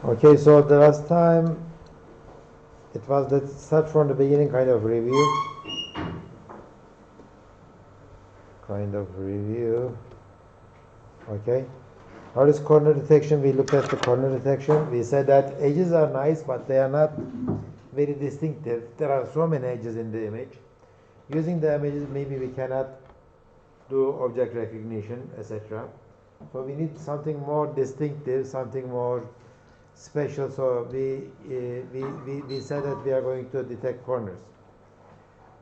Okay, so the last time it was, let's start from the beginning, kind of review. Okay. How is corner detection? We looked at the corner detection. We said that edges are nice, but they are not very distinctive. There are so many edges in the image. Using the images, maybe we cannot do object recognition, etc. So we need something more distinctive, something more special. So we said that we are going to detect corners.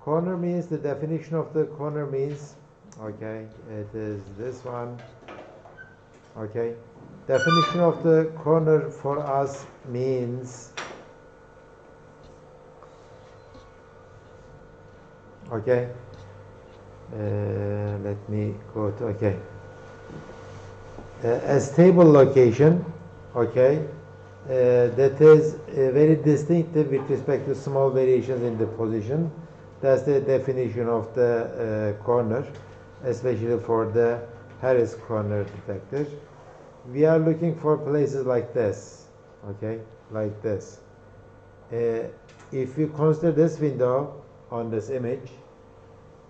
Corner means, the definition of the corner means, okay, it is this one. Okay, definition of the corner for us means, okay, let me go to, okay, a stable location, okay, that is very distinctive with respect to small variations in the position. That's the definition of the corner, especially for the Harris corner detector. We are looking for places like this, okay, like this. If you consider this window on this image,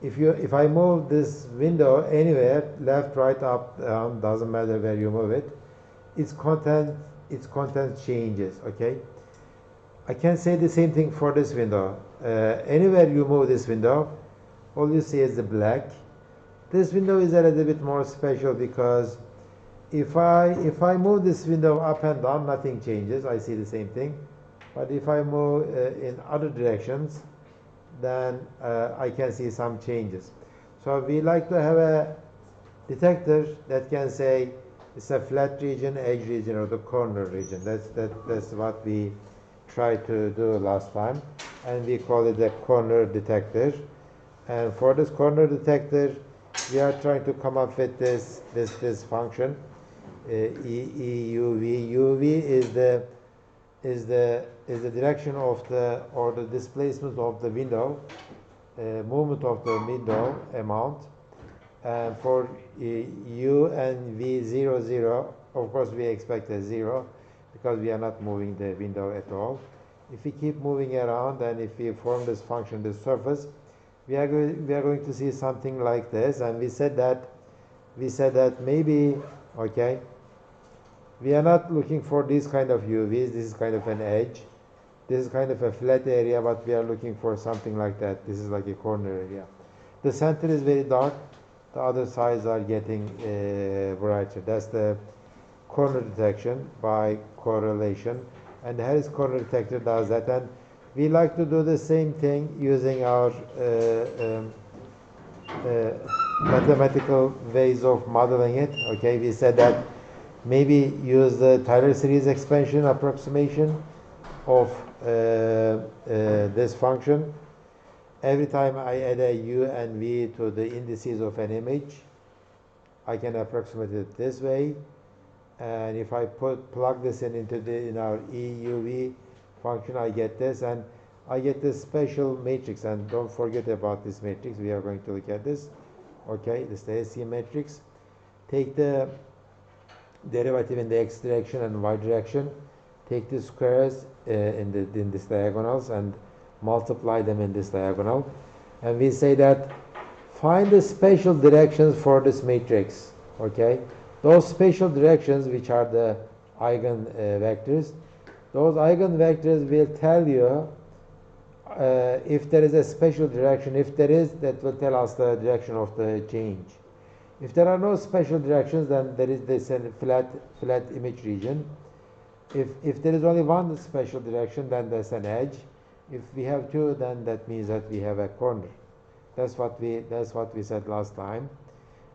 if I move this window anywhere, left, right, up, down, doesn't matter where you move it, its content changes, okay? I can say the same thing for this window. Anywhere you move this window, all you see is the black. This window is a little bit more special because if I move this window up and down, nothing changes. I see the same thing. But if I move in other directions, then I can see some changes. So we like to have a detector that can say it's a flat region, edge region, or the corner region. That's what we tried to do last time, and we call it a corner detector. And for this corner detector, we are trying to come up with this function, EUV. UV is the direction of the, or the displacement of the window, movement of the window amount. And for U and V 0, 0, of course we expect a 0 because we are not moving the window at all. If we keep moving around and if we form this function, this surface, we are going to see something like this. And we said that maybe, okay, we are not looking for these kind of UVs. This is kind of an edge. This is kind of a flat area, but we are looking for something like that. This is like a corner area. The center is very dark. The other sides are getting brighter. That's the corner detection by correlation. And the Harris corner detector does that. And we like to do the same thing using our mathematical ways of modeling it. Okay, we said that maybe use the Taylor series expansion approximation of this function. Every time I add a u and v to the indices of an image, I can approximate it this way. And if I plug this in our EUV function, I get this, and I get this special matrix. And don't forget about this matrix. We are going to look at this. Okay, this is the SE matrix. Take the derivative in the x direction and y direction. Take the squares in these diagonals and multiply them in this diagonal. And we say that find the special directions for this matrix. Okay, those special directions, which are the eigenvectors, those eigenvectors will tell you if there is a special direction. If there is, that will tell us the direction of the change. If there are no special directions, then there is this flat image region. If there is only one special direction, then there's an edge. If we have two, then that means that we have a corner. That's what we said last time,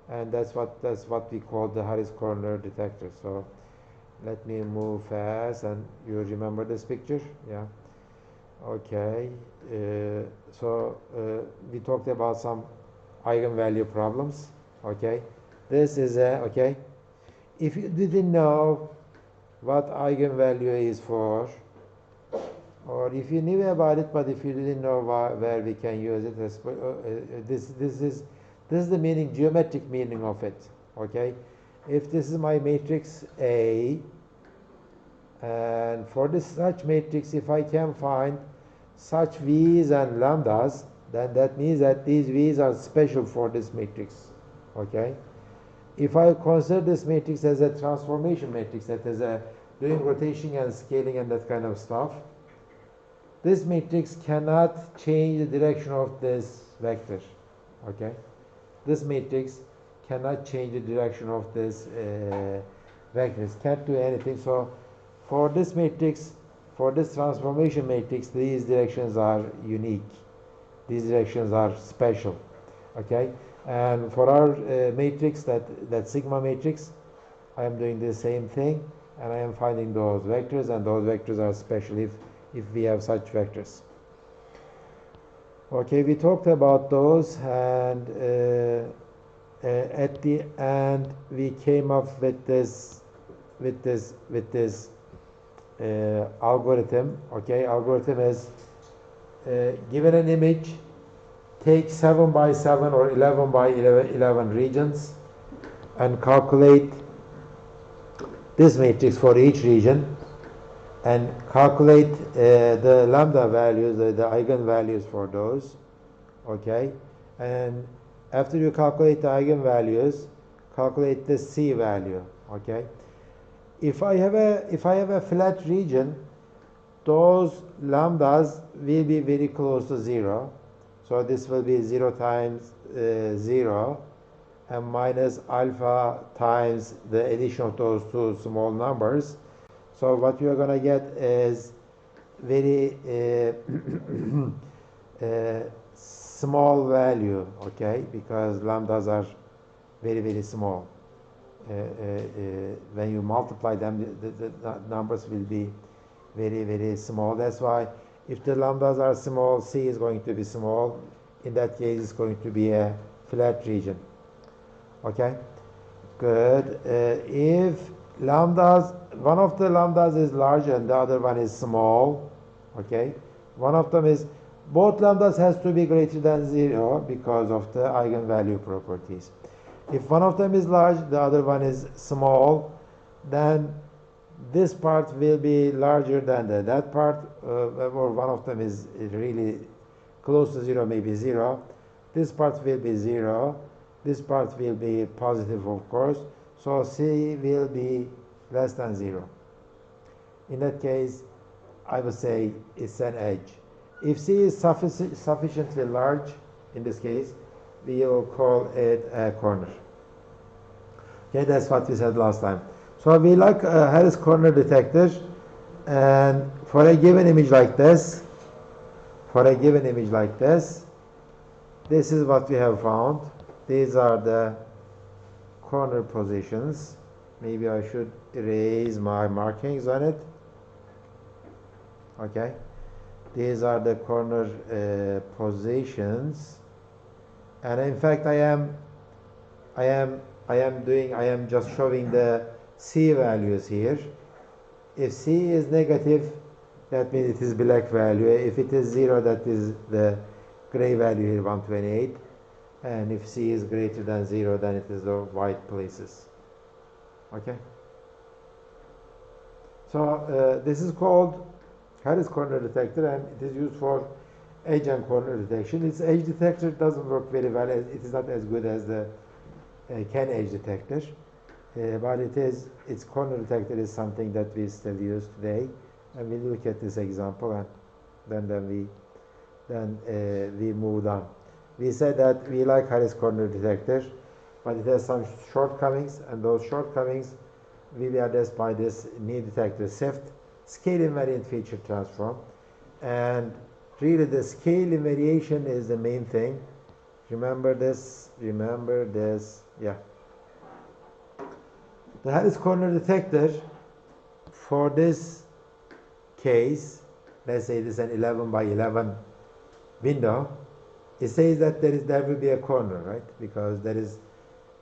and that's what we call the Harris corner detector. So let me move fast, and you remember this picture, yeah? Okay. We talked about some eigenvalue problems. Okay, this is okay. If you didn't know what eigenvalue is for, or if you knew about it, but if you didn't know where we can use it, this is the meaning, geometric meaning of it. Okay, if this is my matrix A, And for this such matrix, if I can find such V's and lambdas, then that means that these V's are special for this matrix. Okay? If I consider this matrix as a transformation matrix, that is doing rotation and scaling and that kind of stuff, this matrix cannot change the direction of this vector. Okay? This matrix cannot change the direction of this vector. It can't do anything. So for this matrix, for this transformation matrix, these directions are unique. These directions are special. Okay? And for our matrix, that sigma matrix, I am doing the same thing, and I am finding those vectors, and those vectors are special if we have such vectors. Okay, we talked about those, and at the end we came up with this algorithm. Okay, algorithm is given an image, take 7 by 7 or 11 by 11 regions and calculate this matrix for each region, and calculate the lambda values, the eigenvalues for those. Okay, and after you calculate the eigenvalues, calculate the C value. Okay, if I have a flat region, those lambdas will be very close to 0. So this will be 0 times 0 and minus alpha times the addition of those two small numbers. So what you are going to get is very small value, okay, because lambdas are very, very small. When you multiply them, the numbers will be very, very small. That's why if the lambdas are small, C is going to be small. In that case, it's going to be a flat region. Okay, good. If lambdas, one of the lambdas is large and the other one is small, okay, one of them is, both lambdas has to be greater than 0 because of the eigenvalue properties. If one of them is large, the other one is small, then this part will be larger than that part, or one of them is really close to 0, maybe 0. This part will be 0. This part will be positive, of course. So C will be less than 0. In that case, I would say it's an edge. If C is sufficiently large, in this case, we will call it a corner. Okay, that's what we said last time. So we like a Harris corner detector, and for a given image like this, this is what we have found. These are the corner positions. Maybe I should erase my markings on it. Okay, these are the corner positions, and in fact I am just showing the C values here. If C is negative, that means it is black value. If it is 0, that is the gray value here, 128. And if C is greater than 0, then it is the white places. Okay. So this is called Harris corner detector, and it is used for edge and corner detection. Its edge detector doesn't work very well. It is not as good as the Ken edge detector, but its corner detector is something that we still use today. And we look at this example, and then we moved on. We said that we like Harris corner detector, but it has some shortcomings, and those shortcomings will be addressed by this new detector, SIFT, scale invariant feature transform. And really the scale invariation is the main thing. Remember this, yeah. The Harris corner detector, for this case, let's say this is an 11 by 11 window, it says that there will be a corner, right? Because there is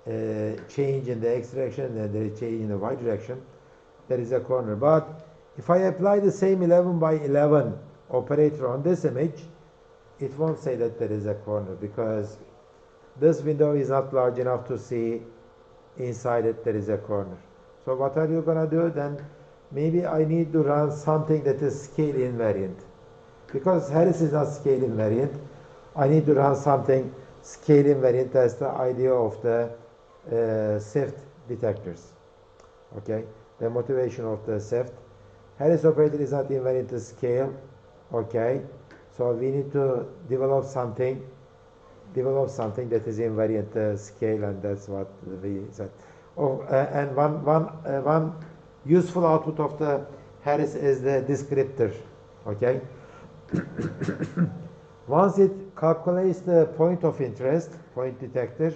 a change in the x direction and there is change in the y direction. There is a corner. But if I apply the same 11 by 11 operator on this image, it won't say that there is a corner, because this window is not large enough to see inside it there is a corner. So what are you going to do? Then maybe I need to run something that is scale invariant. Because Harris is not scale invariant, I need to run something scale invariant. That's the idea of the SIFT detectors. Okay, the motivation of the SIFT. Harris operator is not invariant to scale. Okay, so we need to develop something that is invariant to scale, and that's what we said. Oh, and one useful output of the Harris is the descriptor. Okay. Once it calculates the point of interest, point detector,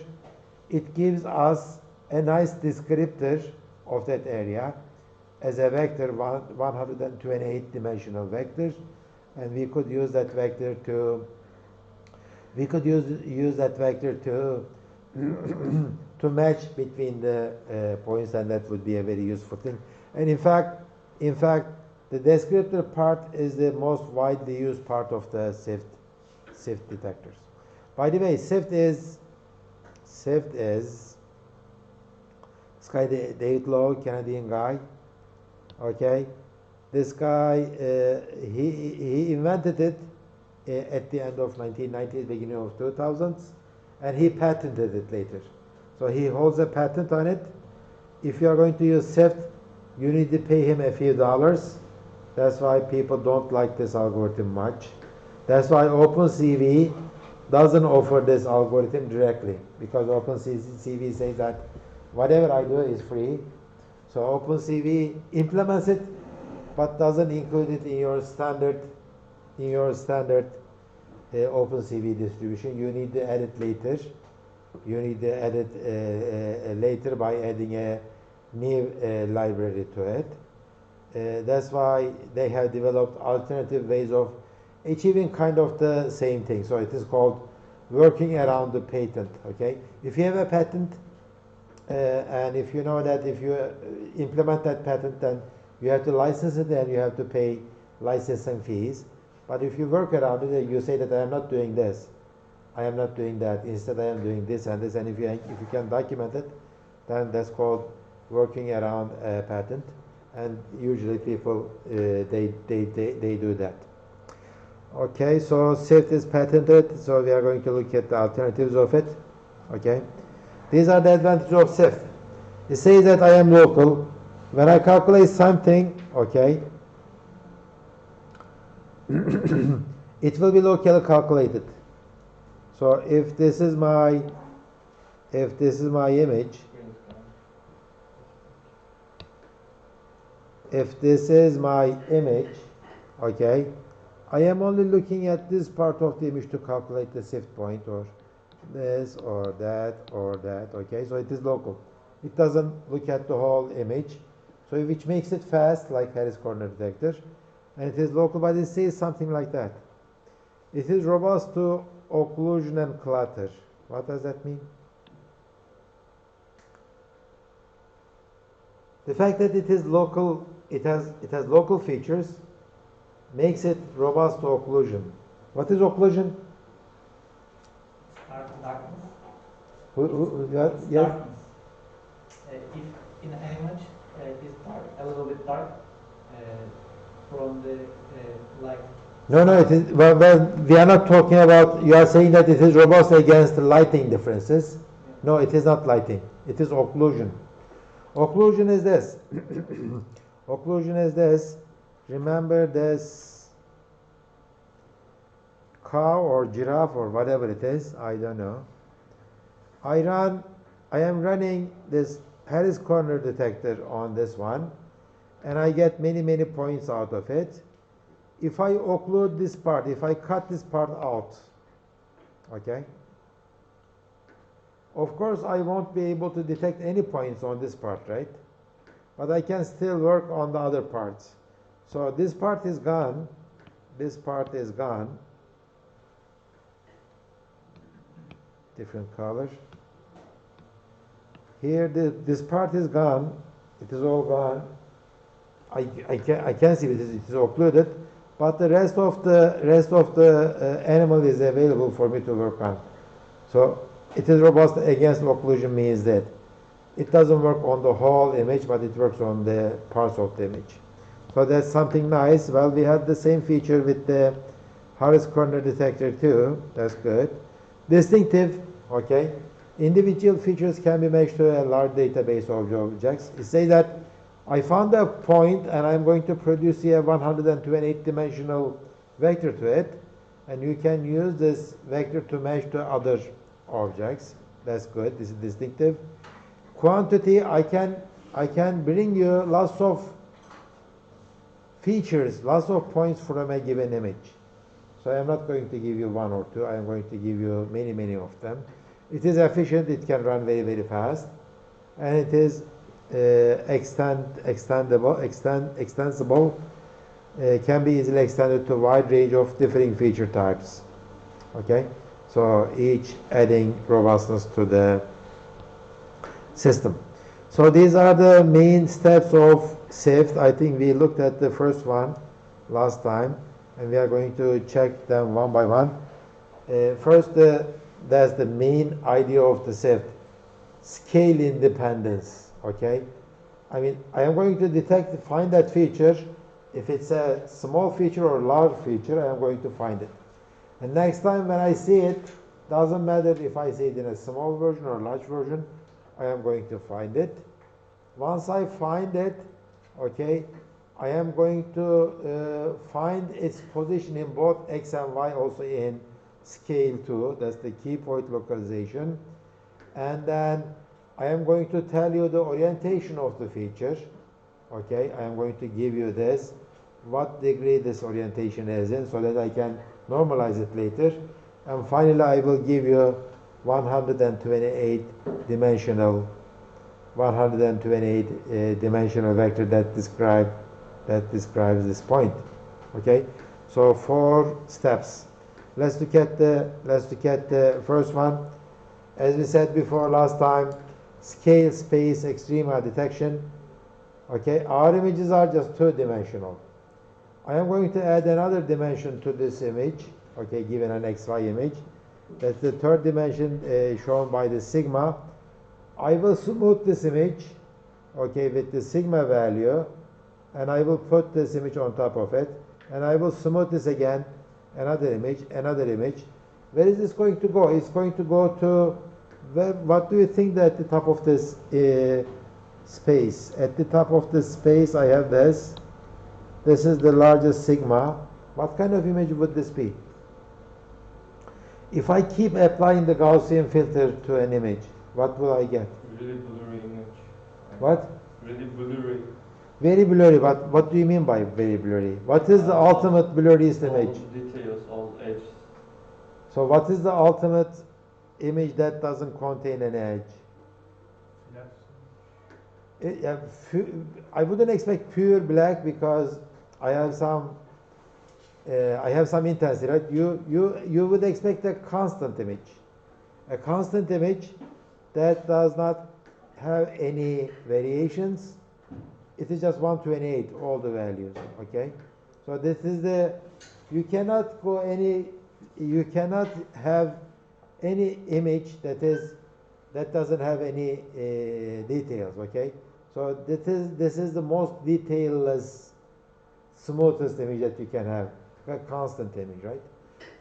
it gives us a nice descriptor of that area as a vector, 128 dimensional vector, and we could use that vector to to match between the points, and that would be a very useful thing. And in fact, the descriptor part is the most widely used part of the SIFT detectors. By the way, SIFT is this guy, David Lowe, Canadian guy. Okay, this guy he invented it at the end of 1990s, beginning of 2000s, and he patented it later. So he holds a patent on it. If you are going to use SIFT, you need to pay him a few dollars. That's why people don't like this algorithm much. That's why OpenCV doesn't offer this algorithm directly, because OpenCV says that whatever I do is free. So OpenCV implements it, but doesn't include it in your standard OpenCV distribution. You need to add it later. You need to add it later by adding a new library to it. That's why they have developed alternative ways of achieving kind of the same thing. So it is called working around the patent. Okay, if you have a patent, and if you know that if you implement that patent, then you have to license it and you have to pay licensing fees. But if you work around it, you say that I am not doing this, I am not doing that. Instead, I am doing this and this. And if you can document it, then that's called working around a patent. And usually people they do that. Okay, so SIFT is patented. So we are going to look at the alternatives of it. Okay, these are the advantages of SIFT. It says that I am local. When I calculate something, okay, it will be locally calculated. So if this is my image, okay, I am only looking at this part of the image to calculate the SIFT point, or this or that or that. Okay, so it is local. It doesn't look at the whole image, so which makes it fast, like Harris corner detector, and it is local. But it says something like that. It is robust to occlusion and clutter. What does that mean? The fact that it is local, it has local features, makes it robust to occlusion. What is occlusion? Darkness. Yeah. Darkness. If in an image it is dark, a little bit dark from the light. No, it is. Well, we are not talking about. You are saying that it is robust against lighting differences. Yeah. No, it is not lighting. It is occlusion. Occlusion is this. Occlusion is this. Remember this cow or giraffe or whatever it is. I don't know. I am running this Harris corner detector on this one, and I get many points out of it. If I occlude this part, if I cut this part out, okay, of course I won't be able to detect any points on this part, right? But I can still work on the other parts. So this part is gone, this part is gone, different color. Here this part is gone, it is all gone. I can see it is occluded, but the rest of the animal is available for me to work on. So it is robust against occlusion means that it doesn't work on the whole image, but it works on the parts of the image. So that's something nice. Well, we had the same feature with the Harris corner detector too. That's good. Distinctive, okay. Individual features can be matched to a large database of objects. It says that I found a point and I'm going to produce here 128 dimensional vector to it, and you can use this vector to match to other objects. That's good. This is distinctive. Quantity, I can bring you lots of features, lots of points from a given image. So I am not going to give you one or two, I am going to give you many, many of them. It is efficient, it can run very, very fast, and it is extensible, can be easily extended to a wide range of differing feature types. Okay, so each adding robustness to the system. So these are the main steps of SIFT. I think we looked at the first one last time, and we are going to check them one by one. First, that's the main idea of the SIFT, scale independence. Okay, I mean, I am going to find that feature. If it's a small feature or large feature, I am going to find it. And next time when I see it, doesn't matter if I see it in a small version or large version, I am going to find it. Once I find it, okay, I am going to find its position in both X and Y, also in scale 2. That's the key point localization. And then I am going to tell you the orientation of the feature. Okay, I am going to give you this, what degree this orientation is in, so that I can normalize it later. And finally, I will give you 128 dimensional vector that describes this point. Okay, so 4 steps. Let's look at the first one. As we said before last time, scale, space, extrema detection. Okay, our images are just 2-dimensional. I am going to add another dimension to this image. Okay, given an XY image. That's the 3rd dimension shown by the sigma. I will smooth this image, okay, with the sigma value, and I will put this image on top of it, and I will smooth this again, another image. Where is this going to go? It's going to go to, what do you think that at the top of this space? At the top of this space I have this. This is the largest sigma. What kind of image would this be? If I keep applying the Gaussian filter to an image, what will I get? Really blurry image. What? Really blurry. Very blurry. What do you mean by very blurry? What is the ultimate blurriest image? All details, all edges. So what is the ultimate image that doesn't contain an edge? Yes. I wouldn't expect pure black because I have some intensity, right? You would expect a constant image that does not have any variations. It is just 128, all the values. Okay, so this is you cannot have any image that doesn't have any details. Okay, so this is the most detailless, smoothest image that you can have, a constant image, right?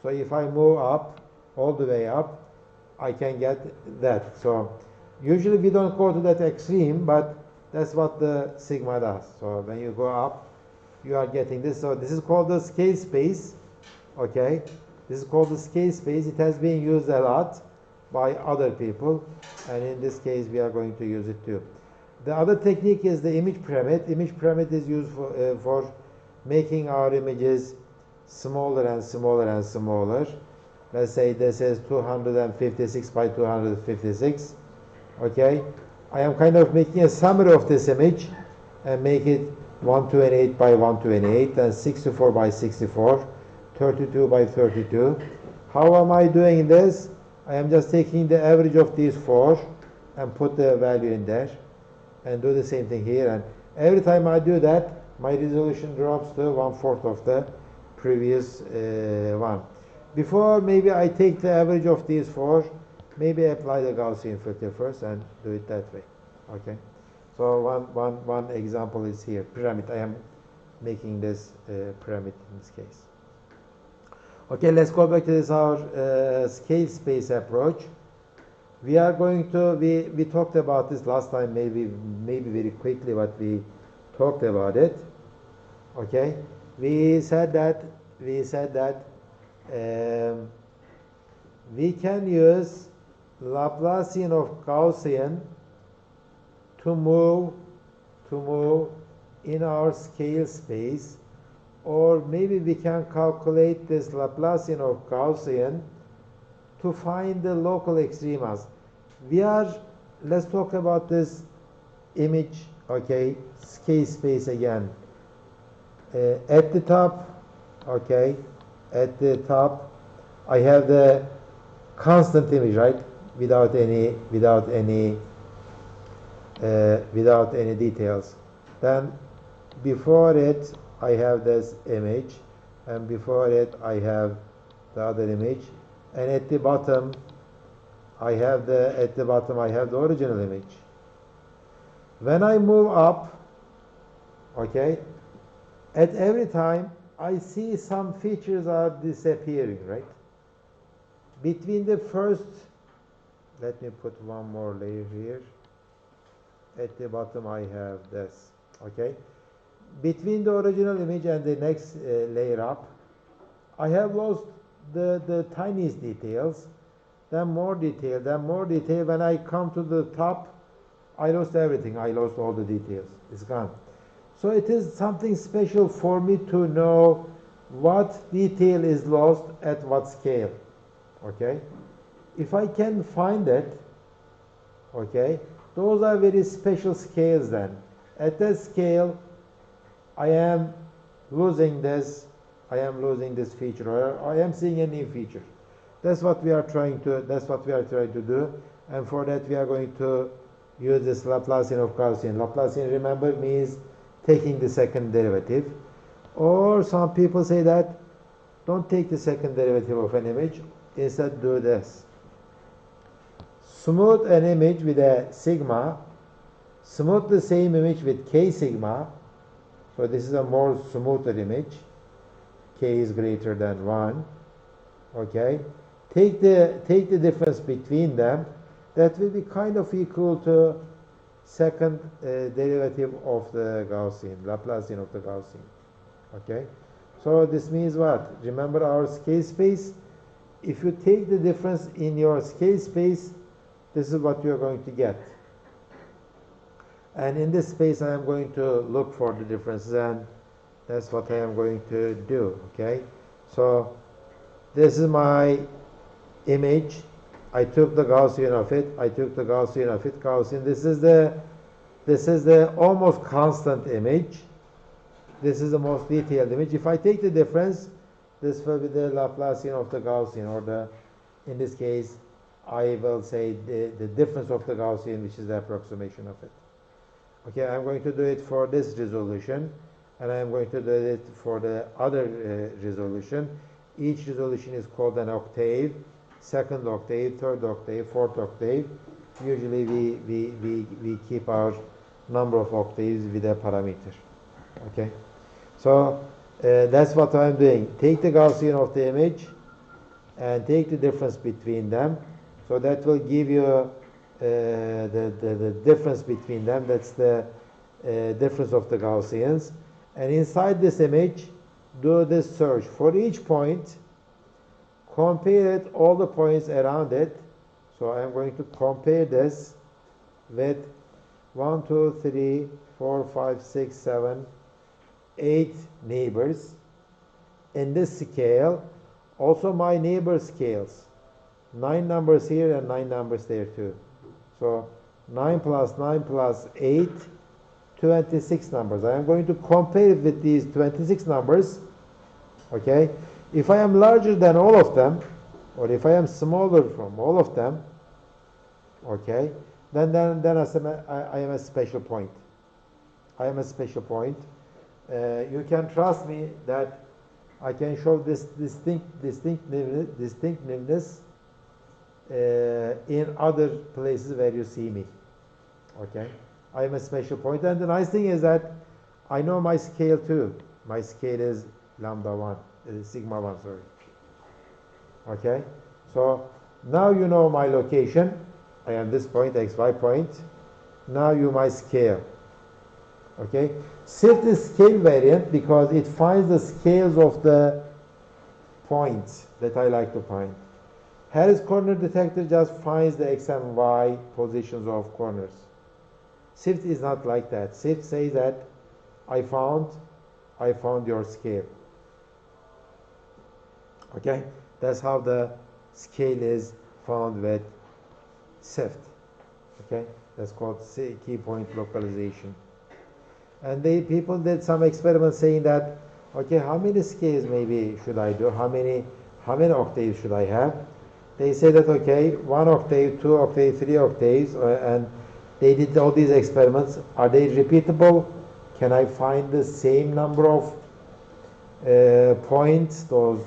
So if I move up, all the way up, I can get that. So usually we don't go to that extreme, but that's what the sigma does. So when you go up, you are getting this. So this is called the scale space. Okay, this is called the scale space. It has been used a lot by other people, and in this case we are going to use it too. The other technique is the image pyramid. Image pyramid is used for making our images smaller and smaller and smaller. Let's say this is 256 by 256. Okay, I am kind of making a summary of this image and make it 128 by 128 and 64 by 64, 32 by 32. How am I doing this? I am just taking the average of these 4 and put the value in there, and do the same thing here. And every time I do that, my resolution drops to 1/4 of the previous one. Before, maybe I take the average of these 4, maybe apply the Gaussian filter first and do it that way. Okay, so one example is here, pyramid. I am making this pyramid in this case. Okay, let's go back to this our scale space approach. We are going to we talked about this last time, maybe very quickly, but we talked about it. Okay, we said that we can use Laplacian of Gaussian to move in our scale space, or maybe we can calculate this Laplacian of Gaussian to find the local extremas. Let's talk about this image, okay, scale space again. At the top, okay, at the top, I have the constant image, right? Without any details. Then before it, I have this image, and before it, I have the other image, and at the bottom, I have the original image. When I move up, okay, at every time I see some features are disappearing, right? Between the first, let me put one more layer here. At the bottom I have this, okay? Between the original image and the next layer up, I have lost the tiniest details, then more detail. When I come to the top, I lost everything. I lost all the details. It's gone. So it is something special for me to know what detail is lost at what scale, okay? If I can find it, okay, those are very special scales then. At that scale, I am losing this feature, or I am seeing a new feature. That's what we are trying to do, and for that we are going to use this Laplacian of Gaussian. Laplacian, remember, means taking the second derivative, or some people say that don't take the second derivative of an image, instead do this. Smooth an image with a sigma, smooth the same image with k sigma, so this is a more smoother image, k is greater than 1, okay? Take the difference between them, that will be kind of equal to second derivative of the Gaussian, Laplacian of the Gaussian, okay? So this means what? Remember our scale space? If you take the difference in your scale space, this is what you are going to get. And in this space, I am going to look for the differences, and that's what I am going to do, okay? So this is my image. I took the Gaussian of it. Gaussian. This is the almost constant image. This is the most detailed image. If I take the difference, this will be the Laplacian of the Gaussian, or in this case, I will say the difference of the Gaussian, which is the approximation of it. Okay, I'm going to do it for this resolution, and I'm going to do it for the other resolution. Each resolution is called an octave, second octave, third octave, fourth octave. Usually we keep our number of octaves with a parameter. Okay, so that's what I'm doing. Take the Gaussian of the image and take the difference between them. So that will give you the difference between them. That's the difference of the Gaussians. And inside this image, do this search. For each point, compare it, all the points around it. So I'm going to compare this with 1, 2, 3, 4, 5, 6, 7, 8 neighbors in this scale. Also my neighbor scales. 9 numbers here and 9 numbers there too. So 9 plus 8, 26 numbers. I am going to compare it with these 26 numbers. Okay. If I am larger than all of them, or if I am smaller from all of them, okay, then I am a special point. I am a special point. You can trust me that I can show this distinctiveness in other places where you see me. Okay, I am a special point, and the nice thing is that I know my scale too. My scale is lambda 1, sigma 1, sorry. Okay, so now you know my location. I am this point, xy point. Now you my scale. Okay, SIFT is scale variant because it finds the scales of the points that I like to find. Harris corner detector just finds the x and y positions of corners. SIFT is not like that. SIFT says that I found your scale. Okay, that's how the scale is found with SIFT. Okay, that's called key point localization. And people did some experiments saying that, okay, how many scales maybe should I do? How many octaves should I have? They say that, okay, 1 octave, 2 octaves, 3 octaves, and they did all these experiments. Are they repeatable? Can I find the same number of points, those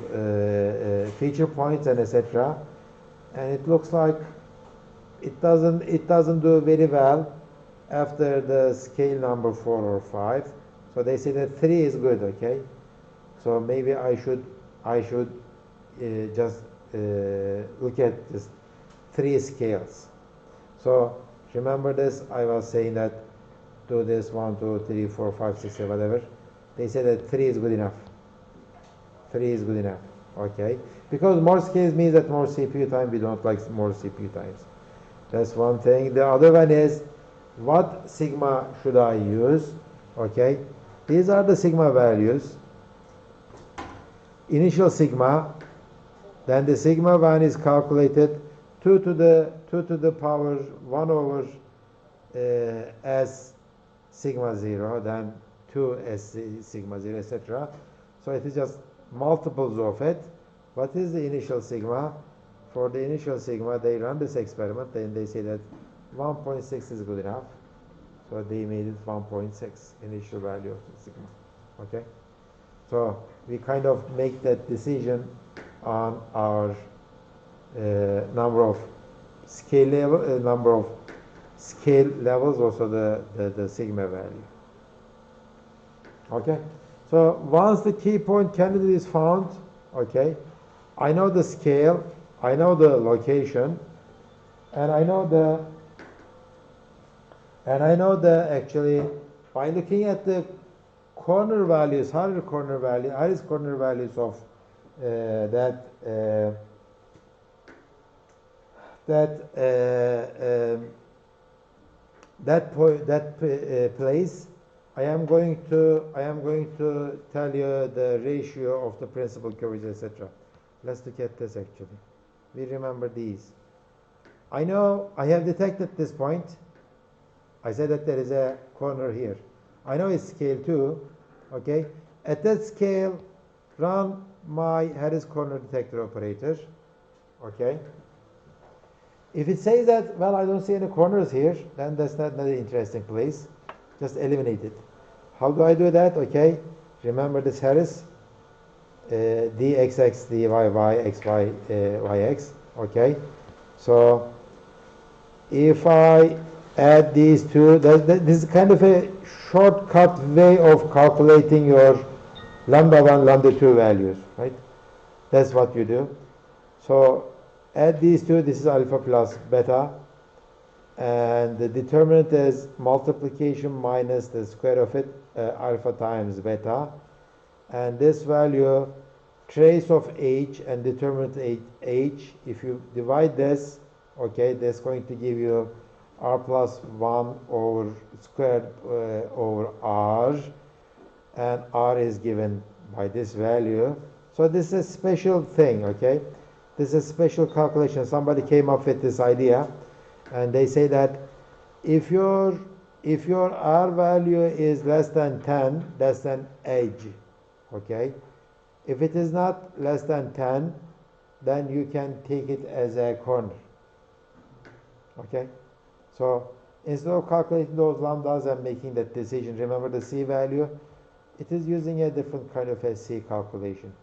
feature points, and etc.? And it looks like it doesn't do very well after the scale number 4 or 5. So they say that 3 is good. Okay, so maybe I should just look at just 3 scales. So remember this, I was saying that do this 1, 2, 3, 4, 5, 6, 7, whatever. They say that 3 is good enough. 3 is good enough. Okay, because more scales means that more CPU time. We don't like more CPU times. That's one thing. The other one is, what sigma should I use? Okay, these are the sigma values. Initial sigma, then the sigma 1 is calculated 2 to the power 1 over s sigma 0, then 2 s sigma 0, etc. So it is just multiples of it. What is the initial sigma? For the initial sigma, they run this experiment and they say that 1.6 is good enough. So they made it 1.6 initial value of the sigma. Okay, so we kind of make that decision on our number of scale levels, also the sigma value. Okay, so once the key point candidate is found, okay, I know the scale, I know the location, and I know the actually, by looking at the corner values, Harris corner values of place, I am going to tell you the ratio of the principal curvature, etc. Let's look at this actually. We remember these. I know I have detected this point. I said that there is a corner here. I know it's scale 2. Okay. At that scale, run my Harris corner detector operator. Okay. If it says that, well, I don't see any corners here, then that's not an interesting place. Just eliminate it. How do I do that? Okay. Remember this Harris. dxx, dyy, xy, yx. Okay. So if I add these two, this is kind of a shortcut way of calculating your lambda 1, lambda 2 values, right? That's what you do. So add these two, this is alpha plus beta, and the determinant is multiplication minus the square of it, alpha times beta, and this value, trace of h and determinant h, if you divide this, okay, that's going to give you r plus 1 over squared over r, and r is given by this value. So this is a special thing, okay? This is a special calculation. Somebody came up with this idea, and they say that if your r value is less than 10, that's an edge, okay? If it is not less than 10, then you can take it as a corner, okay? So instead of calculating those lambdas and making that decision, remember the C value, it is using a different kind of a C calculation.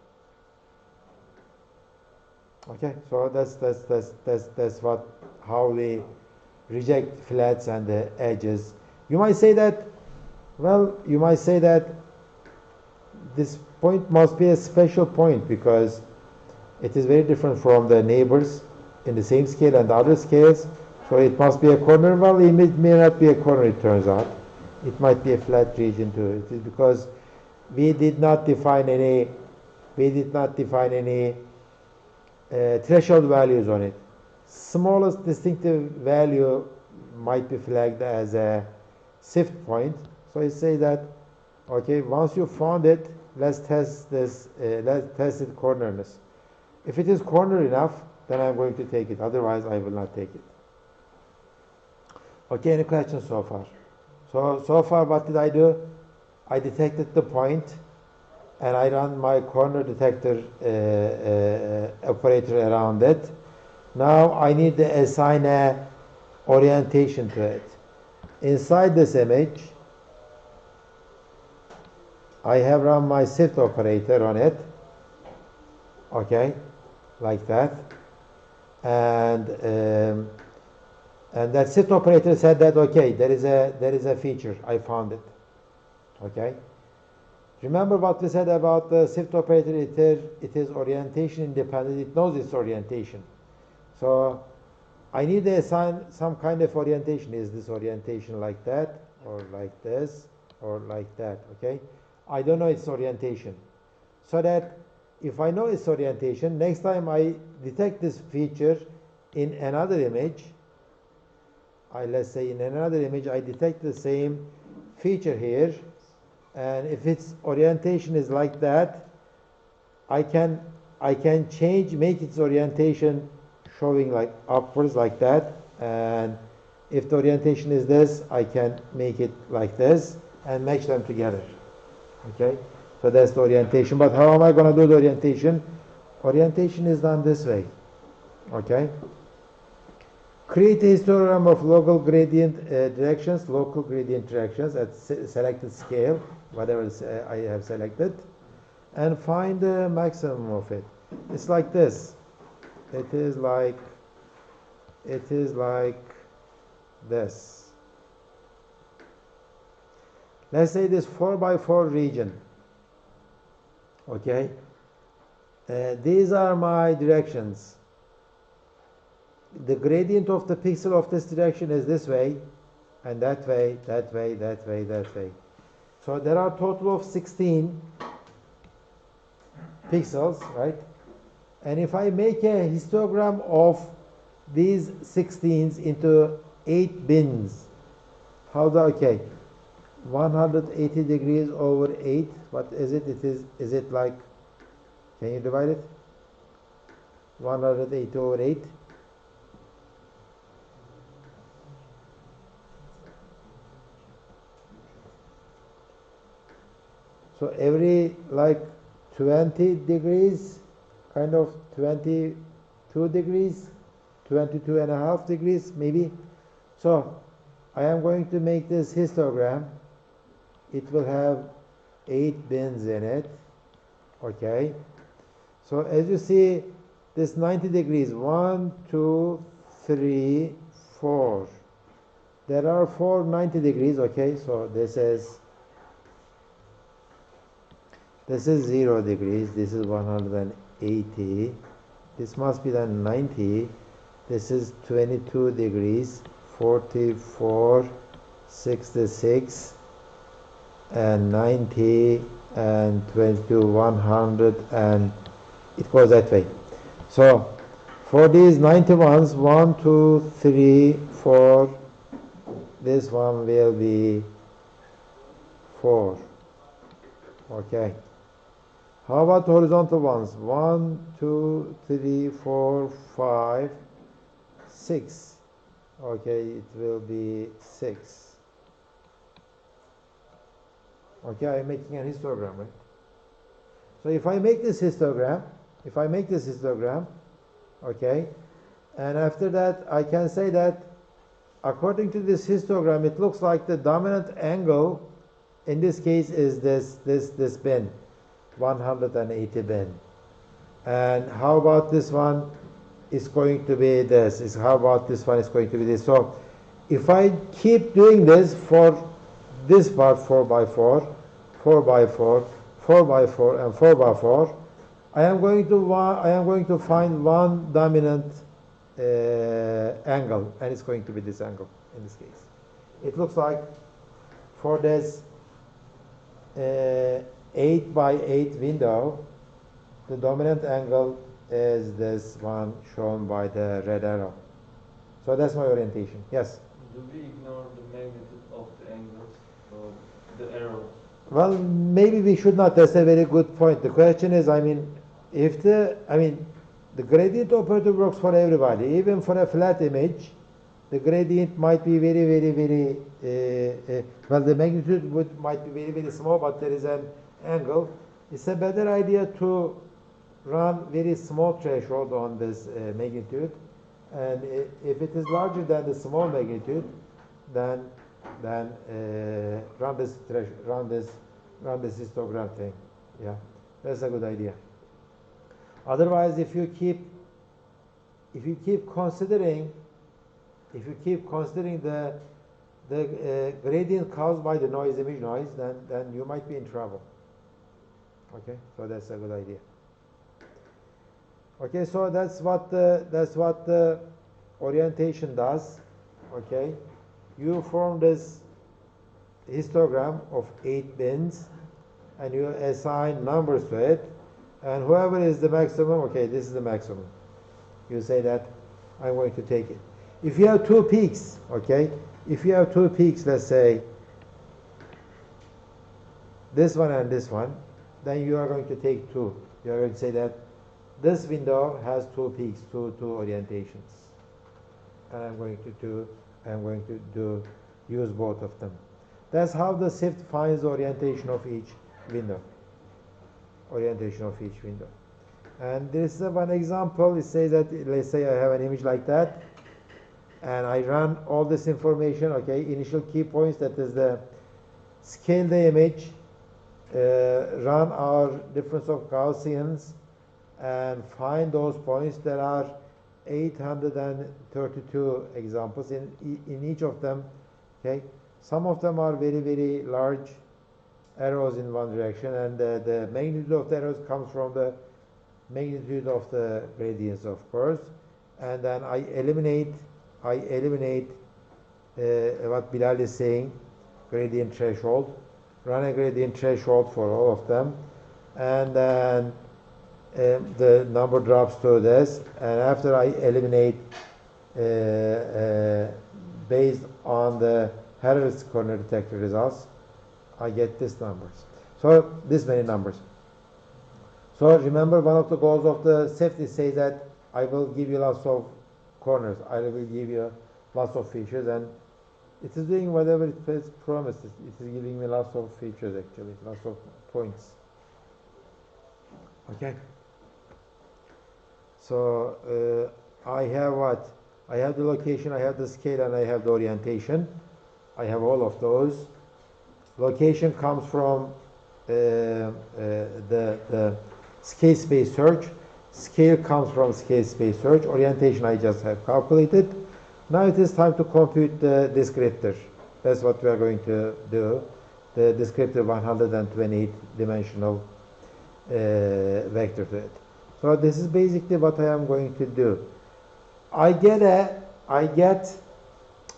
Okay, so that's how we reject flats and the edges. You might say that, well, this point must be a special point because it is very different from the neighbors in the same scale and the other scales. So it must be a corner. Well, it may not be a corner, it turns out. It might be a flat region too. It is because we did not define any threshold values on it. Smallest distinctive value might be flagged as a SIFT point. So I say that, okay, once you found it, let's test this, let's test its cornerness. If it is corner enough, then I'm going to take it. Otherwise, I will not take it. Okay, any questions so far? So far, what did I do? I detected the point, and I run my corner detector operator around it. Now I need to assign a orientation to it. Inside this image, I have run my SIFT operator on it. Okay, like that, and that SIFT operator said that okay, there is a feature, I found it. Okay. Remember what we said about the SIFT operator? It is orientation independent. It knows its orientation. So I need to assign some kind of orientation. Is this orientation like that, or like this, or like that? Okay. I don't know its orientation. So that if I know its orientation, next time I detect this feature in another image, let's say in another image, I detect the same feature here, and if its orientation is like that, I can change, make its orientation showing like upwards like that, and if the orientation is this, I can make it like this and match them together. Okay, so that's the orientation. But how am I going to do the orientation? Orientation is done this way. Okay. Create a histogram of local gradient directions at selected scale, whatever I have selected, and find the maximum of it. It's like this. It is like this. Let's say this 4x4 region. Okay. These are my directions. The gradient of the pixel of this direction is this way, and that way, that way, that way, that way. So there are a total of 16 pixels, right? And if I make a histogram of these 16s into 8 bins, how do okay? 180 degrees over 8. What is it? Is it like? Can you divide it? 180 over 8. So every like 20 degrees, kind of 22 degrees, 22 and a half degrees maybe. So I am going to make this histogram. It will have 8 bins in it. Okay. So as you see, this 90 degrees, 1, 2, 3, 4. There are 4 90 degrees. Okay. So this is 0 degrees, this is 180, this must be then 90, this is 22 degrees, 44, 66, and 90, and 22, 100, and it goes that way. So for these 90 ones, 1, 2, 3, 4, this one will be 4. Okay. How about horizontal ones? 1, 2, 3, 4, 5, 6. Okay, it will be 6. Okay, I'm making a histogram, right? So if I make this histogram, okay, and after that I can say that according to this histogram, it looks like the dominant angle in this case is this bin. 180 bin. And how about this one is going to be this? How about this one is going to be this? So if I keep doing this for this part, 4x4, 4x4, 4 by 4 and 4 by 4, I am going to find one dominant angle, and it's going to be this angle in this case. It looks like for this 8 by 8 window, the dominant angle is this one shown by the red arrow. So that's my orientation. Yes? Do we ignore the magnitude of the angles or the arrows? Well, maybe we should not. That's a very good point. The question is, the gradient operator works for everybody. Even for a flat image, the gradient might be very, very, very, the magnitude might be very, very small, but there is an angle. It's a better idea to run very small threshold on this magnitude. And if it is larger than the small magnitude, then run this histogram thing. Yeah, that's a good idea. Otherwise, if you keep considering the gradient caused by the image noise, then you might be in trouble. Okay, so that's a good idea. Okay, so that's what the orientation does. Okay, you form this histogram of 8 bins, and you assign numbers to it, and whoever is the maximum, okay, this is the maximum. You say that I'm going to take it. If you have 2 peaks, okay, if you have 2 peaks, let's say this one and this one, then you are going to take 2. You are going to say that this window has 2 peaks, two orientations, and I'm going to use both of them. That's how the SIFT finds the orientation of each window. And this is one example. It says that, let's say I have an image like that, and I run all this information. Okay, initial key points, that is the scale the image, run our difference of Gaussians, and find those points. There are 832 examples in each of them. Okay, some of them are very, very large arrows in one direction, and the magnitude of the arrows comes from the magnitude of the gradients, of course. And then I eliminate what Bilal is saying, gradient threshold. Run a gradient threshold for all of them, and then the number drops to this. And after I eliminate based on the Harris corner detector results, I get this numbers. So this many numbers. So remember, one of the goals of the SIFT is say that I will give you lots of corners. I will give you lots of features, and it is doing whatever it has promised. It is giving me lots of features, actually, lots of points. Okay. So I have what? I have the location, I have the scale, and I have the orientation. I have all of those. Location comes from the scale space search. Scale comes from scale space search. Orientation I just have calculated. Now it is time to compute the descriptor. That's what we are going to do. The descriptor 128 dimensional vector to it. So this is basically what I am going to do. I get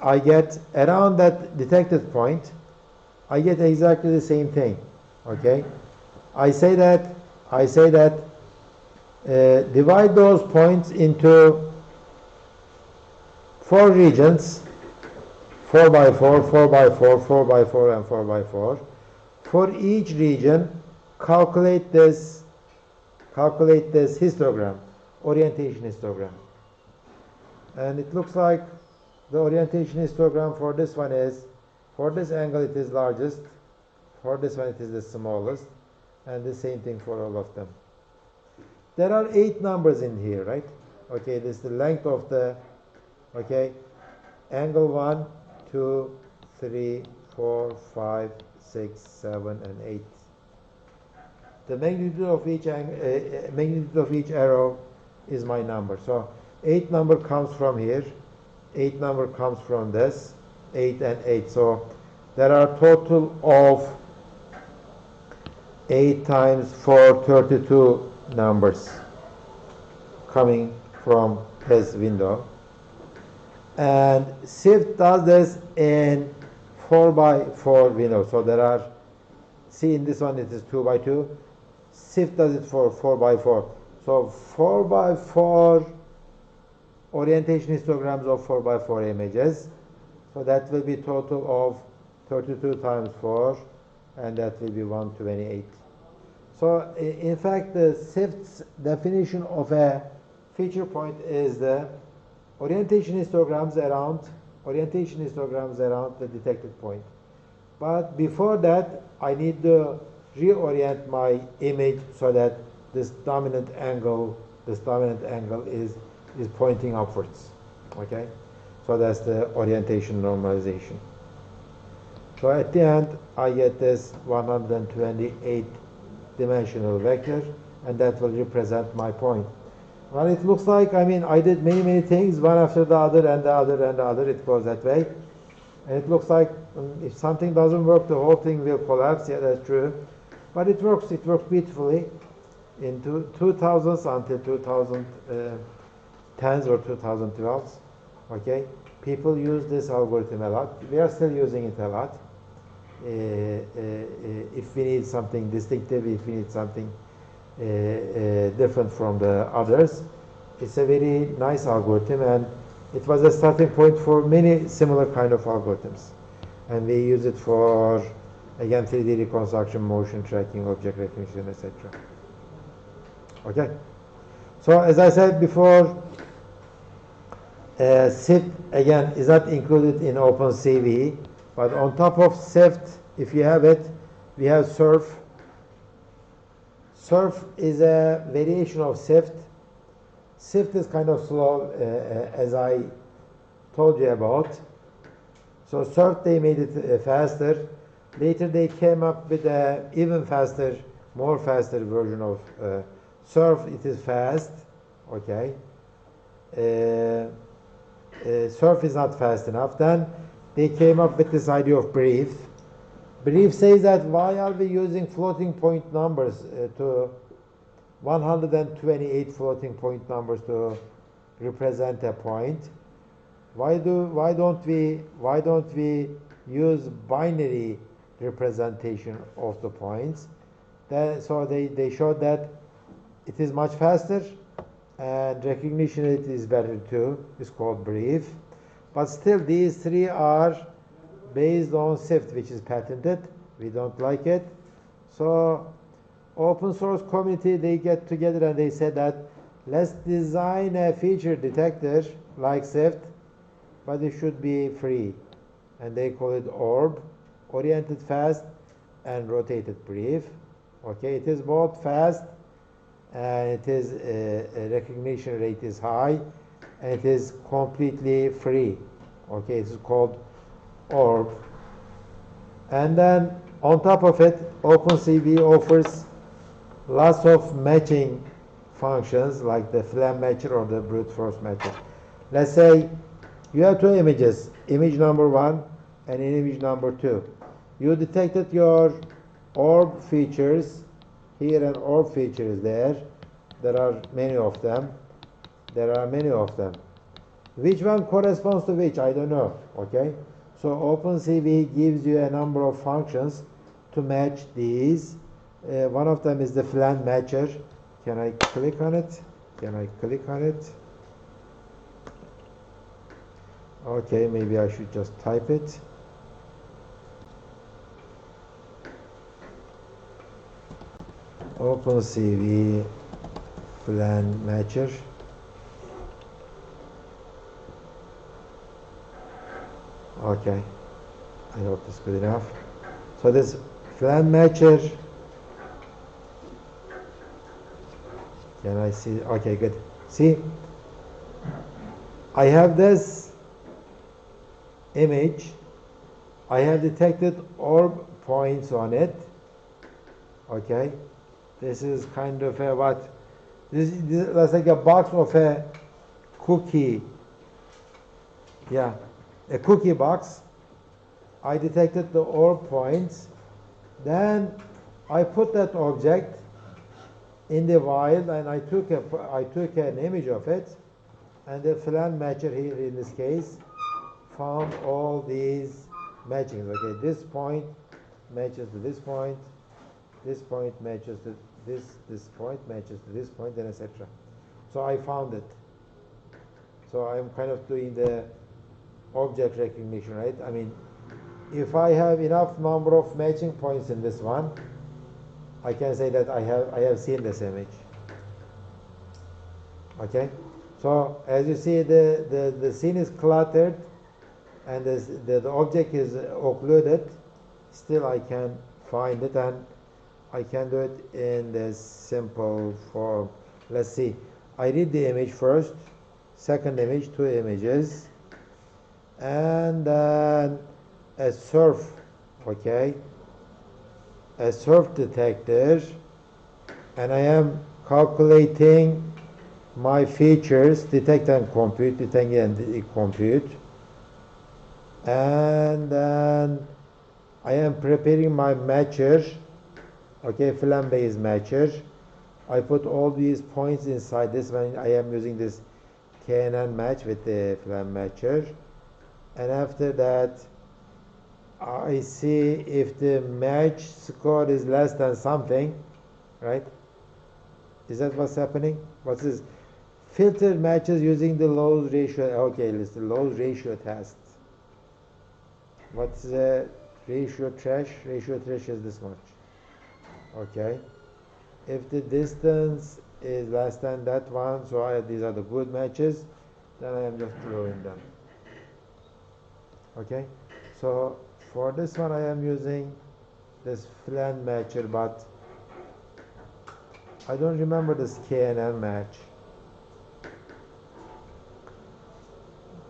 around that detected point, I get exactly the same thing. Okay, I say that divide those points into 4 regions, 4 by 4, 4 by 4, 4 by 4, and 4 by 4. For each region, calculate this histogram, orientation histogram. And it looks like the orientation histogram for this one is, for this angle it is largest, for this one it is the smallest, and the same thing for all of them. There are 8 numbers in here, right? Okay, this is the length of the, okay, angle 1, 2, 3, 4, 5, 6, 7, and 8. The magnitude of each arrow is my number. So 8 number comes from here, 8 number comes from this, 8 and 8. So there are total of 8 times 4, 32 numbers coming from this window. And SIFT does this in 4 by 4 windows. So there are, see in this one it is 2 by 2. SIFT does it for 4 by 4. So 4 by 4 orientation histograms of 4 by 4 images. So that will be total of 32 times 4, and that will be 128. So in fact, the SIFT's definition of a feature point is the orientation histograms around the detected point. But before that, I need to reorient my image so that this dominant angle is pointing upwards. Okay, so that's the orientation normalization. So at the end, I get this 128 dimensional vector, and that will represent my point. Well, it looks like, I mean, I did many things, one after the other, and the other, and the other. It goes that way. And it looks like if something doesn't work, the whole thing will collapse. Yeah, that's true. But it works beautifully. In 2000s until 2010s or 2012s, okay, people use this algorithm a lot. We are still using it a lot. If we need something distinctive, if we need something different from the others, it's a very nice algorithm, and it was a starting point for many similar kind of algorithms. And we use it for, again, 3D reconstruction, motion tracking, object recognition, etc. Okay. So as I said before, SIFT again is not included in OpenCV, but on top of SIFT, if you have it, we have SURF. SURF is a variation of SIFT. SIFT is kind of slow, as I told you about. So SURF, they made it faster. Later they came up with an even faster, more faster version of SURF. It is fast, okay. SURF is not fast enough. Then they came up with this idea of brief. Brief says that why are we using floating point numbers to 128 floating point numbers to represent a point? Why don't we use binary representation of the points? So they showed that it is much faster, and recognition rate is better too. It's called brief. But still, these three are based on SIFT, which is patented. We don't like it. So open source community, they get together and they said that let's design a feature detector like SIFT, but it should be free. And they call it ORB, oriented fast and rotated brief. Okay, it is both fast, and it is recognition rate is high, and it is completely free. Okay, it's called ORB. And then on top of it, OpenCV offers lots of matching functions like the Flam matcher or the brute force matcher. Let's say you have two images, image number 1 and image number 2. You detected your orb features. Here an orb feature is there. There are many of them. Which one corresponds to which? I don't know. Okay. So OpenCV gives you a number of functions to match these. One of them is the Flan matcher. Can I click on it? Okay, maybe I should just type it. OpenCV Flan matcher. Okay, I hope it's good enough. So this Flan matcher, can I see? Okay, good. See, I have this image. I have detected orb points on it. Okay, this is kind of a what? This is like a box of a cookie. Yeah, a cookie box. I detected the orb points. Then I put that object in the while, and I took an image of it, and the filan matcher here in this case found all these matchings. Okay, this point matches to this point matches to this point matches to this point, and etc. So I found it. So I'm kind of doing the object recognition, right? I mean, if I have enough number of matching points in this one, I can say that I have seen this image. Okay, so as you see, the scene is cluttered and the object is occluded. Still, I can find it, and I can do it in this simple form. Let's see. I read the image first, second image, two images, and then a surf. Okay, a surf detector, and I am calculating my features, detect and compute, detect and compute, and then I am preparing my matcher, okay, filan based matcher. I put all these points inside this one. I am using this KNN match with the filan matcher, and after that I see if the match score is less than something, right? Is that what's happening? What's this? Filter matches using the Lowe's ratio. Okay, it's the Lowe's ratio test. What's the ratio trash? Ratio trash is this much. Okay. If the distance is less than that one, so these are the good matches, then I am just throwing them. Okay. So for this one, I am using this filan matcher, but I don't remember this KNN match.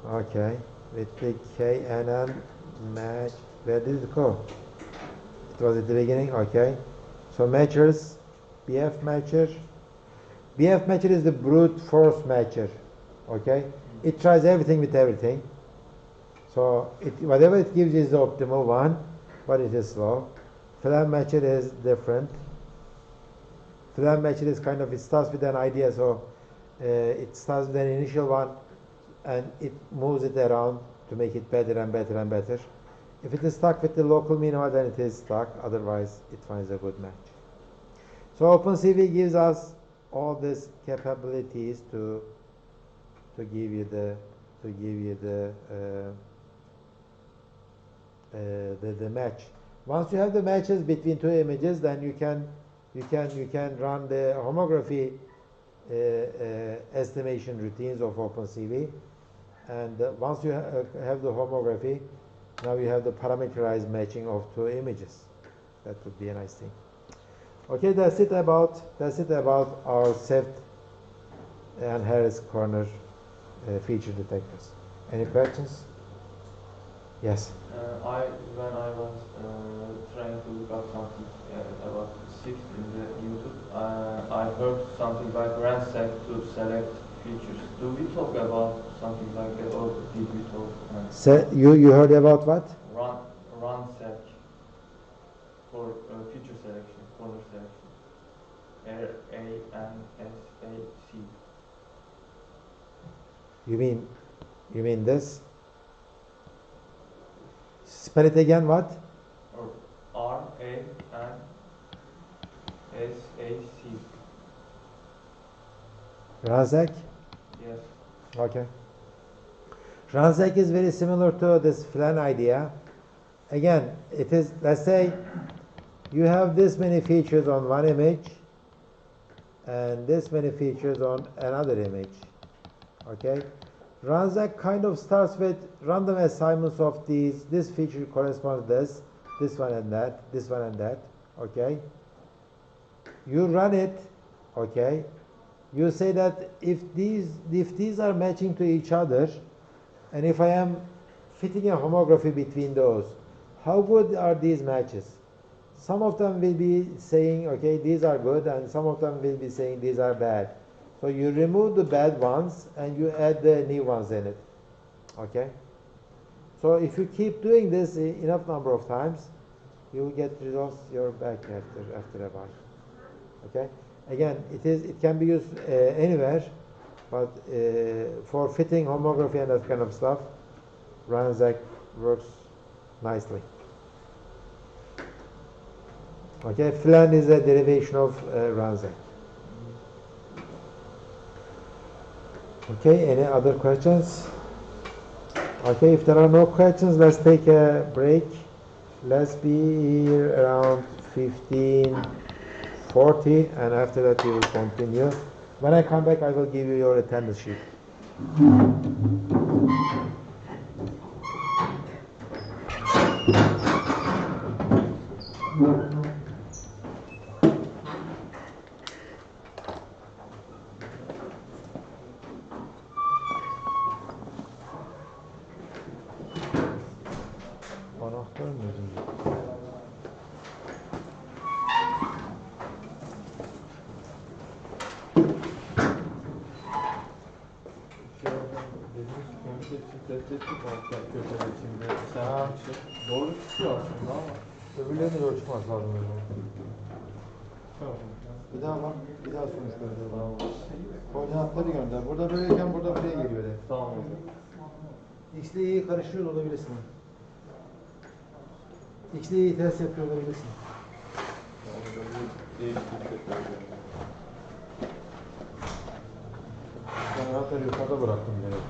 Okay, with the KNN match, where did it go? It was at the beginning. Okay, so matchers, BF matcher. BF matcher is the brute force matcher. Okay, it tries everything with everything. So whatever it gives is the optimal one, but it is slow. Filan matcher is different. Filan matcher is kind of, it starts with an idea, so it starts with an initial one, and it moves it around to make it better and better and better. If it is stuck with the local minima, then it is stuck. Otherwise, it finds a good match. So OpenCV gives us all these capabilities to give you the match. Once you have the matches between two images, then you can run the homography estimation routines of OpenCV. And once you have the homography, now you have the parameterized matching of two images. That would be a nice thing. Okay, that's it about our SIFT and Harris corner feature detectors. Any questions? Yes. When I was trying to look up something about SIFT in the YouTube, I heard something like ransack to select features. Do we talk about something like that, or did we talk? You heard about what? Ransack for feature selection, corner selection. RANSAC. You mean this? Spell it again. What? Or RANSAC. Ransack? Yes. Okay. Ransack is very similar to this filan idea. Again, it is, let's say you have this many features on one image and this many features on another image. Okay? Ransack kind of starts with random assignments of these. This feature corresponds to this one and that, this one and that. Okay? You run it. Okay? You say that if these are matching to each other, and if I am fitting a homography between those, how good are these matches? Some of them will be saying, okay, these are good, and some of them will be saying these are bad. So you remove the bad ones and you add the new ones in it. Okay? So if you keep doing this enough number of times, you will get results your back after a while. Okay. Again, it can be used anywhere, but for fitting homography and that kind of stuff, Ransack works nicely. Okay, Flan is a derivation of Ransack. Okay, any other questions? Okay, if there are no questions, let's take a break. Let's be here around 15:40, and after that we will continue. When I come back, I will give you your attendance sheet. Anahtar mı? Doğru çıkıyor aslında ama. Öbürlerini de ölçmez lazım. Bir daha bak, bir daha sonuçları da Tamam. koordinatları gönder. Burada böyleyken burada buraya geliyor. Tamam hocam. X ile Y'yi karıştırıyor olabilirsin. X ile Y'yi ters yapıyor olabilirsin. Ben anahtarı yukarıda bıraktım demek ki.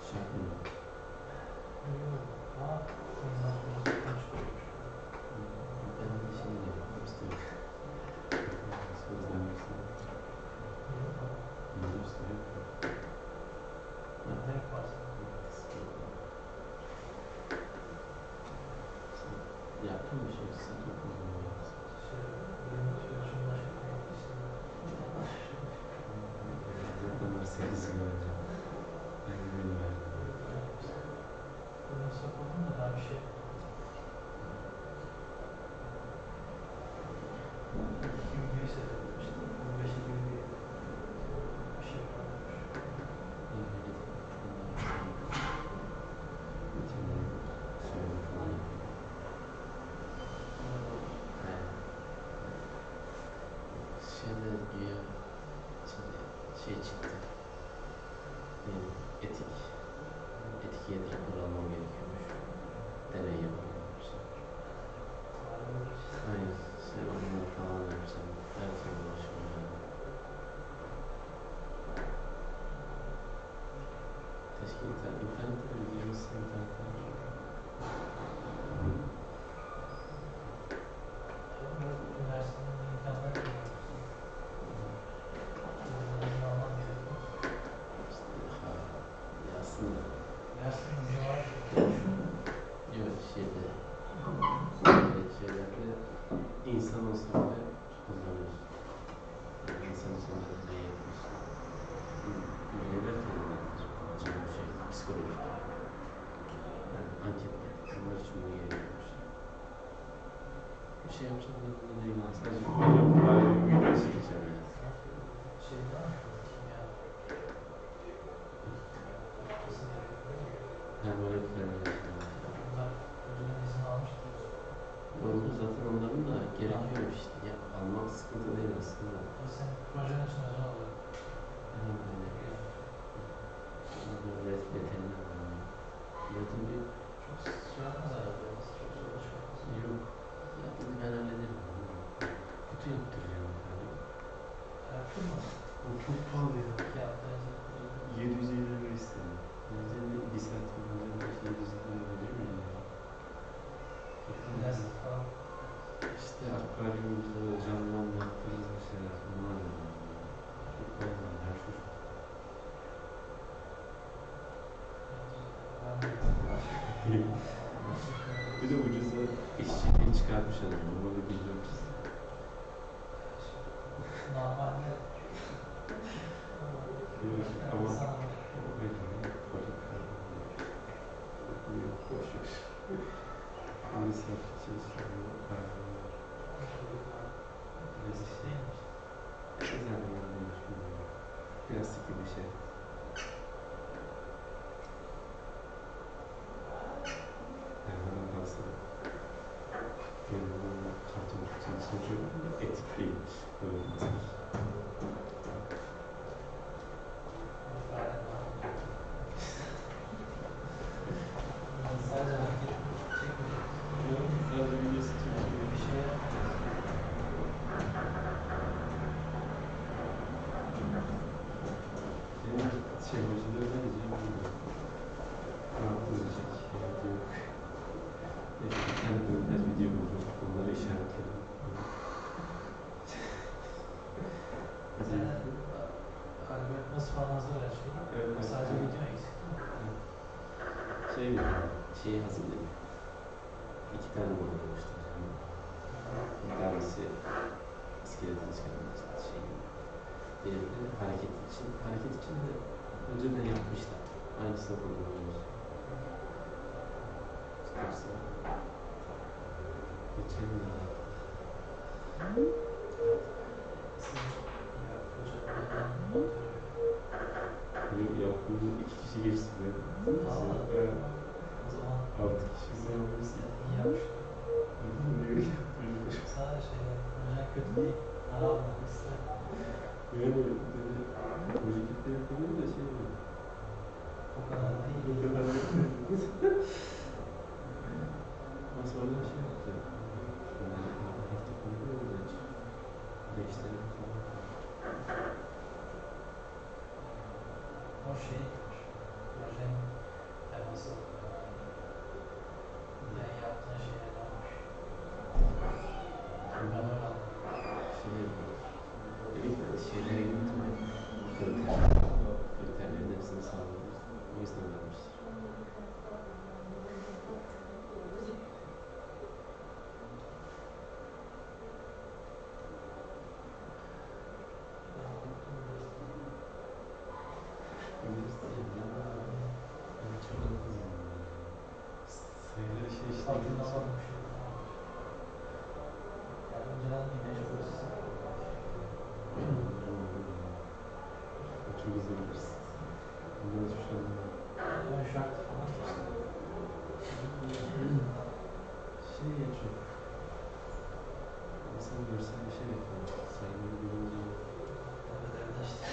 Şarkı mı? Ben de şey yapmak istiyorum. Sözlenmişsin. Gösteriyor. Yaptın mı şey? Sen yapmadın mı? Zaten var 8 yıl önce. Ben güveni verdim. Şeyler güya şimdi şey çıktı. Benim etik yedi rapor almam gerekiyormuş. Deney yapıyormuş. Aynen. Şey onlar falan yapacağım. Her türlü ulaşıyorum. Keşke internette de bilgisi internette var. Aslında yok şeylerde insan olsa bile kullanıyorsun. Yani insan olsa bile ne yapıyorsun? Bilgiler tanımlandır. Acaba bir şey, psikolojik. Yani anket bunlar için bunu gerekiyormuş. Bir şey yapacağım da bunu değil lan. Sadece böyle bir video çekeceğim yani. Yani böyle bir fenomen. Doğru zaten onların da gerekiyor işte. Ya, almak sıkıntı değil aslında. Sen projenin için özel olarak. Böyle veteriner var. Zaten bir Çok yapmaz herhalde. Çok zor çıkmaz. yok. Zaten ben hallederim. Kutu yaptıracağım bir tane. Yaptın mı? O çok pahalı ya. Yaptığınızı. 750 lira istedim. Üzerinde bir saat boyunca 750 lira veriyor mu? Biraz falan. İşte akvaryumda canlıdan yaptığımız bir şeyler. Bunlar da var. Çok pahalı. Her şey çok. Bir de ucuza işçiliği çıkartmış adam. Normalde 1400. Normalde Ama öyle mi? Yok, boş ver. Bunu SIFT çalıştırıyor. Güzel bir yerdeymiş bilmiyorum. Plastik gibi bir şey. Yani bana kalsa yanımda karton kutuyu soruyorum da etik değilmiş. Böyle etik. sadece hareket çekmiyor. Yok, sadece videosu çekiyor. Bir şey Benim şey hocaları da diyeceğim bilmiyorum. Ne yapılacak? Yok. Bir tane bölümler video buldum. Onları işaretledim. algoritması falan hazır her şey. Evet. Sadece video eksik. Şeyi hazırladım. 2 tane model oluşturacağım. Bir tanesi iskeletin çıkartmak için diğeri de hareket için de önceden yapmışlar. Aynısını kullanıyoruz. Çıkarsa geçelim ya. Yok, bunu 2 kişi geçti be. O zaman 6 kişi yapıyoruz. iyi yapmışlar. Sadece projen kötü değil. Daha anlamışsın. Yani dedi, müzikte yapalım da şey mi? O kadar değil. O kadar değil. Ama sonra şey yaptı. Hafta konuyu öğrenci. 5 tane falan. O şey, projenin teması yani yaptığın şeye ne olmuş? Ben öyle anladım. Şeylere gittim ya. Kriterlerin hepsini sağlıyoruz. O yüzden vermiştir. Sayıları şey işte. Hatırlamadım bir şey. Yani önceden imaj projesi. Çok güzel olursun. Bundan hiçbir şey anlamadım. Ben şartı falan işte. Şey ya çok. İnsan görsel bir şey yapıyor. Sayıları görünce. Evet evde işte.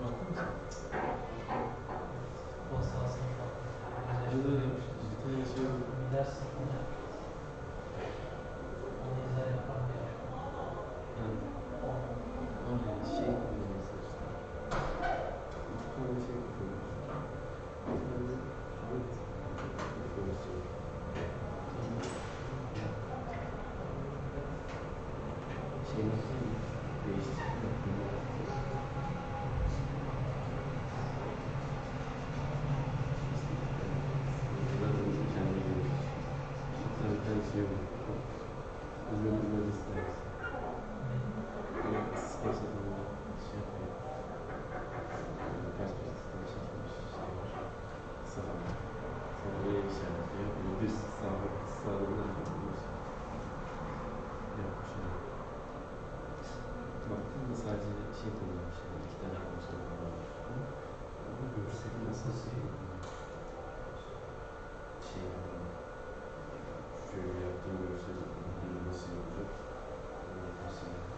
Baktın mı sen? Futbol sahasını falan. Bir tane şey oldu. Miler sınıfını yapacağız. Onu izler yaparım diye düşünüyorum. Var ya şey kullanıyorsun işte. İki tane şey kullanıyorsun. Bir tane fonksiyon. Şey nasıl değiştiriyor? Zaten bizim kendi görüşürüz. Hatta bir tane şey var. Üzerinde istersin. Spor satımında şey yapıyor. Perspektiften çekilmiş şey var. Saha. Sonra oraya işaretliyor. Böyle bir sağlığına yapıyorsun. Yapmış yani. Baktım da sadece şey kullanmış. Yani iki tane fonksiyon kullanmış. Ama görseli nasıl şey yapalım. Şöyle yaptığım görseli nasıl yapacak? Nasıl yapacak?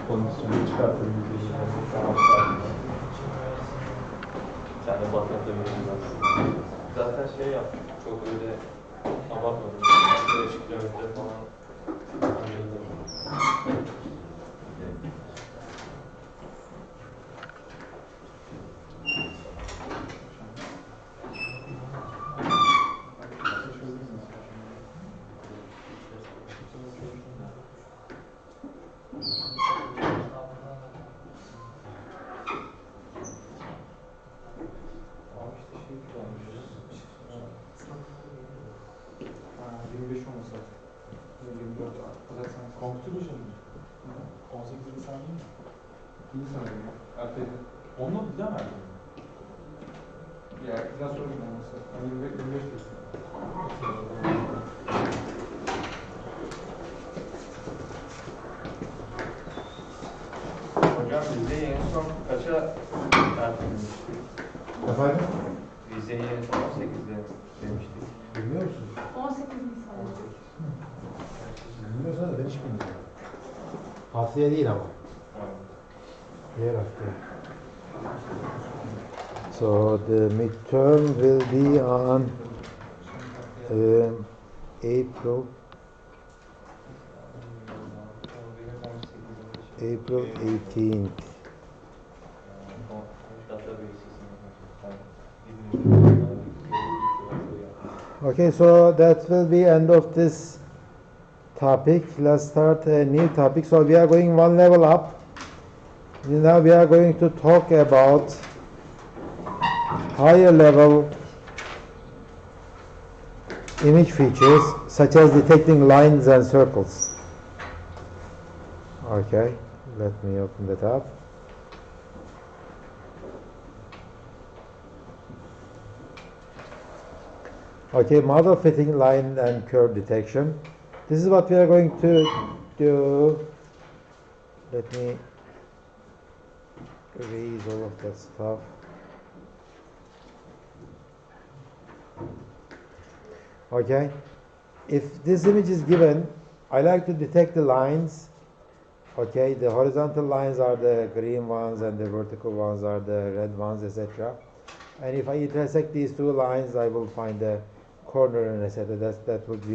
Kondisyonu çıkartabiliriz. Sen de patlatabilirsin aslında. Zaten şey yap, çok öyle abartmadım. 5 kilometre falan. Abi işte şey kullanmışız. 25 olması lazım. 24 zaten Computer Vision mi? 18. saniye mi? iyi sanırım ya. Erteledi. Onunla bir daha verdin mi? Ya biraz sonra gibi olması lazım. 25 değil. Hocam vizeyi en son kaça ertelemiştik? Efendim? Vizeyi en son 18'de demiştik. Bilmiyor musun? 18 Nisan. Bilmiyorsan da ben hiç bilmiyorum. Haftaya değil ama. Tamam. Diğer hafta. So the midterm will be on April 18th. Okay, so that will be end of this topic. Let's start a new topic. So we are going one level up. Now we are going to talk about higher level image features such as detecting lines and circles. Okay, let me open that up. Okay, model fitting, line and curve detection. This is what we are going to do. Let me erase all of that stuff. Okay, if this image is given, I like to detect the lines. Okay, the horizontal lines are the green ones and the vertical ones are the red ones, etc. And if I intersect these two lines, I will find the corner and etc. That would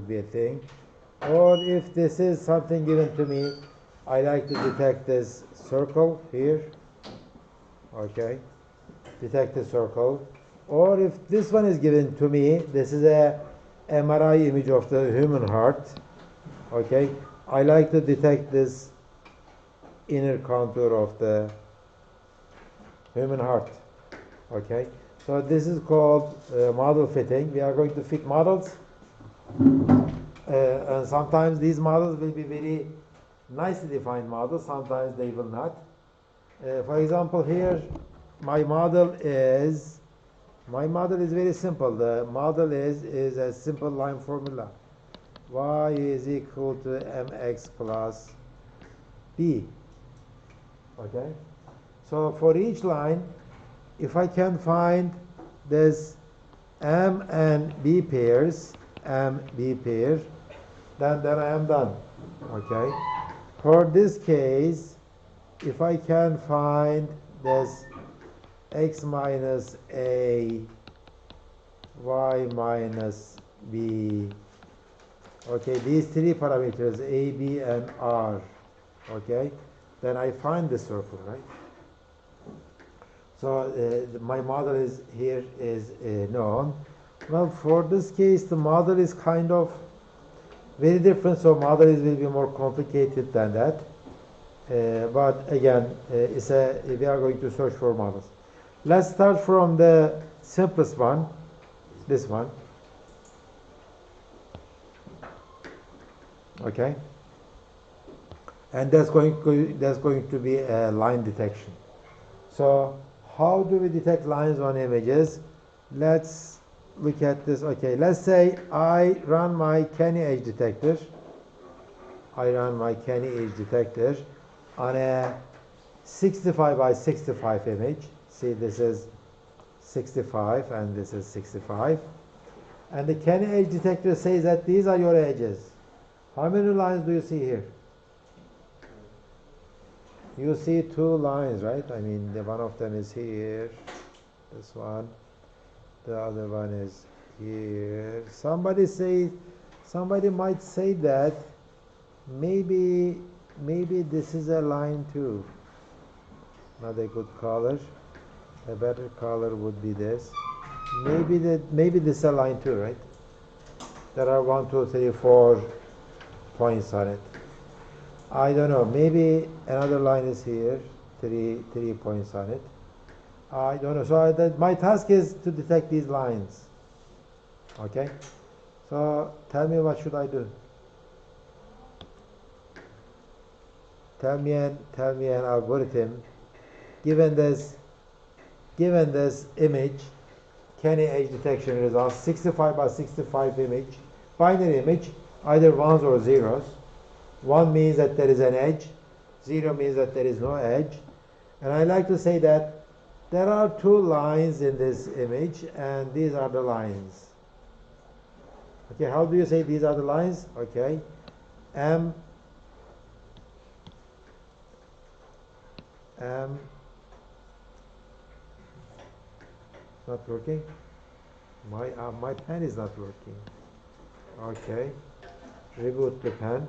be a thing. Or if this is something given to me, I like to detect this circle here. Okay, detect the circle. Or if this one is given to me, this is a MRI image of the human heart. Okay, I like to detect this inner contour of the human heart. Okay, so this is called model fitting. We are going to fit models, and sometimes these models will be very nicely defined models, sometimes they will not. For example, here my model is very simple. The model is a simple line formula. Y is equal to mx plus b. Okay, so for each line, if I can find this M and B pairs, then I am done. Okay. For this case, if I can find this x minus a, y minus b, okay, these three parameters a, b, and r, okay, then I find the circle, right? So my model is here is known. Well, for this case, the model is kind of very different. So model will be more complicated than that. But again, we are going to search for models. Let's start from the simplest one, this one. Okay, and that's going to be a line detection. So how do we detect lines on images? Let's look at this. Okay, let's say I run my Kenny edge detector. On a 65 by 65 image. See, this is 65 and this is 65. And the Kenny edge detector says that these are your edges. How many lines do you see here? You see two lines, right? I mean, one of them is here, this one. The other one is here. Somebody might say that maybe this is a line too. Not a good color. A better color would be this. Maybe this is a line too, right? There are 1, 2, 3, 4 points on it. I don't know, maybe another line is here, three points on it. I don't know. So my task is to detect these lines. Okay? So tell me, what should I do? Tell me an algorithm. Given this image, Kenny edge detection results, 65 by 65 image, binary image, either ones or zeros. 1 means that there is an edge, 0 means that there is no edge. And I like to say that there are two lines in this image, and these are the lines. Okay, how do you say these are the lines? Okay, M, not working. My pen is not working. Okay, reboot the pen.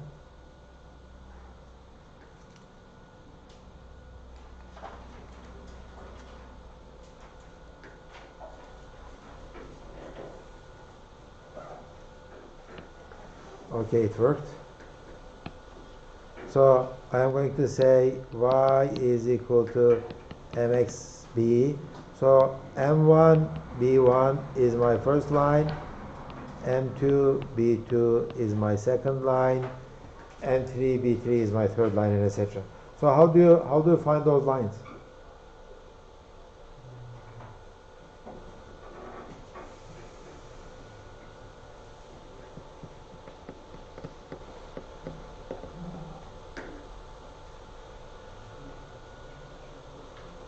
Okay, it worked. So I am going to say y is equal to mxb. So m1 b1 is my first line, m2 b2 is my second line, m3 b3 is my third line, and etc. So how do you find those lines?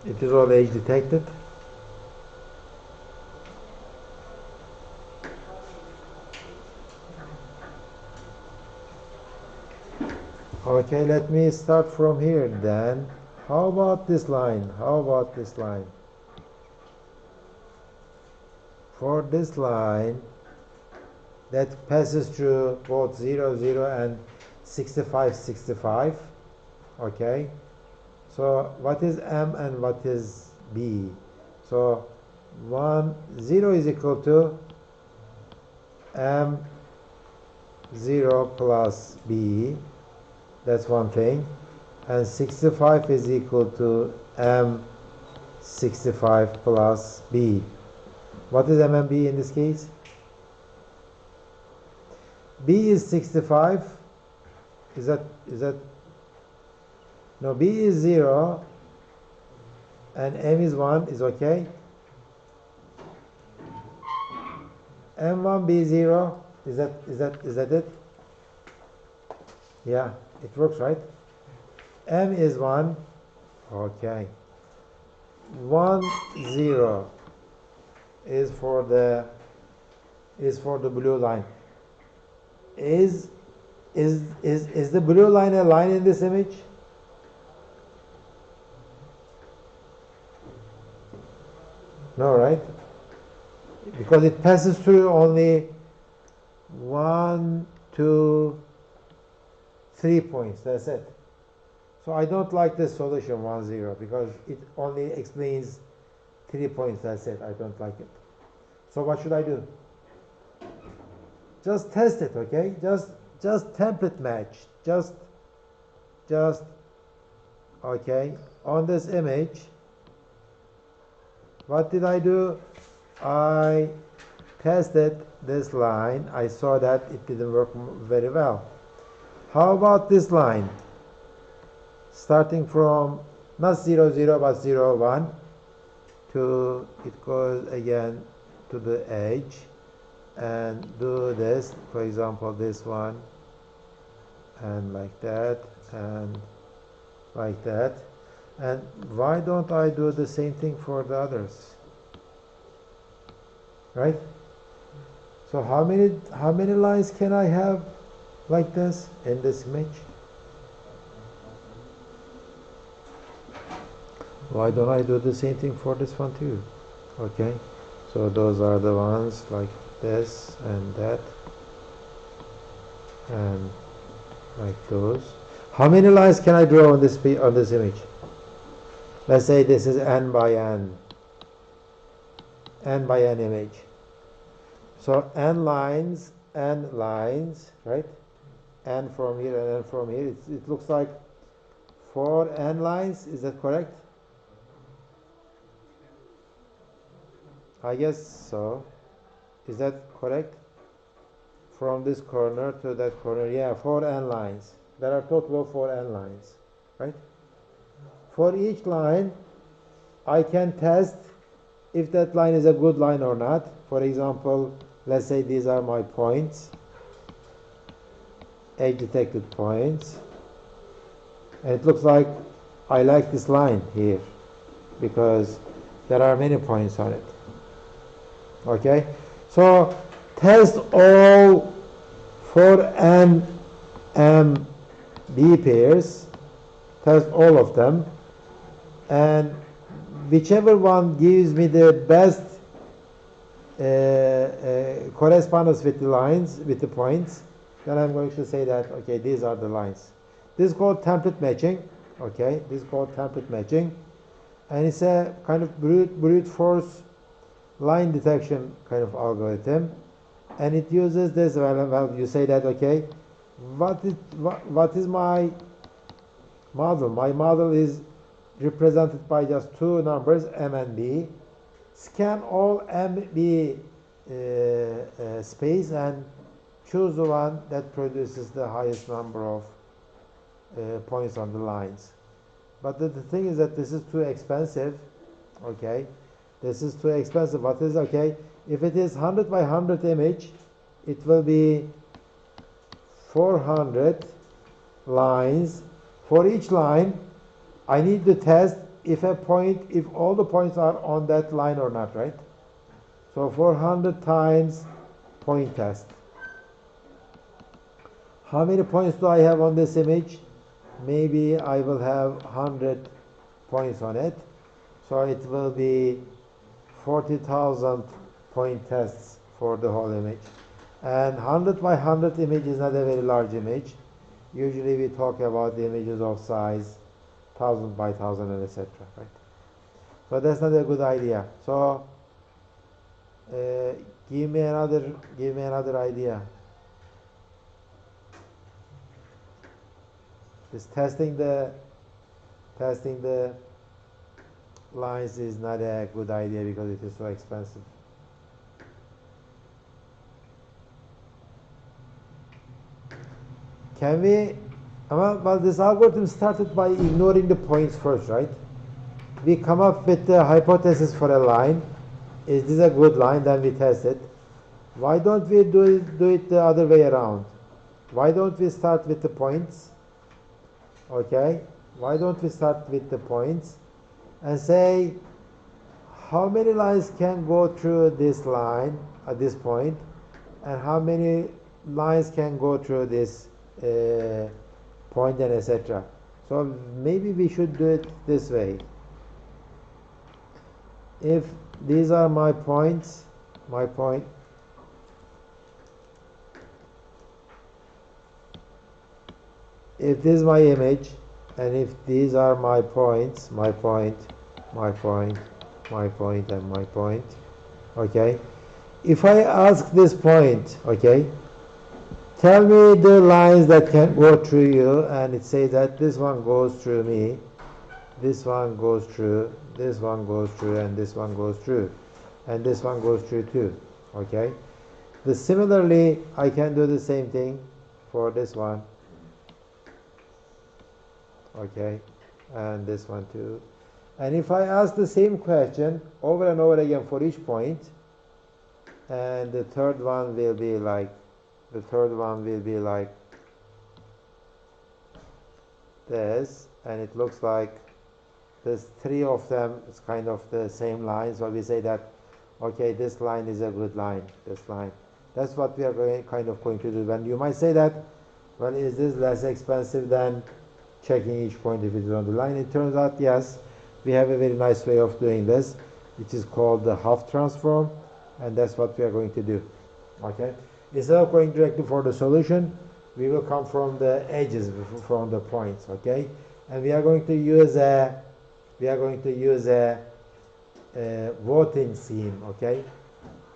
It is all age detected. Okay, let me start from here then. How about this line? How about this line? For this line that passes through both 0, 0 and 65, 65. Okay. So what is M and what is B? So 0 is equal to M 0 plus B. That's one thing. And 65 is equal to M 65 plus B. What is M and B in this case? B is 65. Is that no, B is 0 and M is 1 is okay. M1 B0 is that it? Yeah, it works, right? M is 1. Okay. 1 0 is for the blue line. Is the blue line a line in this image? No, right? Because it passes through only 1, 2, 3 points. That's it. So I don't like this solution 1 0 because it only explains 3 points. That's it. I don't like it. So what should I do? Just test it, okay? Just template match. Just okay. On this image, what did I do? I tested this line. I saw that it didn't work very well. How about this line? Starting from not 0, 0, but 0, 1 to, it goes again to the edge and do this, for example, this one, and like that, and like that. And why don't I do the same thing for the others? Right? So how many lines can I have like this in this image? Why don't I do the same thing for this one too? Okay, so those are the ones like this and that and like those. How many lines can I draw on this image? Let's say this is n by n image. So n lines, right? N from here and n from here. It looks like 4 n lines. Is that correct? I guess so. Is that correct? From this corner to that corner, yeah, 4 n lines. There are total of 4 n lines, right? For each line, I can test if that line is a good line or not. For example, let's say these are my points, edge detected points, and it looks like I like this line here because there are many points on it. Okay, so test all 4 n m b pairs, test all of them, and whichever one gives me the best correspondence with the lines, with the points, then I'm going to say that, okay, these are the lines. This is called template matching. Okay, this is called template matching, and it's a kind of brute force line detection kind of algorithm. and it uses this. Well, you say that, okay, what is my model? My model is represented by just two numbers, m and b. Scan all m, b space and choose the one that produces the highest number of points on the lines. But the thing is that this is too expensive, okay? This is too expensive. What is okay? If it is 100 by 100 image, it will be 400 lines. For each line, I need to test if all the points are on that line or not, right? So 400 times point test. How many points do I have on this image? Maybe I will have 100 points on it. So it will be 40,000 point tests for the whole image. And 100 by 100 image is not a very large image. Usually we talk about the images of size 1000 by 1000 and etc. Right? So that's not a good idea. So give me another idea. This testing the lines is not a good idea because it is so expensive. Can we, well, this algorithm started by ignoring the points first, right? We come up with the hypothesis for a line. Is this a good line? Then we test it. Why don't we do it the other way around? Why don't we start with the points? Okay? Why don't we start with the points and say how many lines can go through this line at this point and how many lines can go through this point and etc. So maybe we should do it this way. If these are my points, if this is my image, and if these are my points, my point, and my point, okay? If I ask this point, okay, tell me the lines that can go through you, and it says that this one goes through me, this one goes through, this one goes through, and this one goes through, and this one goes through too, okay? Similarly, I can do the same thing for this one, okay, and this one too. And if I ask the same question over and over again for each point, and the third one will be like this, and it looks like there's three of them, it's kind of the same line, so we say that, okay, this line is a good line, this line. That's what we are going to do. And you might say that, well, is this less expensive than checking each point if it is on the line? It turns out, yes, we have a very nice way of doing this, which is called the Hough transform, and that's what we are going to do, okay? Instead of going directly for the solution, we will come from the edges, from the points, okay? And we are going to use a voting scheme, okay?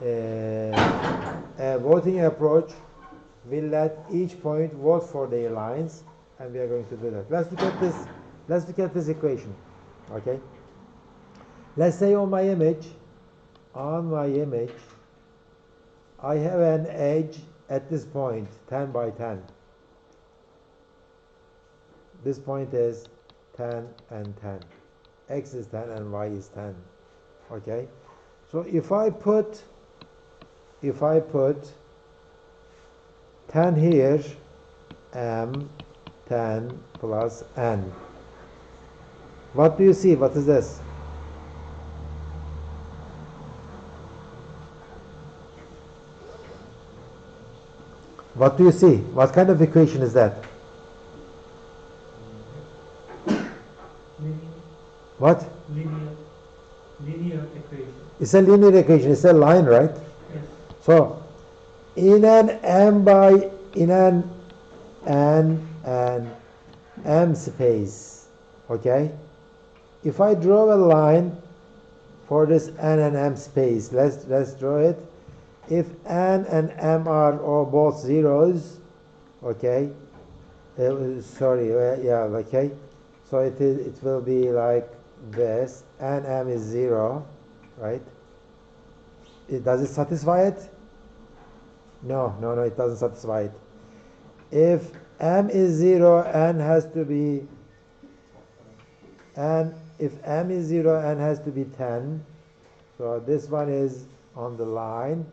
A voting approach will let each point vote for their lines, and we are going to do that. Let's look at this equation, okay? Let's say on my image, I have an edge at this point, 10 by 10. This point is 10 and 10. X is 10 and Y is 10. Okay? So if I put 10 here, M 10 plus N. What do you see? What is this? What do you see? What kind of equation is that? What? Linear equation. It's a linear equation. It's a line, right? Yes. So, in an M space, okay? If I draw a line for this N and M space, let's draw it. if n and m are all both zeros, okay, sorry, yeah, okay, so it will be like this, n m is 0, right? Does it satisfy it? No, it doesn't satisfy it. If m is 0, n has to be, and if m is 0, n has to be 10. So this one is on the line.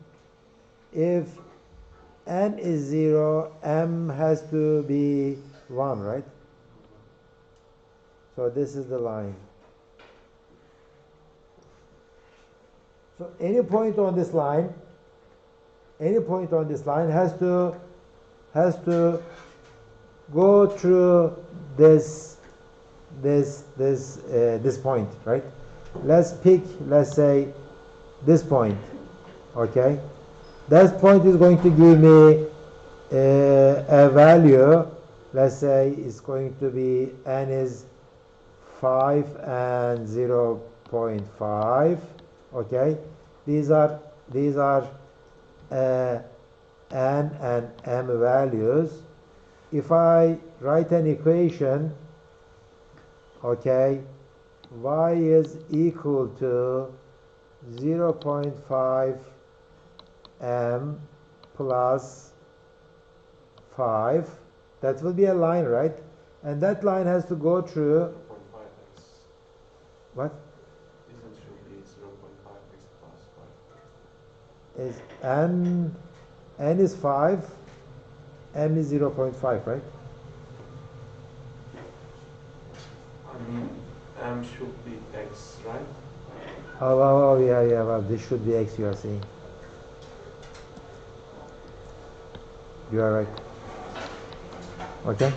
If n is 0, m has to be 1, right? So this is the line. So any point on this line has to go through this point, right? Let's say this point, okay? That point is going to give me a value. Let's say it's going to be n is 5 and 0.5, okay? These are n and m values. If I write an equation, okay, y is equal to 0.5 m plus 5, that will be a line, right? And that line has to go through 0.5x. what? Isn't should be 0.5x plus 5. Is n is 5, m is 0.5, right? I mean, m should be x, right? Oh, yeah, well, this should be x, you are saying. You are right. Okay?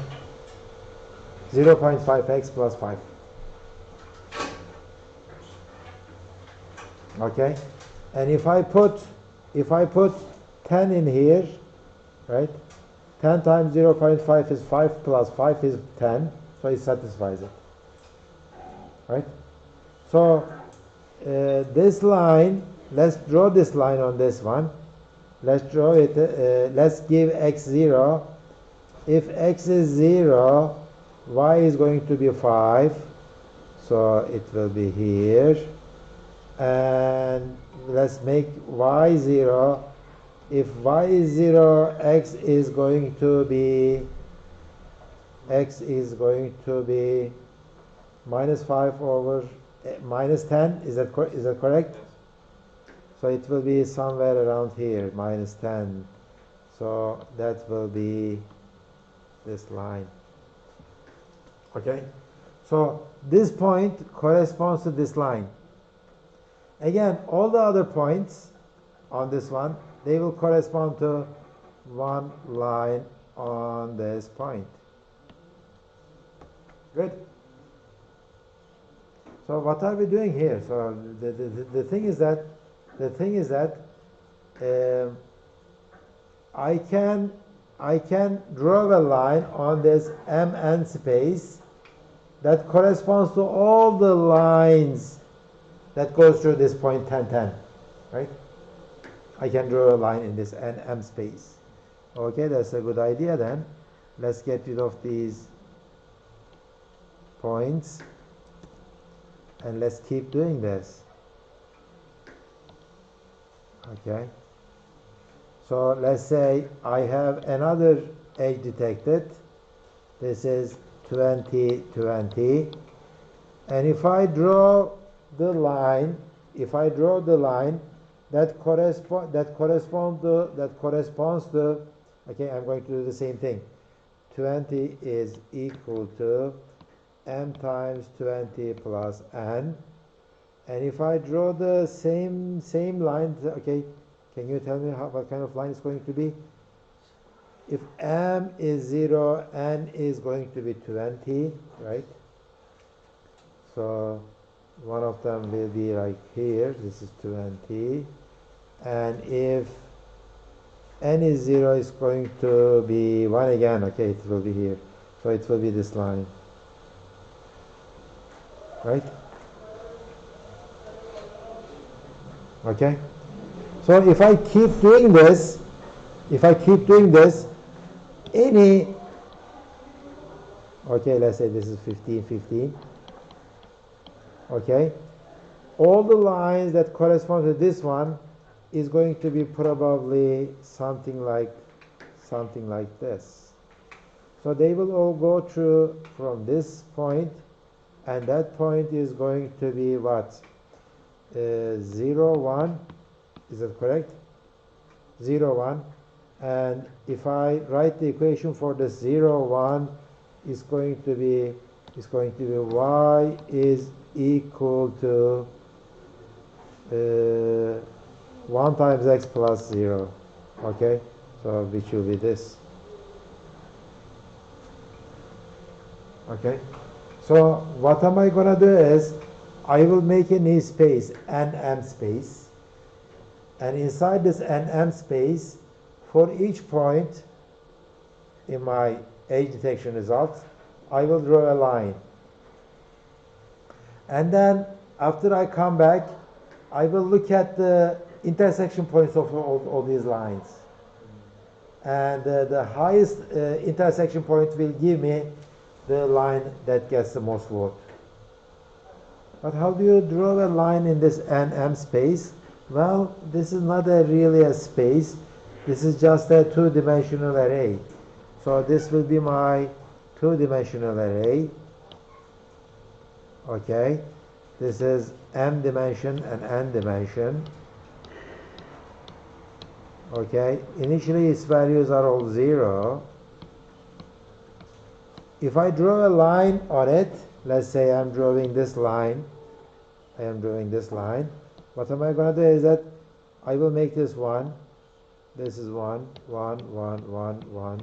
0.5x plus 5. Okay? And if I put 10 in here, right? 10 times 0.5 is 5 plus 5 is 10, so it satisfies it. Right? So this line, let's draw this line on this one. Let's draw it, let's give x 0. If x is 0, y is going to be 5, so it will be here. And let's make y 0. If y is 0, x is going to be minus 5 over minus 10. Is that correct? Yes. So it will be somewhere around here, minus 10. So that will be this line. Okay? So this point corresponds to this line. Again, all the other points on this one, they will correspond to one line on this point. Good? So what are we doing here? So the thing is that I can draw a line on this Mn space that corresponds to all the lines that goes through this point 10, 10, right? I can draw a line in this Nm space. Okay, that's a good idea then. Let's get rid of these points and let's keep doing this. Okay, so let's say I have another edge detected. This is 20, 20, and if I draw the line that corresponds to, okay, I'm going to do the same thing. 20 is equal to m times 20 plus n. And if I draw the same line, okay, can you tell me what kind of line it's going to be? If m is 0, n is going to be 20, right? So one of them will be like here, this is 20. And if n is 0, it's going to be 1 again, okay, it will be here. So it will be this line, right? Okay, So if I keep doing this, any, okay, let's say this is 15, 15, okay, all the lines that correspond to this one is going to be probably something like this. So they will all go through from this point, and that point is going to be what? 0, 1, is that correct? 0, 1, and if I write the equation for the 0, 1, is going to be y is equal to 1 times x plus 0, okay, so which will be this, okay. So what am I gonna do is I will make a new space, nm space, and inside this nm space, for each point in my edge detection results, I will draw a line, and then after I come back, I will look at the intersection points of all these lines, and the highest intersection point will give me the line that gets the most vote. But how do you draw a line in this nm space? Well, this is not really a space. This is just a two-dimensional array. So this will be my two-dimensional array. Okay, this is m dimension and n dimension. Okay, initially its values are all 0. If I draw a line on it, let's say I'm drawing this line, what am I going to do is that I will make this 1, this is 1, 1, 1, 1, 1,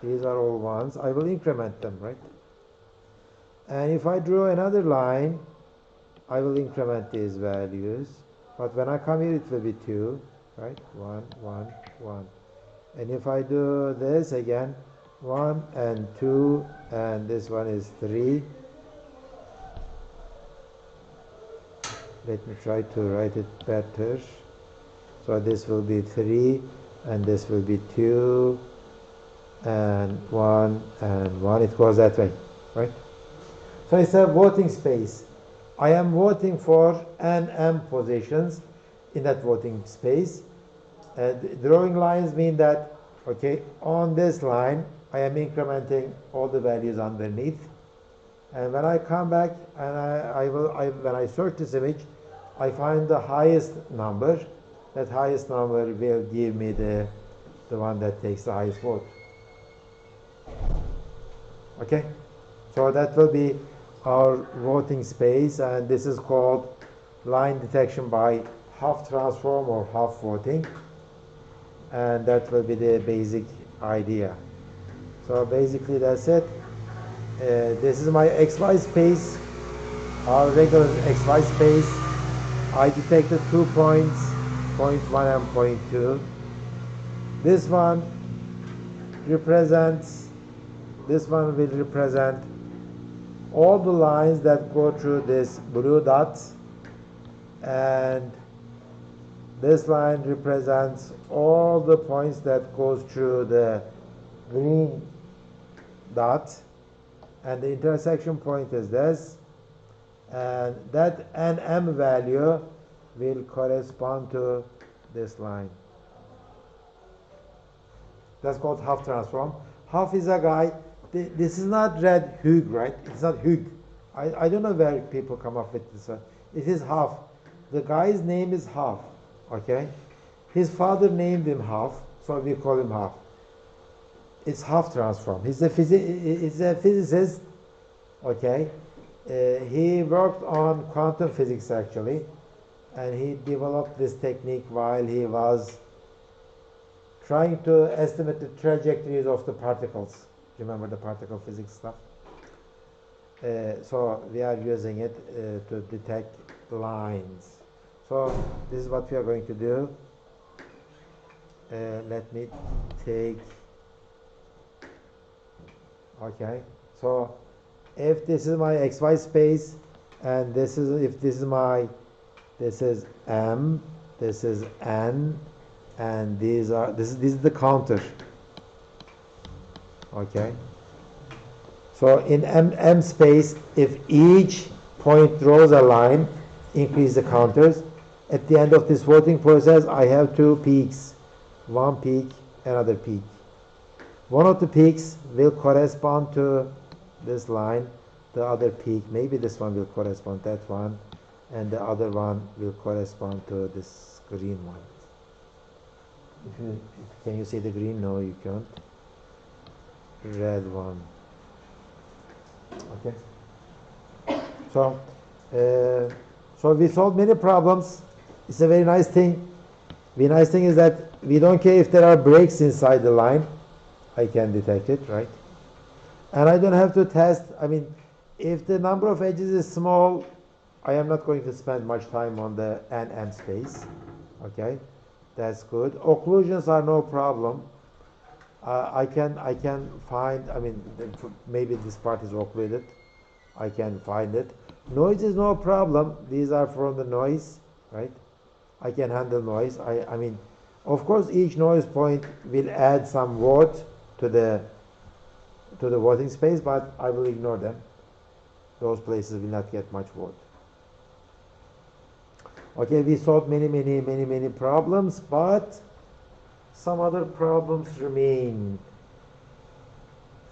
these are all 1s, I will increment them, right? And if I draw another line, I will increment these values, but when I come here it will be 2, right? 1, 1, 1. And if I do this again, 1 and 2, and this one is 3. Let me try to write it better. So this will be 3, and this will be 2, and 1, and 1. It goes that way, right? So it's a voting space. I am voting for nm positions in that voting space. Drawing lines mean that, okay, on this line, I am incrementing all the values underneath. And when I come back and when I search this image, I find the highest number. That highest number will give me the one that takes the highest vote. Okay, so that will be our voting space, and this is called line detection by Hough transform or Hough voting, and that will be the basic idea. So basically that's it. This is my XY space, our regular XY space. I detected 2 points, point 1 and point 2. This one will represent all the lines that go through this blue dot, and this line represents all the points that goes through the green dot, and the intersection point is this, and that nm value will correspond to this line. That's called Hough transform. Hough is a guy. This is not read Hough, right? It's not Hough. I don't know where people come up with this one. It is Hough. The guy's name is Hough. Okay, his father named him Hough, so we call him Hough. It's Hough transform. He's a physicist. Okay, he worked on quantum physics actually, and he developed this technique while he was trying to estimate the trajectories of the particles. Remember the particle physics stuff? So we are using it to detect lines. So this is what we are going to do. Let me take, okay, so if this is my XY space, and this is M, this is n, and these are this is the counter. Okay. So in M space, if each point draws a line, increase the counters. At the end of this voting process, I have two peaks. One peak, another peak. One of the peaks will correspond to this line. The other peak, maybe this one will correspond to that one, and the other one will correspond to this green one. Can you see the green? No, you can't. Red one. Okay. So we solved many problems. It's a very nice thing. The nice thing is that we don't care if there are breaks inside the line. I can detect it, right? And I don't have to test. I mean, if the number of edges is small, I am not going to spend much time on the NM space. Okay, that's good. Occlusions are no problem. I can find. I mean, maybe this part is occluded. I can find it. Noise is no problem. These are from the noise, right? I can handle noise. I mean, of course, each noise point will add some vote to the voting space, but I will ignore them. Those places will not get much vote. Okay, we solved many problems, but some other problems remain.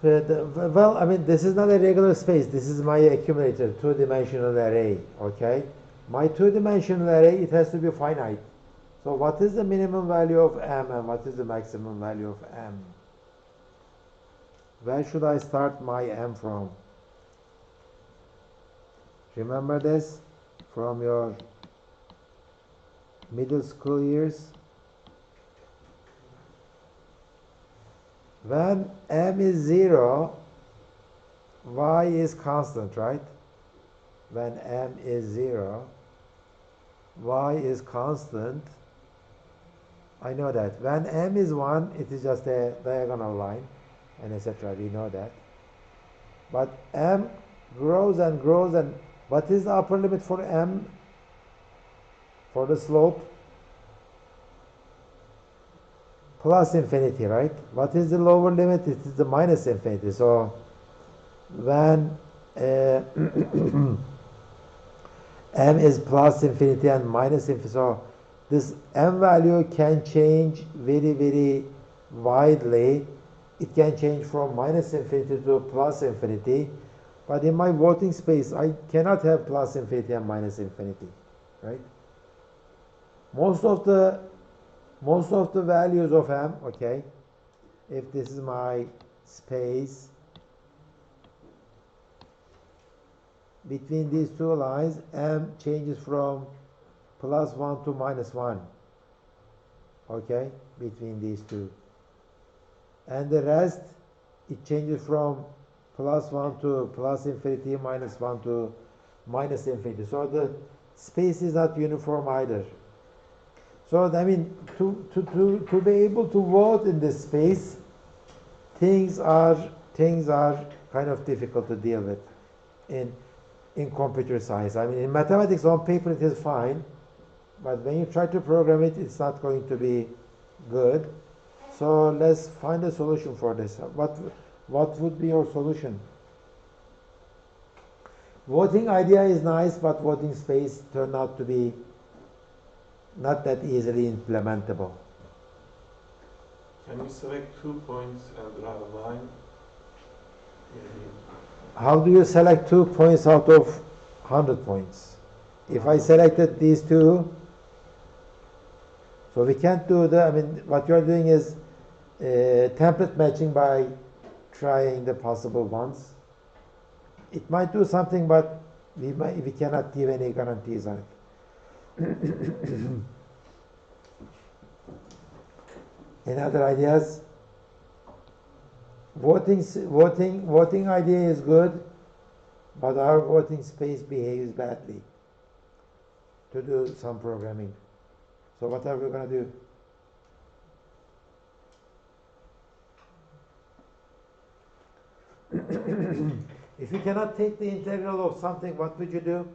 Well, I mean, this is not a regular space. This is my accumulator, two-dimensional array, okay? My two-dimensional array, it has to be finite. So what is the minimum value of m and what is the maximum value of m? Where should I start my m from? Remember this from your middle school years? When m is 0, y is constant, right? When m is 0, y is constant. I know that. When m is 1, it is just a diagonal line, and etc. We know that. But m grows and grows, and what is the upper limit for m? For the slope? Plus infinity, right? What is the lower limit? It is the minus infinity. So when m is plus infinity and minus infinity, so this m value can change very widely. It can change from minus infinity to plus infinity. But in my voting space, I cannot have plus infinity and minus infinity, right? Most of the values of m, okay, if this is my space, between these two lines, m changes from plus 1 to minus 1, okay, between these two. And the rest, it changes from plus 1 to plus infinity, minus 1 to minus infinity. So the space is not uniform either. So I mean, to be able to vote in this space, things are kind of difficult to deal with in computer science. I mean, in mathematics on paper it is fine, but when you try to program it, it's not going to be good. So let's find a solution for this. What would be your solution? Voting idea is nice, but voting space turned out to be not that easily implementable. Can we select 2 points and draw a line? How do you select 2 points out of 100 points? If I selected these two, so we can't do I mean, what you're doing is template matching by trying the possible ones. It might do something, but we cannot give any guarantees on it. Any other ideas? Voting idea is good, but our voting space behaves badly to do some programming. So what are we going to do? If you cannot take the integral of something, what would you do?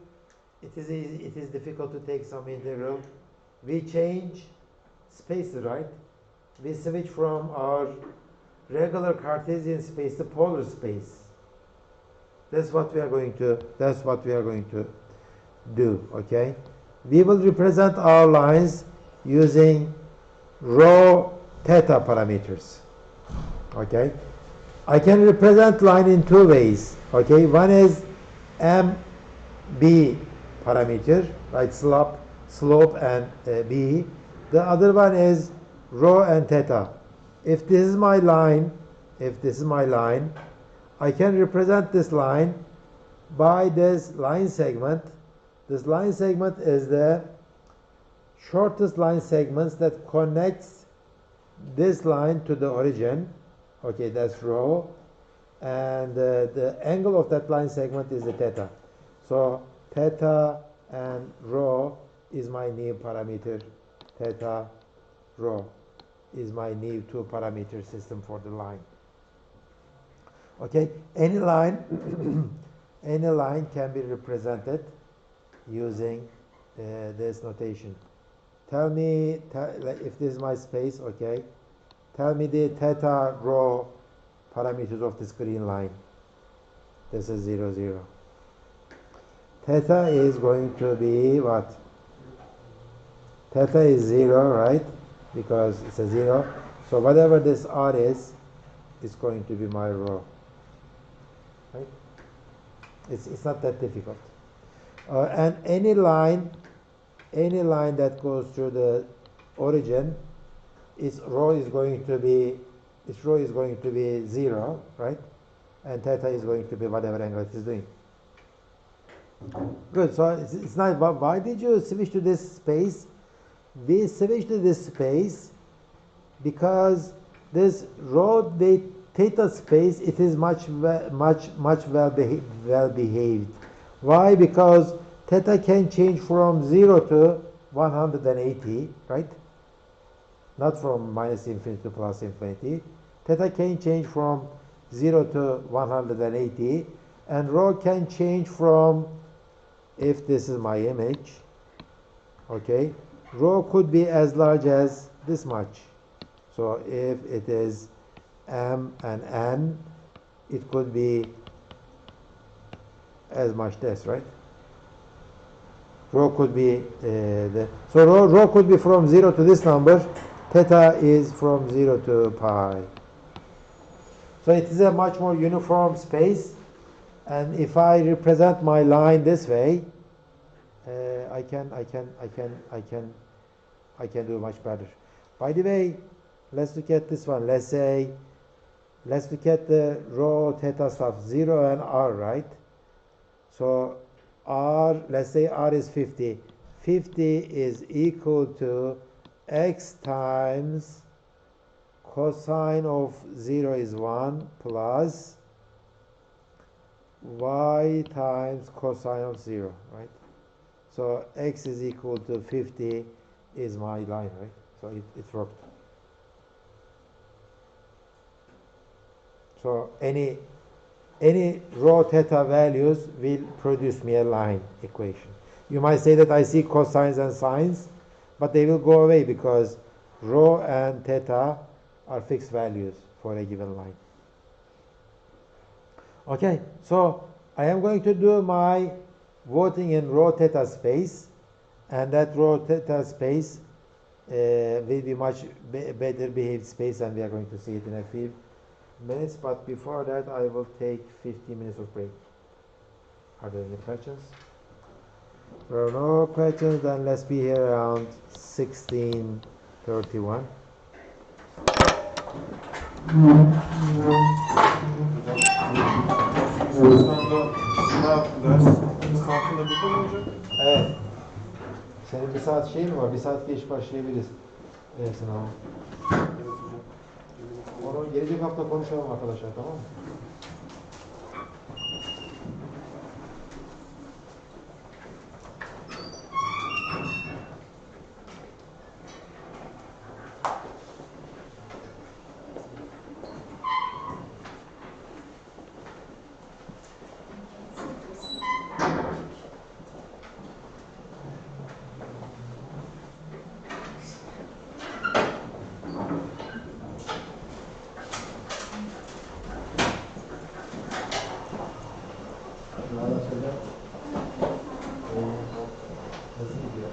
It is difficult to take some integral. we change spaces, right? We switch from our regular Cartesian space to polar space. That's what we are going to do, okay? We will represent our lines using rho theta parameters, okay? I can represent line in two ways, okay? One is MB parameter, right? Slope and B. The other one is rho and theta. If this is my line, I can represent this line by this line segment. This line segment is the shortest line segments that connects this line to the origin. Okay, that's rho. And the angle of that line segment is the theta. So theta and rho is my new parameter. Theta, rho is my new two parameter system for the line. Okay, any line any line can be represented using this notation. Tell me like if this is my space, okay, tell me the theta rho parameters of this green line. This is 0, 0. Theta is going to be what? Theta is 0, right? Because it's a 0. So whatever this R is going to be my rho. Right? It's not that difficult. And any line that goes through the origin, its rho is going to be 0, right? And theta is going to be whatever angle it is doing. Good. So it's nice. But why did you switch to this space? We switched to this space because this rho theta space, it is much well behaved. Why? Because theta can change from 0 to 180, right? Not from minus infinity to plus infinity. Theta can change from 0 to 180, and rho can change from, if this is my image, okay, rho could be as large as this much. So if it is M and N, it could be as much this, right? Rho could be rho could be from 0 to this number. Theta is from 0 to pi. So it is a much more uniform space, and if I represent my line this way, I can do much better. By the way, let's look at this one. Let's look at the rho theta stuff, 0 and R, right? So R, let's say R is 50. 50 is equal to x times cosine of 0 is 1 plus y times cosine of 0, right? So x is equal to 50 is my line, right? So it's worked. So any rho theta values will produce me a line equation. You might say that I see cosines and sines, but they will go away because rho and theta are fixed values for a given line. Okay, so I am going to do my voting in rho theta space, and that rho theta space will be much better behaved space, and we are going to see it in a few minutes. But before that, I will take 15 minutes of break. Are there any questions? There are no questions, then let's be here around 16:31. Saatinde burada mı olacak? Evet. Senin bir saat şey mi var? Bir saat geç başlayabiliriz. Sınava. Onu gelecek hafta konuşalım arkadaşlar, tamam mı? Sınavdan sonra nasıl gidiyor?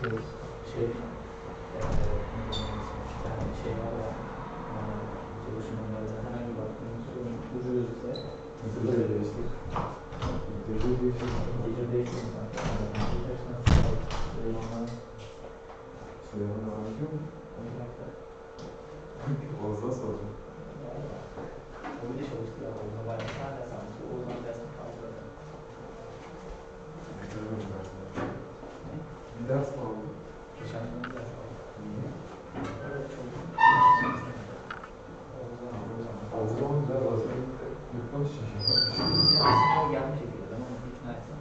şey var ya, çalışmalarda herhangi baktığımız sorun ucu gözükse nasıl böyle değiştir? Gece değiştirdim zaten. Süleyman Ağacı mı? Oğuz'a soracağım. O bir de çalıştı ya. Oğuz'a bayağı bir ders almıştı. Oğuz'dan dersini kaldırdı. Bir ders mi aldı? Geçen sene bir ders aldı. Niye? Evet, çok. Oğuz'dan güzel aslında yurttan şaşırdı. Ya aslında gelmiş şekilde ama onu ikna etsem.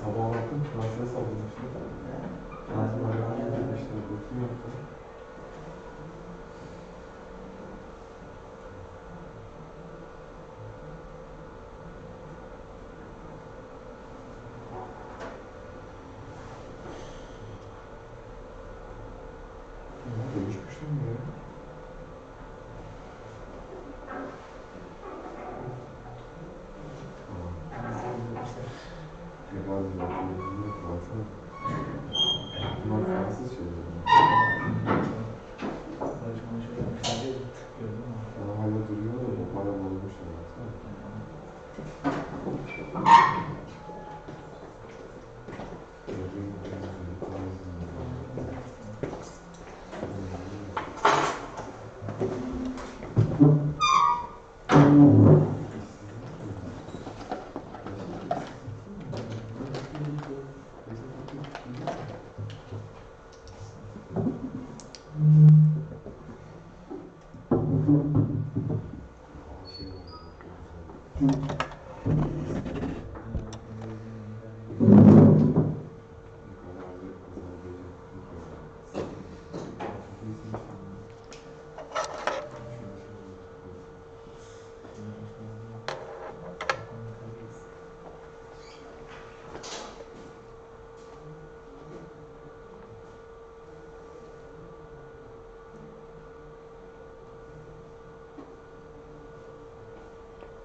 Sabah baktım, Fransa'ya sallamıştım. Fransa'ya baktım, işte rutin yaptım. Değişmiştim mi ya? Herhalde bakıyorum, baksana. Bunlar Fransız şeyleri. Hala duruyor da bu bayağı bozmuş ya, baksana.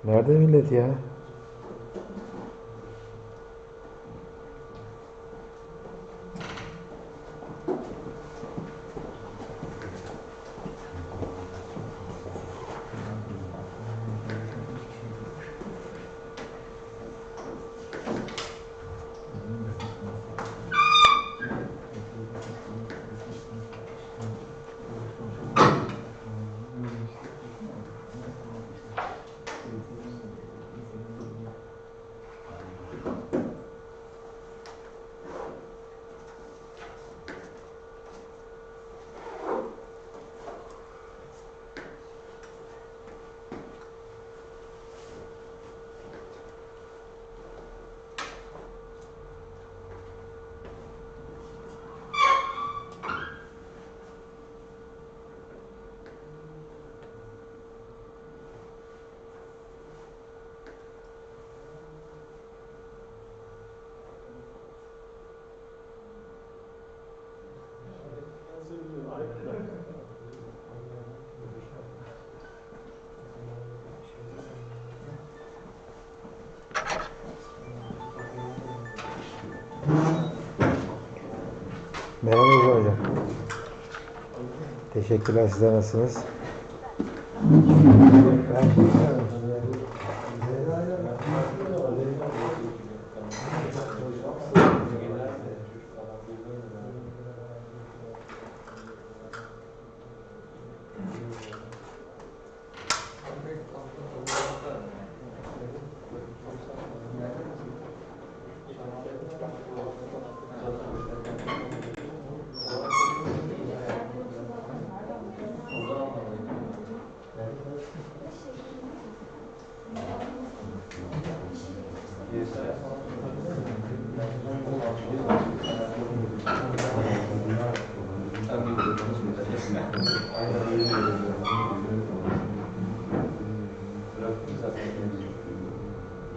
Nerede millet ya? Merhaba hocam. Teşekkürler, sizler nasılsınız?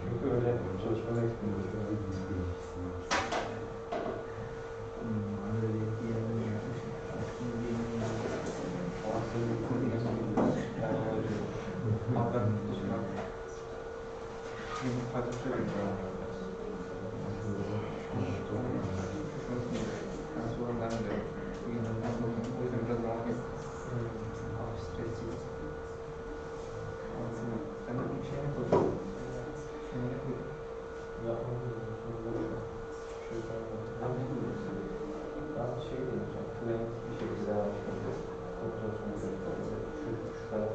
Çünkü öyle çalışmalar eksperimentleri Benim farklı şey var. Ben sorunlar da bugün o yüzden biraz rahat ettim. Hafif stresli. Sen de bir şey yapalım. Şunu yapalım. Ben şey diyeceğim, plain bir şekilde devam edeceğim. Kontrolsünü gösterdi. Şu kadar.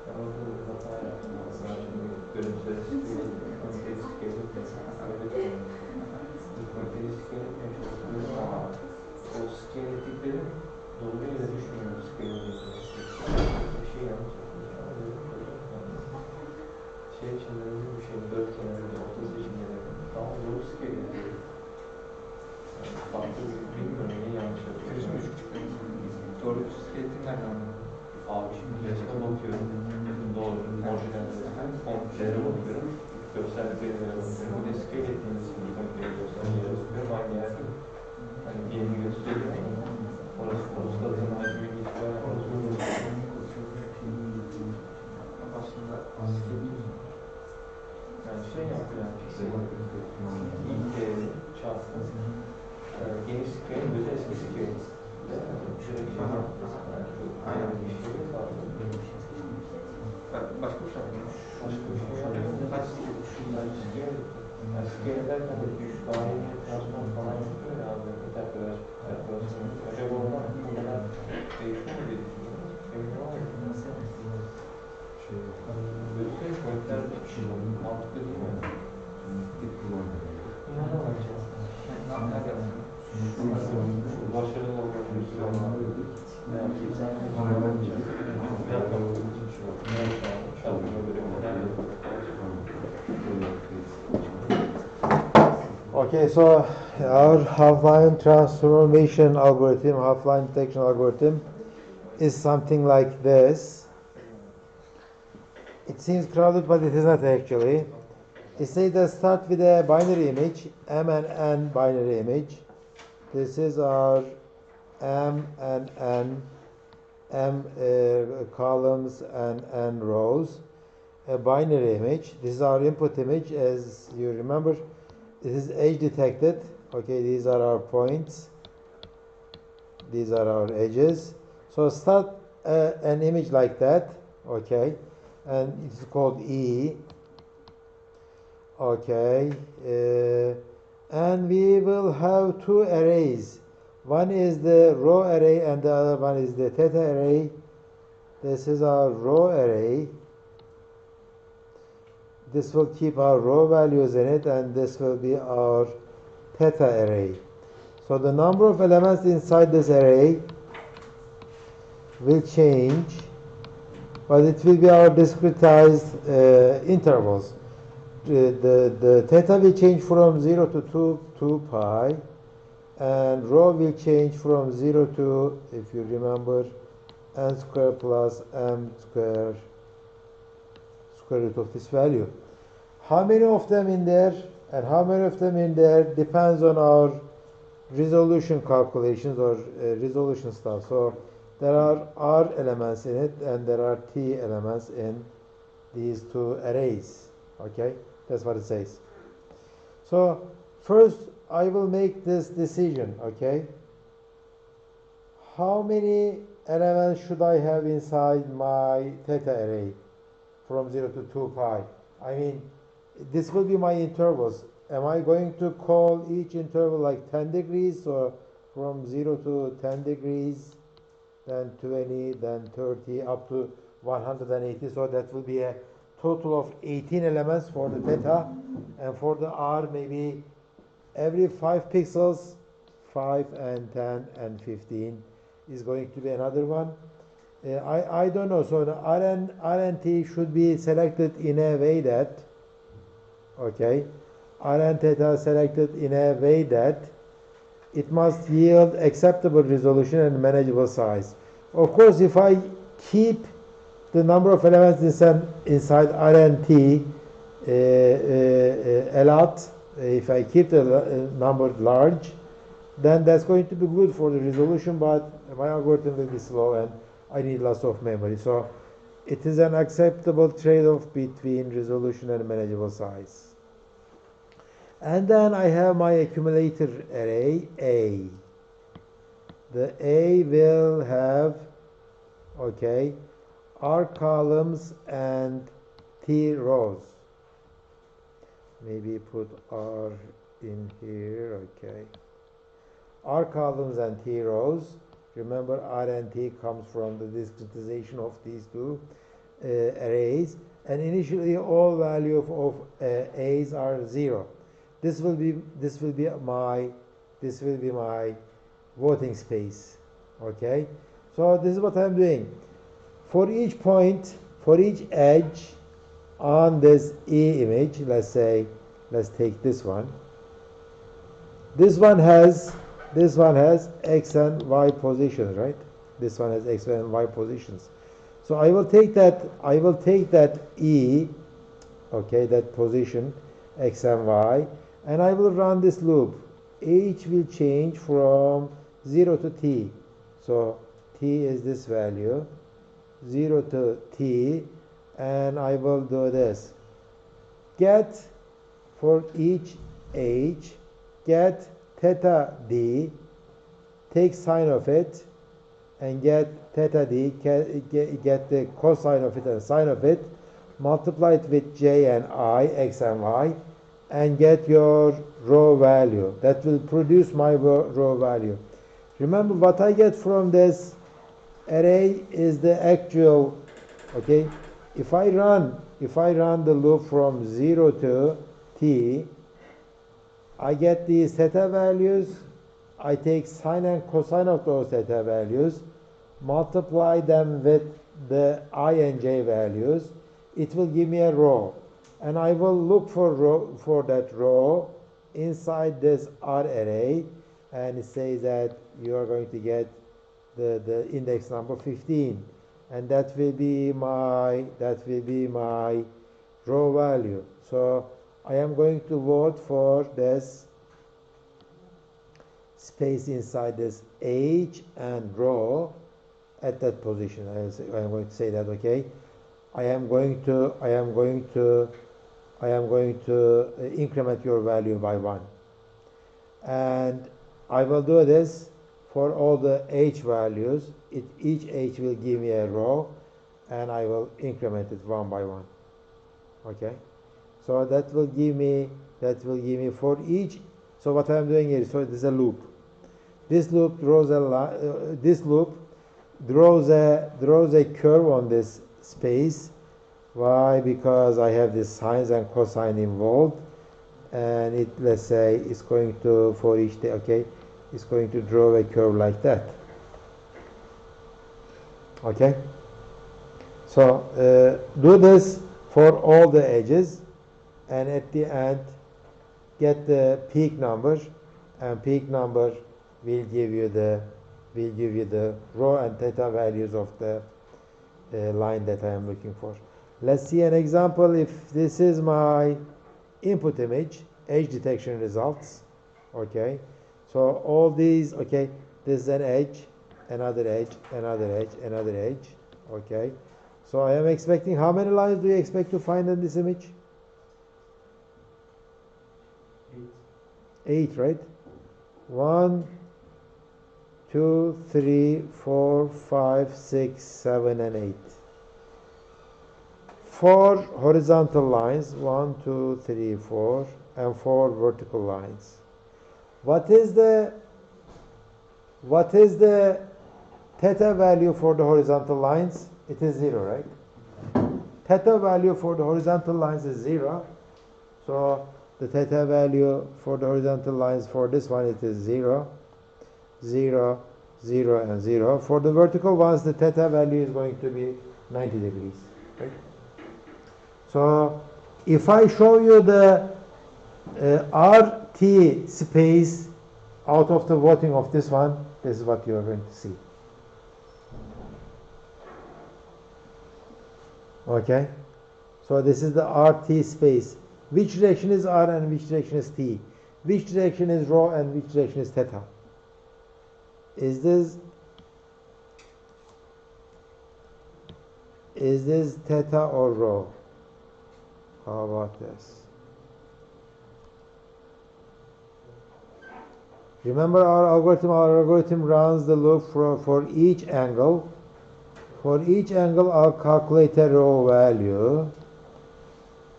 Ben orada bir hata yaptım. Ben şimdi görüntüleri sıkıyorum. Konteri sıkıyorum. Öyle düşünüyorum. Konteri sıkıyorum. Ama o scale ettiklerim doğruyla düşmüyor scale ettiklerim. Bir şey yanlış yapıyorum. Şey için de bir şey, 4 kenarında ortası için de tamam doğru scale ediyorum. Farklı bilmiyorum niye yanlış yapıyorum. Karışmış küçükler. Doğru skeletin nereden anladın? Abi şimdi resme bakıyorum. Doğru, orijinal resme. Komplelere bakıyorum. Gösterdiklerine bakıyorum. Bu da scale ettiğimiz için komplelere gösterdiğine bakıyorum. Aynı yerde. Hani yerini gösteriyor. Orası da zaten hacmini itibaren orası oluyor. Aslında Yani şey yapıyor yani piksel. İlk değeri çarpı. Yeni scale böyle eski scale. Aynen bir şey var. başka bir şey yapmış. Başka bir şey yapıyor. Kaç scale? Yani scale ederken de düşük daire transform falan yapıyor ya abi. Detector. Acaba onlar bunlar değişiyor mu diye düşünüyorum. Emin olamadım. Böyle pointler mantıklı değil mi? İnanılmaz. Nerede yaptın? Başarılı olmak ne Okay, so our half-line transformation algorithm, half-line detection algorithm, is something like this. It seems crowded, but it is not actually. It says that start with a binary image, M and N binary image. This is our M and N, M columns and N rows. A binary image. This is our input image. As you remember, it is edge detected. Okay, these are our points. These are our edges. So start an image like that. Okay, and it's called E. Okay, and we will have two arrays. One is the row array and the other one is the theta array. This is our row array. This will keep our row values in it, and this will be our theta array. So the number of elements inside this array will change, but it will be our discretized intervals. The theta will change from 0 to 2 pi, and rho will change from 0 to, if you remember, n square plus m square root of this value. How many of them in there and how many of them in there depends on our resolution calculations or resolution stuff. So there are R elements in it and there are T elements in these two arrays. Okay, that's what it says. So first I will make this decision. Okay, how many elements should I have inside my theta array from 0 to 2 pi? I mean, this will be my intervals. Am I going to call each interval like 10 degrees, or from 0 to 10 degrees, then 20, then 30, up to 180? So that will be a total of 18 elements for the theta, and for the R, maybe every 5 pixels, 5 and 10 and 15 is going to be another one. I don't know. So the R and T should be selected in a way that, okay, R and theta selected in a way that it must yield acceptable resolution and manageable size. Of course, if I keep the number of elements inside R and T a lot, if I keep the number large, then that's going to be good for the resolution, but my algorithm will be slow and I need lots of memory. So it is an acceptable trade-off between resolution and manageable size. And then I have my accumulator array A. The A will have, okay, R columns and T rows. Maybe put R in here, okay. R columns and T rows. Remember, R and T comes from the discretization of these two arrays. And initially, all value of A's are 0. This will be my voting space. Okay. So this is what I'm doing. For each point, for each edge on this E image, let's take this one. This one has X and Y positions, right? This one has X and Y positions. So I will take that E, okay, that position, X and Y, and I will run this loop. H will change from 0 to T. So T is this value, 0 to T, and I will do this. Get for each H, get theta D, take sine of it, and get theta D, get the cosine of it and sine of it, multiply it with J and I, X and Y, and get your row value. That will produce my row value. Remember, what I get from this array is the actual, okay? If I run the loop from 0 to T, I get these theta values. I take sine and cosine of those theta values, multiply them with the I and J values. It will give me a row, and I will look for that row inside this R array, and it says that you are going to get the index number 15, and that will be my row value. So I am going to vote for this space inside this H and row at that position. I am going to say that, okay. I am going to increment your value by 1, and I will do this for all the H values. Each H will give me a row, and I will increment it 1 by 1. Okay, so that will give me for each. So what I am doing here, so this is a loop. This loop draws a curve on this space. Why? Because I have this sines and cosine involved, and let's say it's going to, for each day, okay, it's going to draw a curve like that. Okay, so do this for all the edges, and at the end get the peak number, and peak number will give you the row and theta values of the line that I am looking for. Let's see an example. If this is my input image, edge detection results, okay, so all these, okay, this is an edge, another edge, another edge, another edge, okay. So I am expecting, how many lines do you expect to find in this image? 8, right? 1, 2, 3, 4, 5, 6, 7, and 8. 4 horizontal lines, 1, 2, 3, 4, and 4 vertical lines. What is the theta value for the horizontal lines? It is 0, right? Theta value for the horizontal lines is 0. So the theta value for the horizontal lines for this one, it is 0, 0, 0, and 0. For the vertical ones, the theta value is going to be 90 degrees. Right? So if I show you the RT space out of the voting of this one, this is what you are going to see. Okay, so this is the RT space. Which direction is R and which direction is T? Which direction is rho and which direction is theta? Is this Is this theta or rho? How about this? Remember our algorithm runs the loop for each angle. For each angle, I'll calculate a rho value.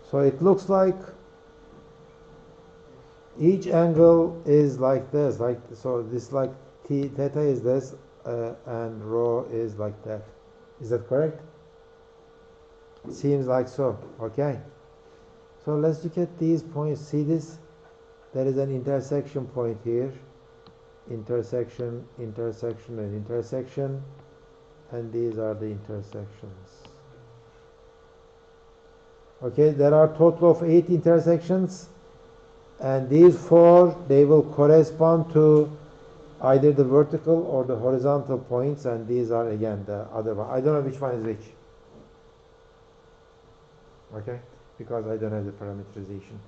So it looks like each angle is like this, so this like theta is this, and rho is like that. Is that correct? Seems like so. Okay. So let's look at these points. See this? There is an intersection point here. Intersection, intersection, and intersection. And these are the intersections. Okay, there are a total of 8 intersections. And these 4, they will correspond to either the vertical or the horizontal points. And these are, again, the other one. I don't know which one is which. Okay, because I don't have the parameterization.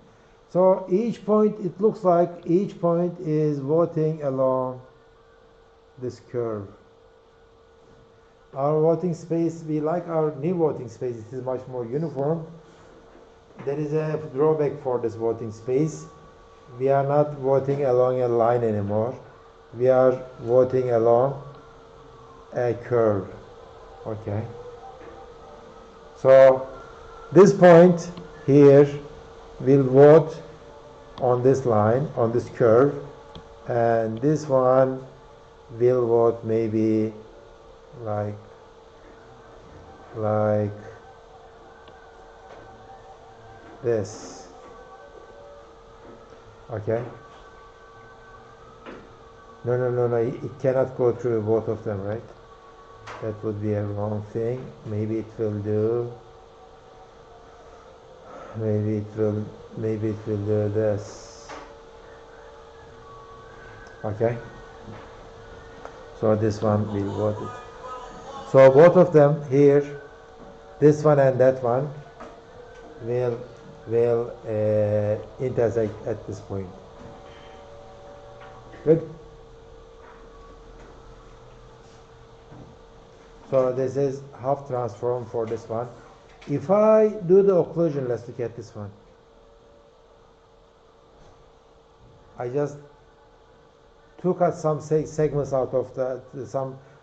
So each point, it looks like each point is voting along this curve. Our voting space, we like our new voting space. It is much more uniform. There is a drawback for this voting space. We are not voting along a line anymore. We are voting along a curve. Okay. So this point here will vote on this line, on this curve, and this one will vote maybe like this. Okay. No, it cannot go through both of them, right? That would be a wrong thing. Maybe it will do this. Okay. So this one will vote it. So both of them here, this one and that one, will intersect at this point. Good. So this is Hough transform for this one. If I do the occlusion, let's look at this one. I just took out some segments out of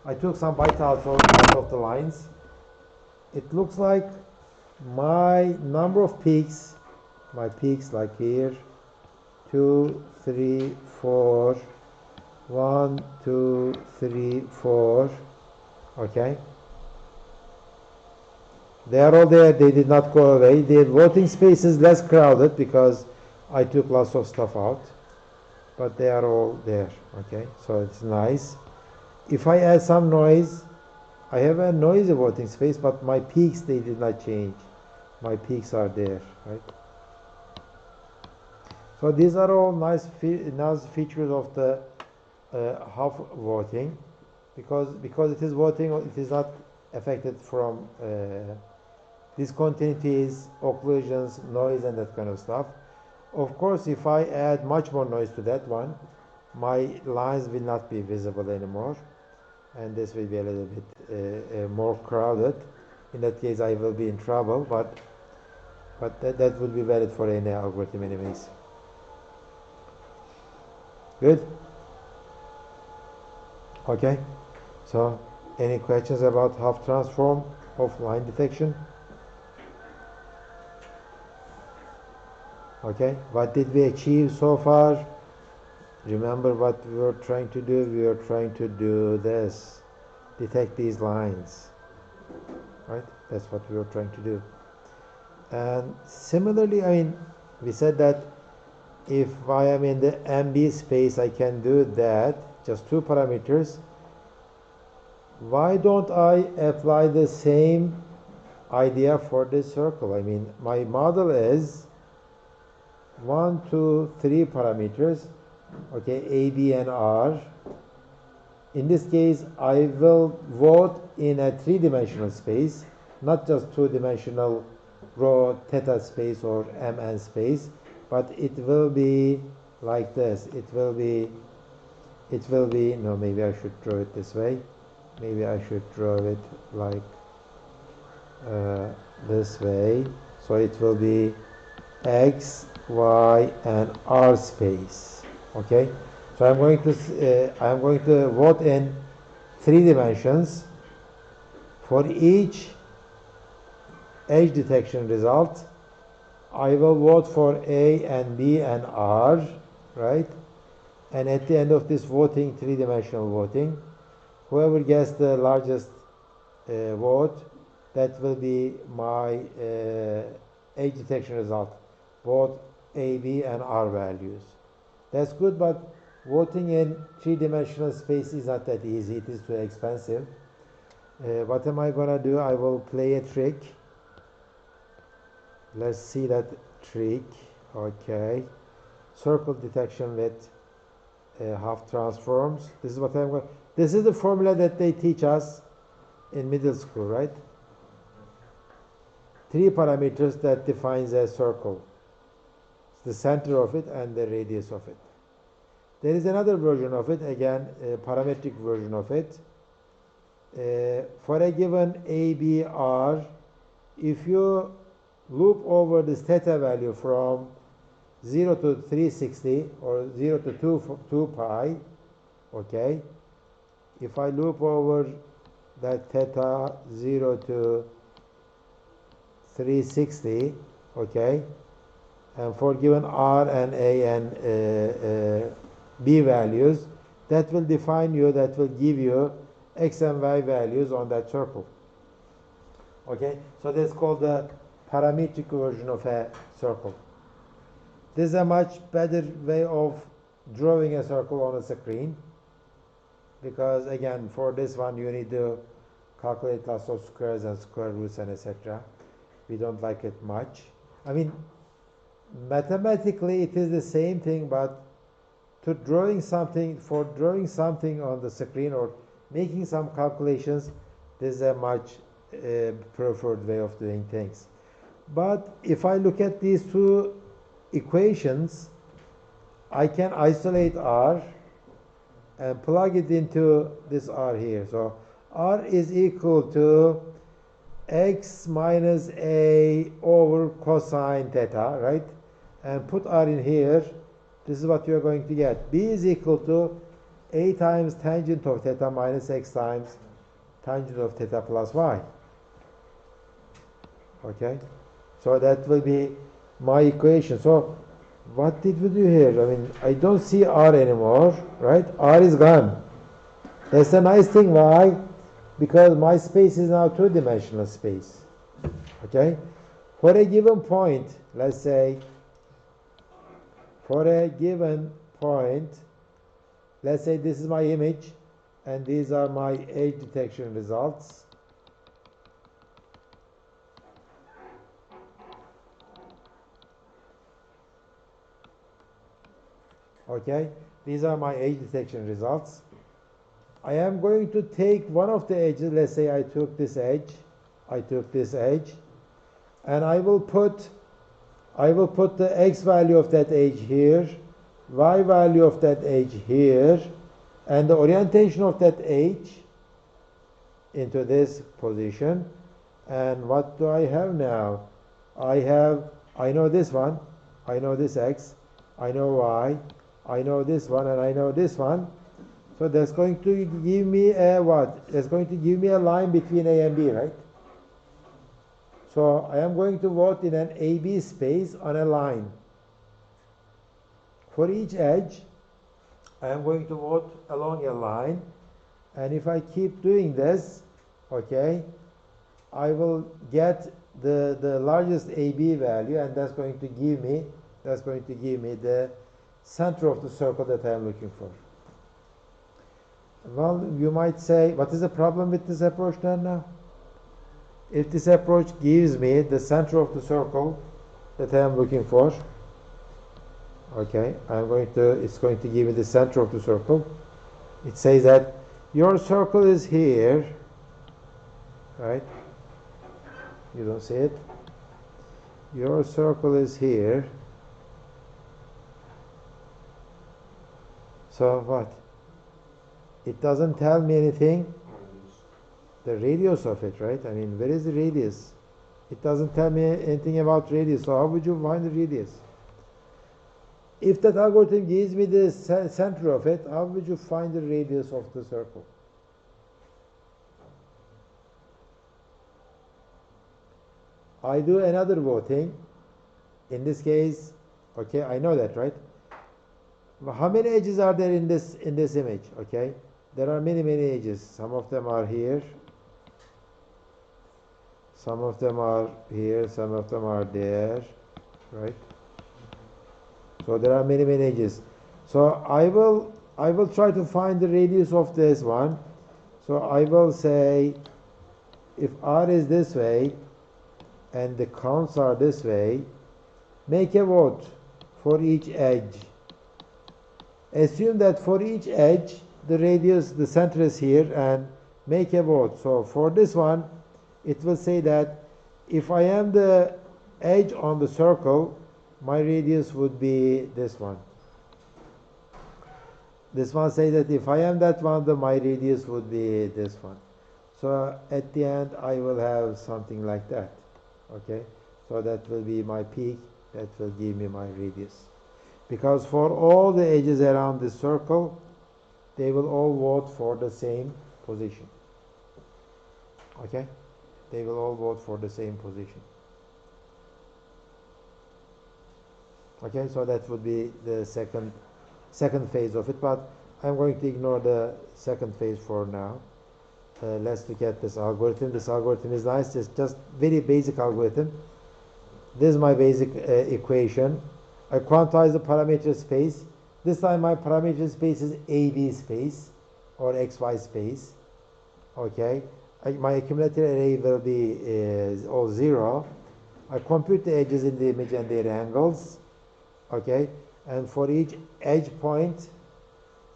I took some bytes out of the lines. It looks like my number of peaks, my peaks like here, 2, 3, 4, 1, 2, 3, 4, okay? They are all there, they did not go away. The voting space is less crowded because I took lots of stuff out, but they are all there, okay? So it's nice. If I add some noise, I have a noisy voting space, but my peaks, they did not change. My peaks are there, right? So these are all nice features of the Hough voting, because it is voting, it is not affected from discontinuities, occlusions, noise, and that kind of stuff. Of course, if I add much more noise to that one, my lines will not be visible anymore, and this will be a little bit more crowded. In that case, I will be in trouble, but that would be valid for any algorithm anyways. Good? Okay, so any questions about Hough transform of line detection? Okay, what did we achieve so far? Remember what we were trying to do? We were trying to do this, detect these lines, right? That's what we were trying to do. And similarly, I mean, we said that if I am in the MB space, I can do that, just 2 parameters. Why don't I apply the same idea for this circle? I mean, my model is 1, 2, 3 parameters, okay, A, B, and R. In this case, I will vote in a 3-dimensional space, not just 2-dimensional rho theta space or MN space, but it will be like this. It will be, no, maybe I should draw it this way. Maybe I should draw it like this way. So it will be X, Y, and R space. Okay. So I'm going to vote in 3 dimensions for each edge detection result. I will vote for A and B and R, right? And at the end of this voting, 3-dimensional voting, whoever gets the largest vote, that will be my edge detection result, both A, B, and R values. That's good, but voting in 3-dimensional space is not that easy. It is too expensive. What am I going to do? I will play a trick. Let's see that trick. Okay. Circle detection with Hough transforms. This is what I'm going. This is the formula that they teach us in middle school, right? 3 parameters that defines a circle. It's the center of it and the radius of it. There is another version of it, again, a parametric version of it. For a given ABR, if you loop over this theta value from 0 to 360 or 0 to 2 pi, okay, if I loop over that theta 0 to 360, okay, and for given R and A and B values, that will define you, that will give you X and Y values on that circle. Okay, so that's called the parametric version of a circle. This is a much better way of drawing a circle on a screen, because again, for this one you need to calculate lots of squares and square roots and etc. We don't like it much. I mean, mathematically it is the same thing, but for drawing something on the screen or making some calculations, this is a much preferred way of doing things. But if I look at these 2 equations, I can isolate R and plug it into this R here. So R is equal to X minus A over cosine theta, right? And put R in here. This is what you're going to get. B is equal to A times tangent of theta minus X times tangent of theta plus Y. Okay? So that will be my equation. So what did we do here? I mean, I don't see R anymore, right? R is gone. That's a nice thing. Why? Because my space is now 2-dimensional space. Okay? For a given point, let's say, for a given point, let's say this is my image and these are my edge detection results. Okay, these are my edge detection results. I am going to take one of the edges. Let's say I took this edge, and I will put the X value of that edge here, Y value of that edge here, and the orientation of that edge into this position. And what do I have now? I know this one, I know this X, I know Y, I know this one, and I know this one. So that's going to give me a what? That's going to give me a line between A and B, right? So I am going to vote in an AB space on a line. For each edge, I am going to vote along a line. And if I keep doing this, okay, I will get the largest AB value, and that's going to give me the center of the circle that I am looking for. Well, you might say, what is the problem with this approach then now? If this approach gives me the center of the circle that I am looking for, okay, it's going to give me the center of the circle. It says that your circle is here, right? You don't see it? Your circle is here. So what? It doesn't tell me anything. The radius of it, right? I mean, where is the radius? It doesn't tell me anything about radius. So how would you find the radius? If that algorithm gives me the center of it, how would you find the radius of the circle? I do another voting. In this case, okay, I know that, right? How many edges are there in this image? Okay, there are many edges. Some of them are here. Some of them are here. Some of them are there, right? So there are many edges. So I will try to find the radius of this one. So I will say if R is this way and the counts are this way, make a vote for each edge. Assume that for each edge the radius, the center is here, and make a vote. So for this one, it will say that if I am the edge on the circle, my radius would be this one. This one says that if I am that one, then my radius would be this one. So at the end, I will have something like that. Okay, so that will be my peak. That will give me my radius. Because for all the edges around the circle, they will all vote for the same position. Okay, they will all vote for the same position. Okay, so that would be the second phase of it, but I'm going to ignore the second phase for now. Let's look at this algorithm. This algorithm is nice. It's just very basic algorithm. This is my basic equation. I quantize the parameter space. This time my parameter space is AB space or XY space. Okay, my accumulator array will be all 0. I compute the edges in the image and their angles. Okay, and for each edge point,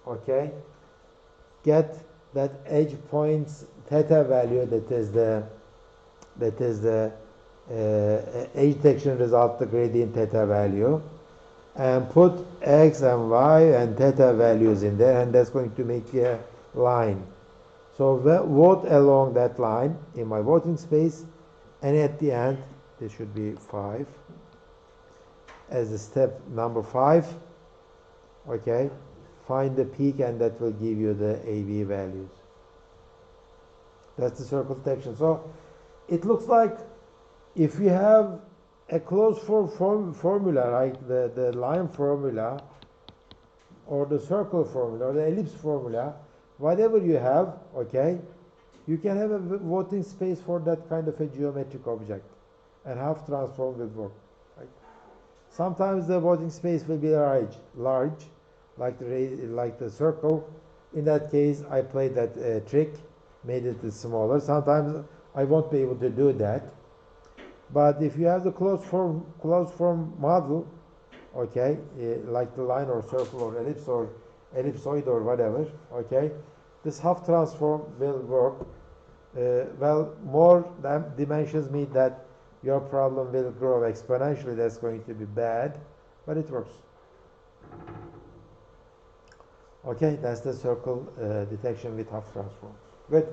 okay, get that edge point's theta value, that is the edge detection result, the gradient theta value, and put x and y and theta values in there, and that's going to make a line. So vote along that line in my voting space, and at the end, this should be 5 as the step number 5. Okay, find the peak, and that will give you the AB values. That's the circle detection. So it looks like if you have a closed form formula, like the line formula or the circle formula or the ellipse formula, whatever you have, okay, you can have a voting space for that kind of a geometric object, and Hough transform will work. Right? Sometimes the voting space will be large, like the circle. In that case, I played that trick, made it smaller. Sometimes I won't be able to do that. But if you have the closed form model, okay, like the line or circle or ellipse or ellipsoid or whatever, okay, this Hough transform will work. Well, more dimensions mean that your problem will grow exponentially. That's going to be bad, but it works. Okay, that's the circle detection with Hough transform. Good.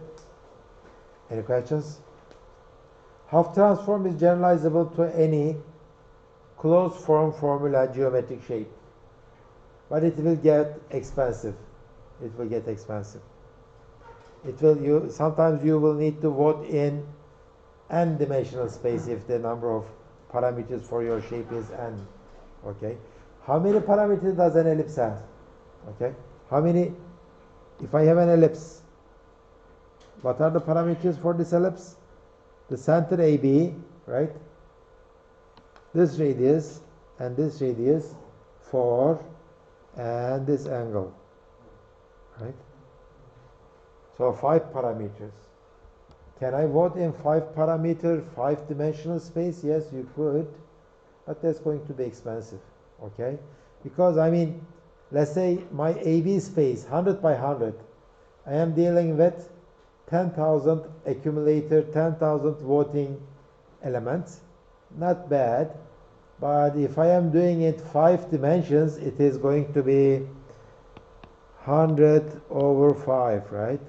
Any questions? Hough transform is generalizable to any closed form formula geometric shape, but it will get expensive. It will get expensive. Sometimes you will need to vote in n-dimensional space if the number of parameters for your shape is n. Okay, how many parameters does an ellipse have? Okay, how many? If I have an ellipse, what are the parameters for this ellipse? The center AB, right? This radius and this radius, 4, and this angle, right? So 5 parameters. Can I vote in 5-parameter, 5-dimensional space? Yes, you could, but that's going to be expensive, okay? Because, I mean, let's say my AB space, 100 by 100, I am dealing with 10,000 accumulator, 10,000 voting elements. Not bad, but if I am doing it 5 dimensions, it is going to be 100 over 5, right?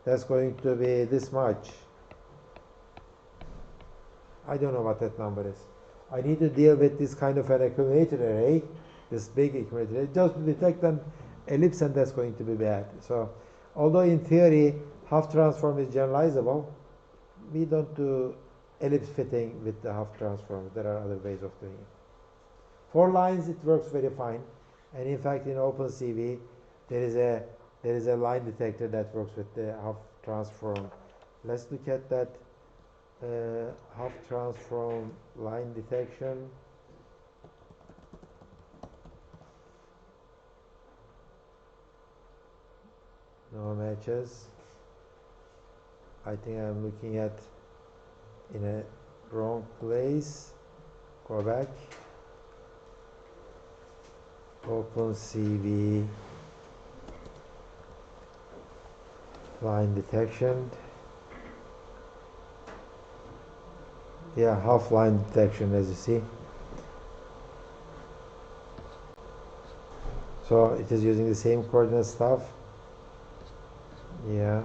That's going to be this much. I don't know what that number is. I need to deal with this kind of an accumulator array, this big accumulator array, just to detect an ellipse, and that's going to be bad. So, although in theory Hough transform is generalizable, we don't do ellipse fitting with the Hough transform. There are other ways of doing it. For lines, it works very fine, and in fact, in OpenCV, there is a line detector that works with the Hough transform. Let's look at that Hough transform line detection. No matches. I think I'm looking at in a wrong place. Go back. OpenCV line detection. Yeah, Hough line detection, as you see. So it is using the same coordinate stuff. Yeah.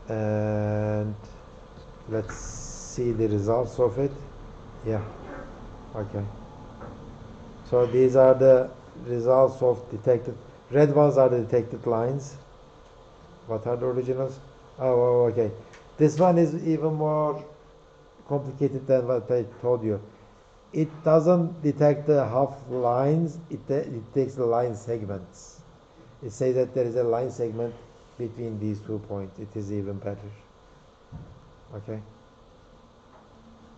And let's see the results of it. Yeah. Okay. So these are the results of detected. Red ones are the detected lines. What are the originals? Oh, okay. This one is even more complicated than what I told you. It doesn't detect the Hough lines, it takes the line segments. It says that there is a line segment between these 2 points. It is even better. Okay.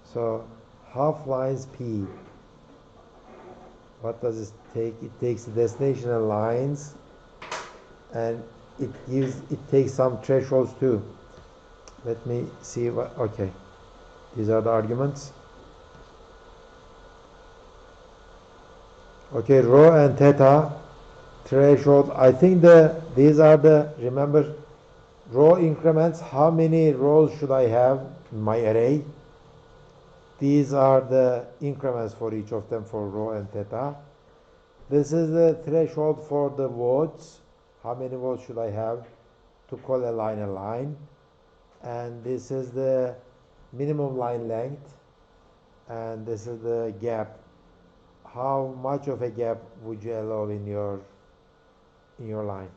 So Hough lines P. What does it take? It takes the destination lines, and it takes some thresholds too. Let me see what. Okay, these are the arguments. Okay, rho and theta threshold. I think these are the, remember, row increments. How many rows should I have in my array? These are the increments for each of them for rho and theta. This is the threshold for the votes. How many votes should I have to call a line? And this is the minimum line length. And this is the gap. How much of a gap would you allow in your line?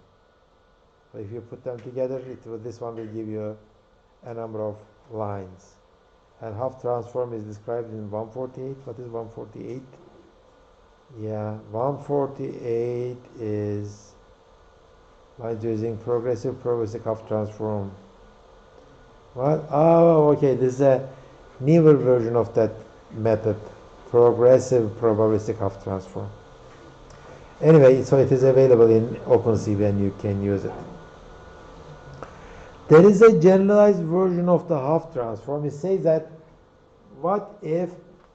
So if you put them together, this one will give you a number of lines. And Hough transform is described in 148. What is 148? Yeah, 148 is lines using progressive Hough transform. What? Oh, okay. This is a newer version of that method, progressive probabilistic Hough transform. Anyway, so it is available in OpenCV and you can use it. There is a generalized version of the Hough transform. It says that what if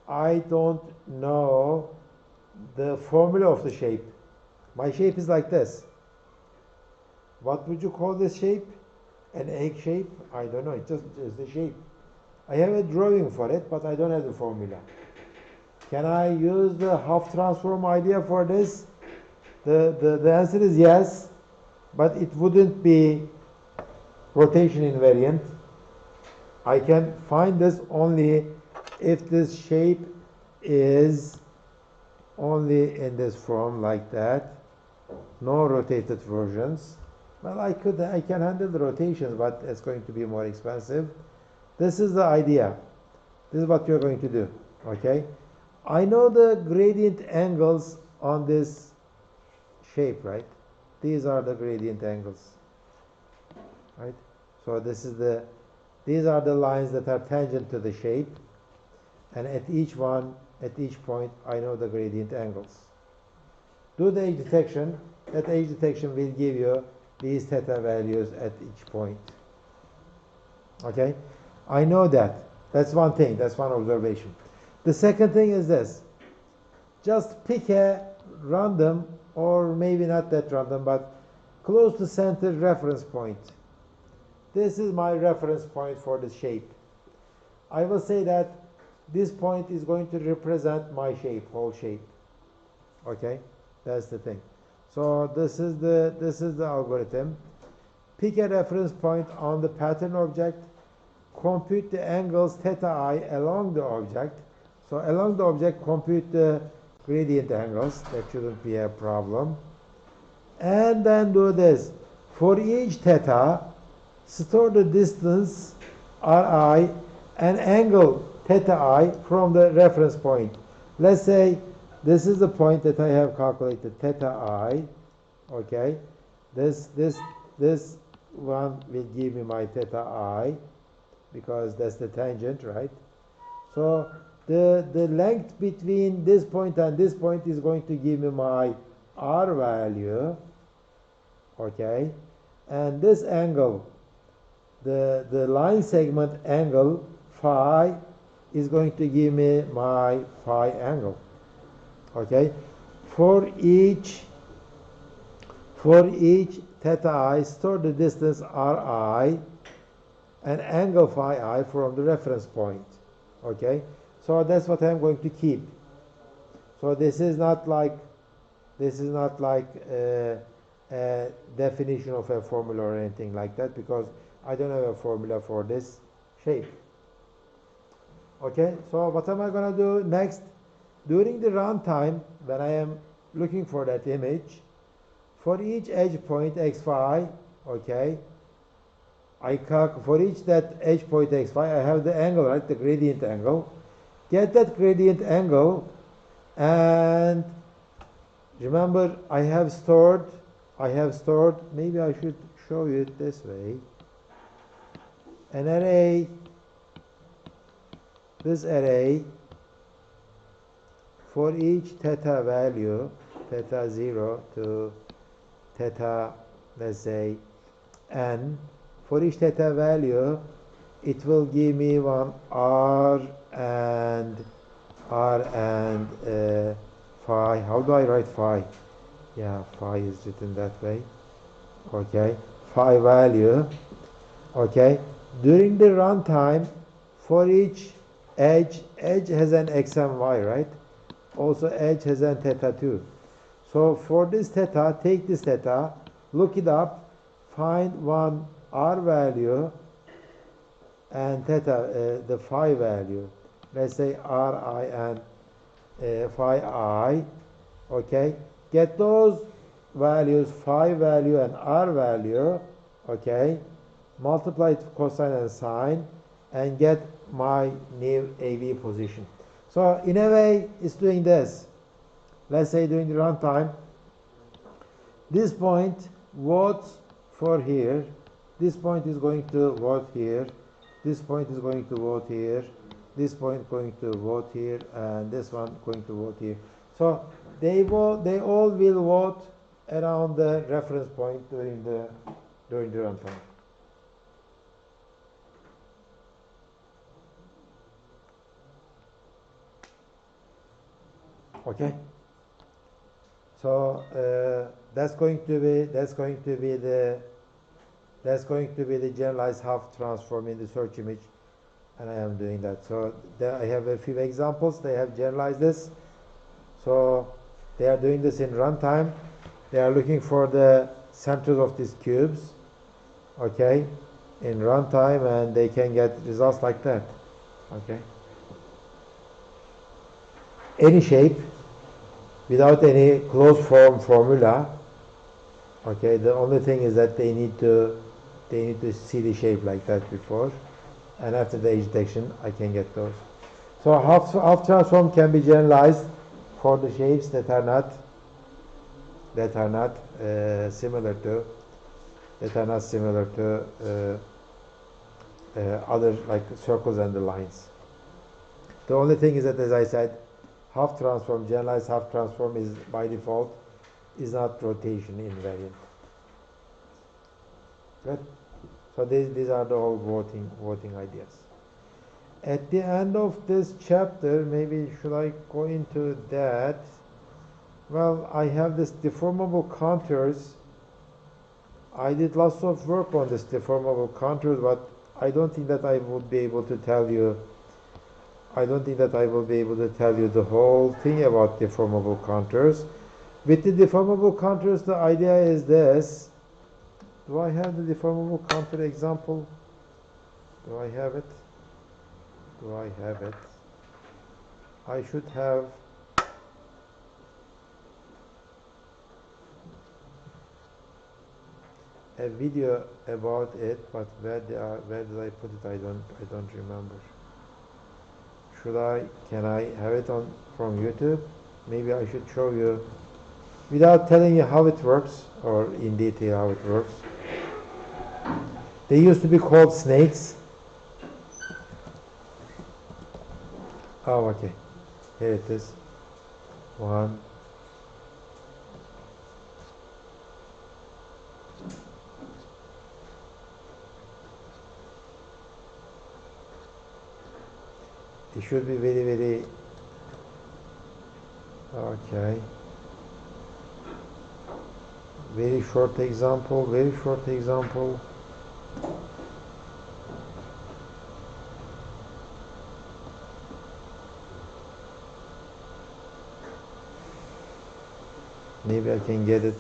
I don't know the formula of the shape? My shape is like this. What would you call this shape? An egg shape? I don't know. It's just the shape. I have a drawing for it, but I don't have the formula. Can I use the Hough transform idea for this? The answer is yes, but it wouldn't be rotation invariant. I can find this only if this shape is only in this form like that, no rotated versions. Well, I can handle the rotations, but it's going to be more expensive. This is the idea. This is what you're going to do. Okay, I know the gradient angles on this shape, right? These are the gradient angles, right? So these are the lines that are tangent to the shape, and at each point, I know the gradient angles. Do the edge detection. That edge detection will give you these theta values at each point. Okay, I know that. That's one thing. That's one observation. The second thing is this. Just pick a random, or maybe not that random, but close to center reference point. This is my reference point for the shape. I will say that this point is going to represent my shape, whole shape. Okay, that's the thing. So this is the algorithm. Pick a reference point on the pattern object, compute the angles theta I along the object. So along the object, compute the gradient angles. That shouldn't be a problem. And then do this. For each theta, store the distance Ri and angle theta I from the reference point. Let's say this is the point that I have calculated, theta I. Okay, this one will give me my theta I because that's the tangent, right? So the length between this point and this point is going to give me my R value. Okay, and this angle, the line segment angle phi is going to give me my phi angle. Okay, for each theta I, store the distance Ri and angle phi I from the reference point. Okay, so that's what I'm going to keep. So this is not like a definition of a formula or anything like that, because I don't have a formula for this shape. Okay, so what am I going to do next? During the runtime, when I am looking for that image, for each edge point x phi, okay, for each that edge point x phi, I have the angle, right, the gradient angle. Get that gradient angle, and remember I have stored, maybe I should show you it this way, an array, this array, for each theta value, theta 0 to theta, let's say, n, for each theta value, it will give me one R and phi. How do I write phi? Yeah, phi is written that way. Okay, phi value. Okay, during the runtime, for each edge has an x and y, right? Also edge has an theta too. So for this theta, take this theta, look it up, find one R value and theta, the phi value. Let's say Ri and phi I. Okay, get those values, phi value and R value. Okay, multiply it cosine and sine, and get my new AV position. So in a way, it's doing this. Let's say during the runtime, this point votes for here, this point is going to vote here, this point is going to vote here, this point going to vote here, and this one going to vote here. So they all will vote around the reference point during the runtime. Okay. So that's going to be the generalized Hough transform in the search image, and I am doing that. So there I have a few examples. They have generalized this. So they are doing this in runtime. They are looking for the centers of these cubes, okay, in runtime, and they can get results like that. Okay. Any shape without any closed form formula. Okay, the only thing is that they need to see the shape like that before, and after the edge detection I can get those. So Hough transform can be generalized for the shapes that are not similar to other, like circles and the lines. The only thing is that, as I said, Hough transform, generalized Hough transform, is by default is not rotation invariant. Good. So these are the whole voting ideas. At the end of this chapter, maybe should I go into that? Well, I have this deformable contours. I did lots of work on this deformable contours, but I don't think that I would be able to tell you. I don't think that I will be able to tell you the whole thing about deformable contours. With the deformable contours, the idea is this. Do I have the deformable contour example? Do I have it? Do I have it? I should have a video about it, but where did I put it? I don't remember. Can I have it on from YouTube? Maybe I should show you without telling you how it works, or in detail how it works. They used to be called snakes. Oh, okay. Here it is. One. It should be very, very okay. Very short example, very short example. Maybe I can get it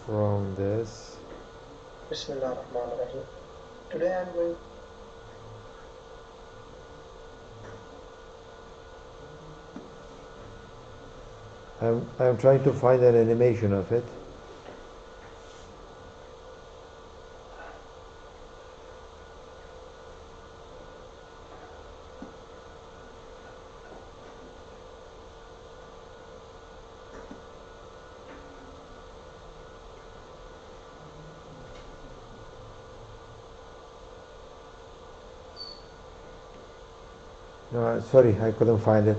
from this. Bismillahirrahmanirrahim. Today I'm going. I'm trying to find an animation of it. No, sorry, I couldn't find it.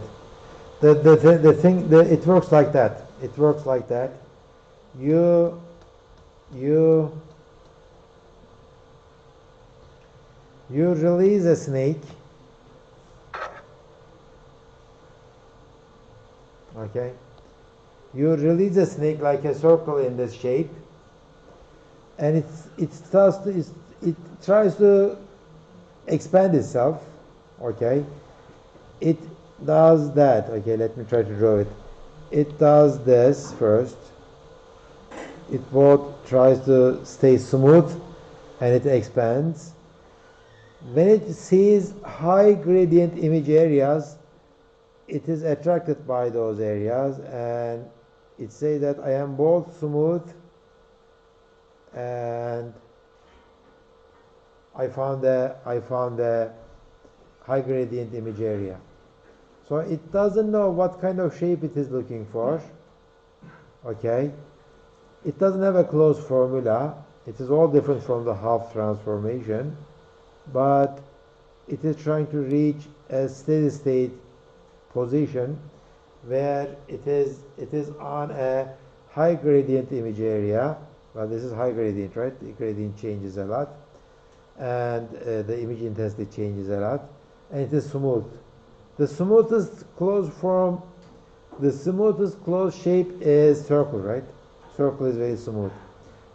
It works like that. It works like that. You release a snake. Okay. You release a snake like a circle in this shape, and it tries to expand itself. Okay. It does that. Okay, let me try to draw it. It does this first. It both tries to stay smooth and it expands. When it sees high gradient image areas, it is attracted by those areas and it says that I am both smooth and I found a high gradient image area. So it doesn't know what kind of shape it is looking for. Okay. It doesn't have a closed formula. It is all different from the Hough transformation, but it is trying to reach a steady state position where it is on a high gradient image area. Well, this is high gradient, right? The gradient changes a lot, and the image intensity changes a lot, and it is smooth. The smoothest closed shape is circle, right? Circle is very smooth.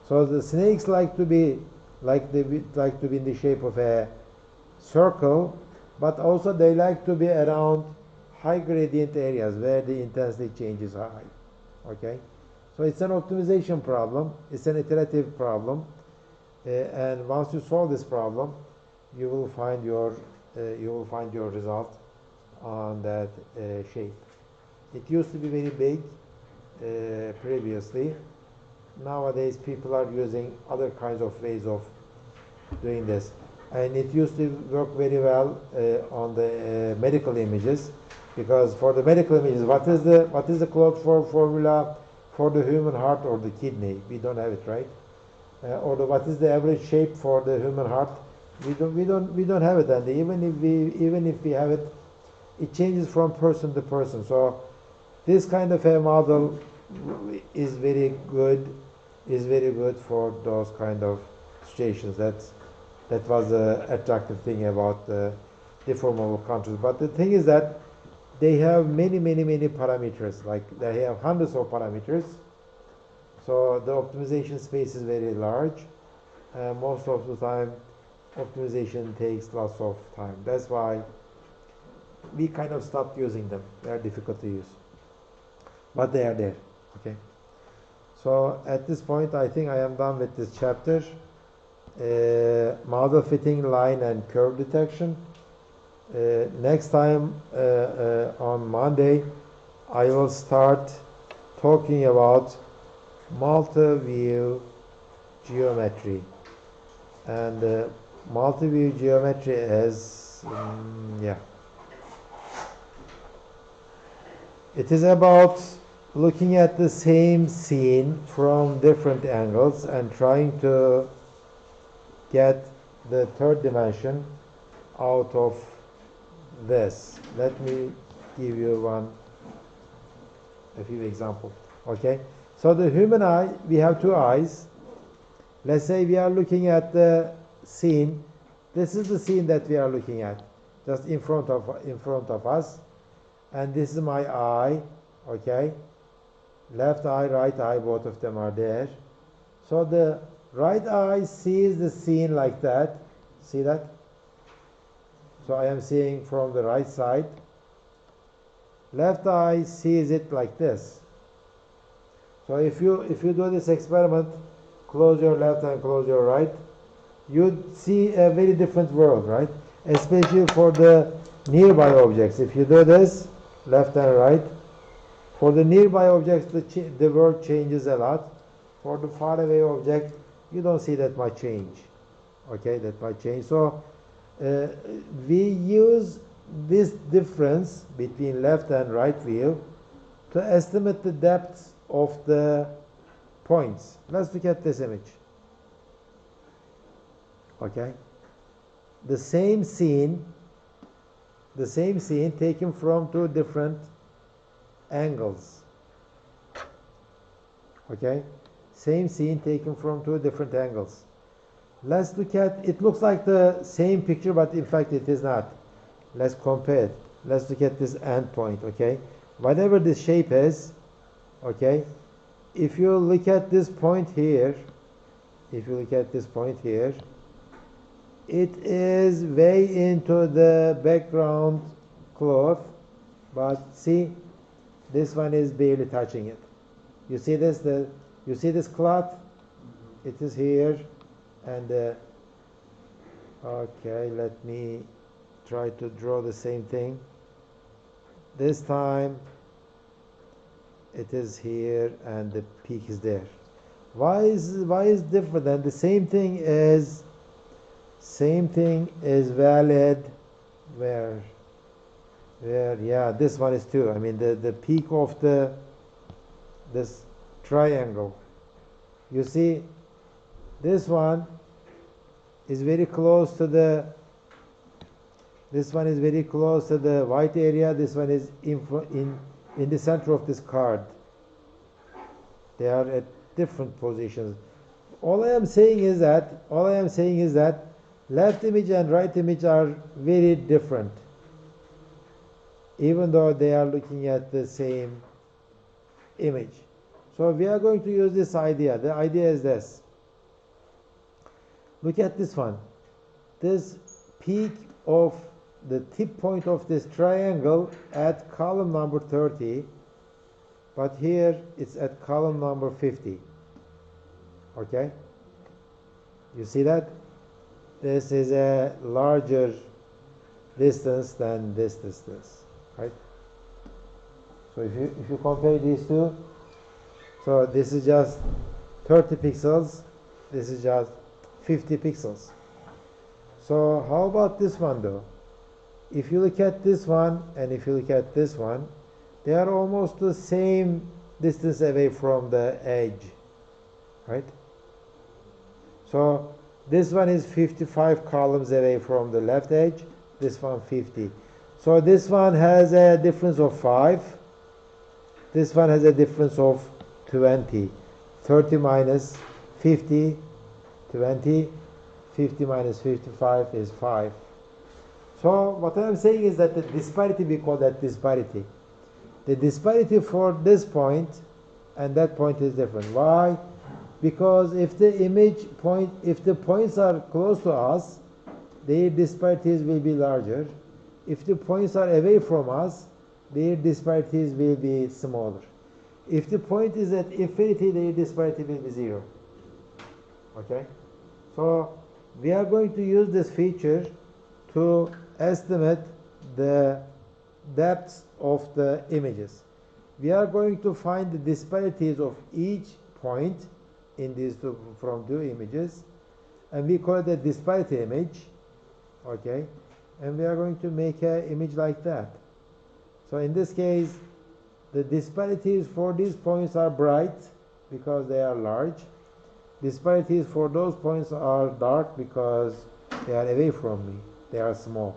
So the snakes like to be in the shape of a circle, but also they like to be around high gradient areas where the intensity change is high. Okay, so it's an optimization problem. It's an iterative problem, and once you solve this problem, you will find your result on that shape. It used to be very big previously. Nowadays people are using other kinds of ways of doing this, and it used to work very well on the medical images, because for the medical images, what is the closed form formula for the human heart or the kidney? We don't have it, right? Or what is the average shape for the human heart? We don't have it, and even if we have it, it changes from person to person. So this kind of a model is very good for those kind of situations. That was the attractive thing about the deformable contours. But the thing is that they have many parameters. Like they have hundreds of parameters. So the optimization space is very large. Most of the time, optimization takes lots of time. That's why we kind of stopped using them. They are difficult to use, but they are there. Okay. So at this point, I think I am done with this chapter. model fitting, line and curve detection. Next time on Monday, I will start talking about multiview geometry. And multiview geometry is, it is about looking at the same scene from different angles and trying to get the third dimension out of this. Let me give you a few examples. Okay, so the human eye, we have two eyes. Let's say we are looking at the scene. This is the scene that we are looking at, just in front of us, and this is my eye. Okay, left eye, right eye, both of them are there. So the right eye sees the scene like that. See that? So I am seeing from the right side. Left eye sees it like this. So if you do this experiment, close your left and close your right, you'd see a very different world, right? Especially for the nearby objects. If you do this, left and right, for the nearby objects, the world changes a lot. For the far away object, you don't see that much change. Okay, that much change. So we use this difference between left and right view to estimate the depth of the points. Let's look at this image. Okay, the same scene taken from two different angles. Okay, same scene taken from two different angles. Let's look at, it looks like the same picture, but in fact it is not. Let's compare. Let's look at this end point. Okay, whatever this shape is, okay, if you look at this point here, it is way into the background cloth, but see, this one is barely touching it. You see this? You see this cloth? It is here, and okay, let me try to draw the same thing. This time it is here, and the peak is there. Why is different? And the same thing is valid where yeah, this one is too. I mean the peak of this triangle. You see, this one is very close to the white area. This one is in the center of this card. They are at different positions. All I am saying is that left image and right image are very different, even though they are looking at the same image. So we are going to use this idea. The idea is this. Look at this one. This peak of the tip point of this triangle at column number 30, but here it's at column number 50. Okay? You see that? This is a larger distance than this distance, right? So if you compare these two, so this is just 30 pixels, this is just 50 pixels. So how about this one though? If you look at this one and if you look at this one, they are almost the same distance away from the edge, right? So this one is 55 columns away from the left edge, this one 50. So this one has a difference of 5, this one has a difference of 20. 30 minus 50, 20, 50 minus 55 is 5. So what I am saying is that the disparity, we call that disparity. The disparity for this point and that point is different. Why? Because if the points are close to us, their disparities will be larger. If the points are away from us, their disparities will be smaller. If the point is at infinity, their disparity will be 0. Okay? So we are going to use this feature to estimate the depths of the images. We are going to find the disparities of each point in these from two images, and we call it a disparity image, okay? And we are going to make an image like that. So in this case, the disparities for these points are bright because they are large. Disparities for those points are dark because they are away from me. They are small.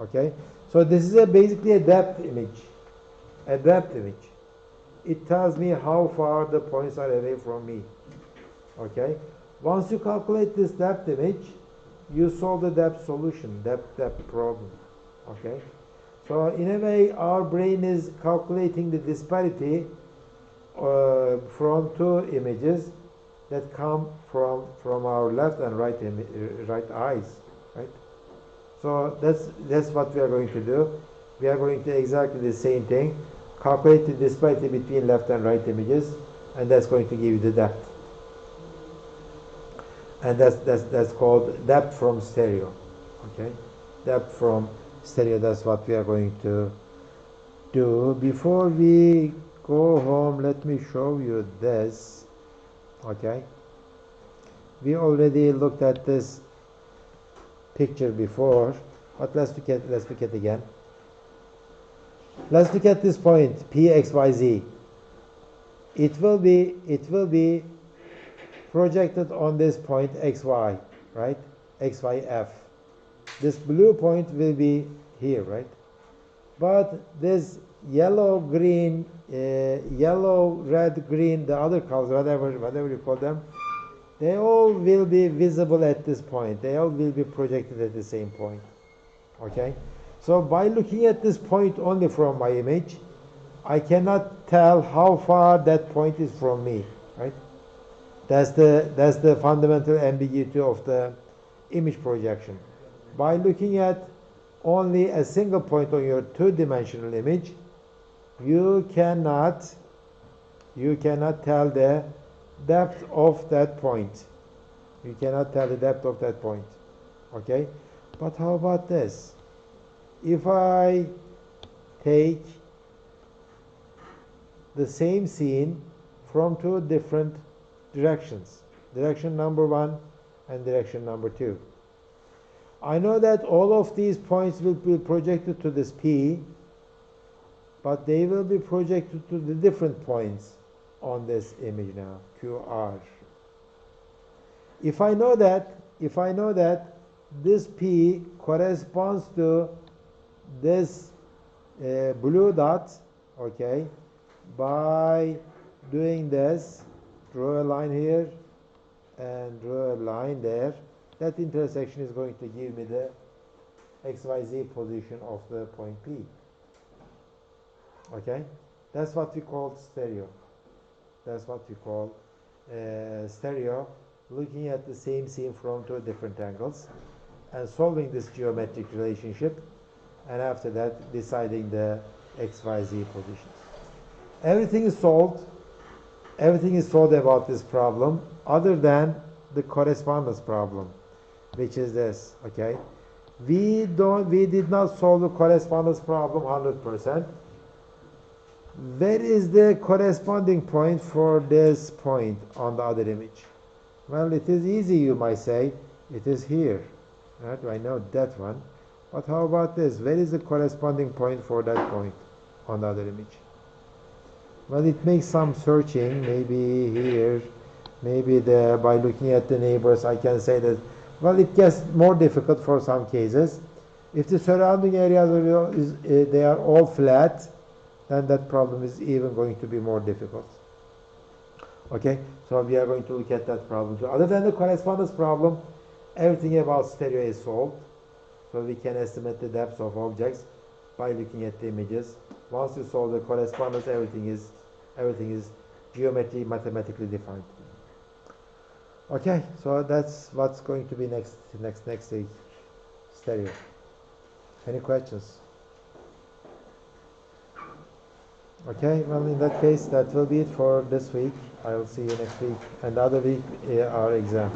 Okay? So this is basically a depth image. A depth image. It tells me how far the points are away from me. Okay? Once you calculate this depth image, you solve the depth solution, depth problem. Okay? So in a way, our brain is calculating the disparity from two images that come from our left and right eyes, right? So that's what we are going to do. We are going to exactly the same thing, calculate the disparity between left and right images, and that's going to give you the depth. And that's called depth from stereo. Okay, depth from stereo. That's what we are going to do. Before we go home, let me show you this. Okay, we already looked at this picture before, but let's look at again. Let's look at this point P X Y Z. It will be projected on this point XY, right? XYF. This blue point will be here, right? But this yellow, green, yellow, red, green, the other colors, whatever you call them, they all will be visible at this point. They all will be projected at the same point. Okay? So by looking at this point only from my image, I cannot tell how far that point is from me, right? That's the fundamental ambiguity of the image projection. By looking at only a single point on your two-dimensional image, you cannot tell the depth of that point. You cannot tell the depth of that point. Okay? But how about this? If I take the same scene from two different directions, direction number 1 and direction number 2. I know that all of these points will be projected to this P, but they will be projected to the different points on this image now, QR. If I know that this P corresponds to this blue dot, okay, by doing this, draw a line here and draw a line there, that intersection is going to give me the XYZ position of the point P. Okay? That's what we call stereo. That's what we call stereo, looking at the same scene from two different angles and solving this geometric relationship, and after that deciding the XYZ positions. Everything is solved. Everything is solved about this problem other than the correspondence problem, which is this. Okay, we did not solve the correspondence problem 100%. Where is the corresponding point for this point on the other image? Well, it is easy, you might say. It is here. Right? I know that one. But how about this? Where is the corresponding point for that point on the other image? Well, it makes some searching, maybe here, maybe there. By looking at the neighbors, I can say that, well, it gets more difficult for some cases. If the surrounding areas they are all flat, then that problem is even going to be more difficult. Okay, so we are going to look at that problem too. Other than the correspondence problem, everything about stereo is solved. So we can estimate the depths of objects by looking at the images. Once you solve the correspondence, everything is geometry mathematically defined. Okay, so that's what's going to be next stage, stereo. Any questions? Okay, well, in that case, that will be it for this week. I will see you next week, and the other week our exam.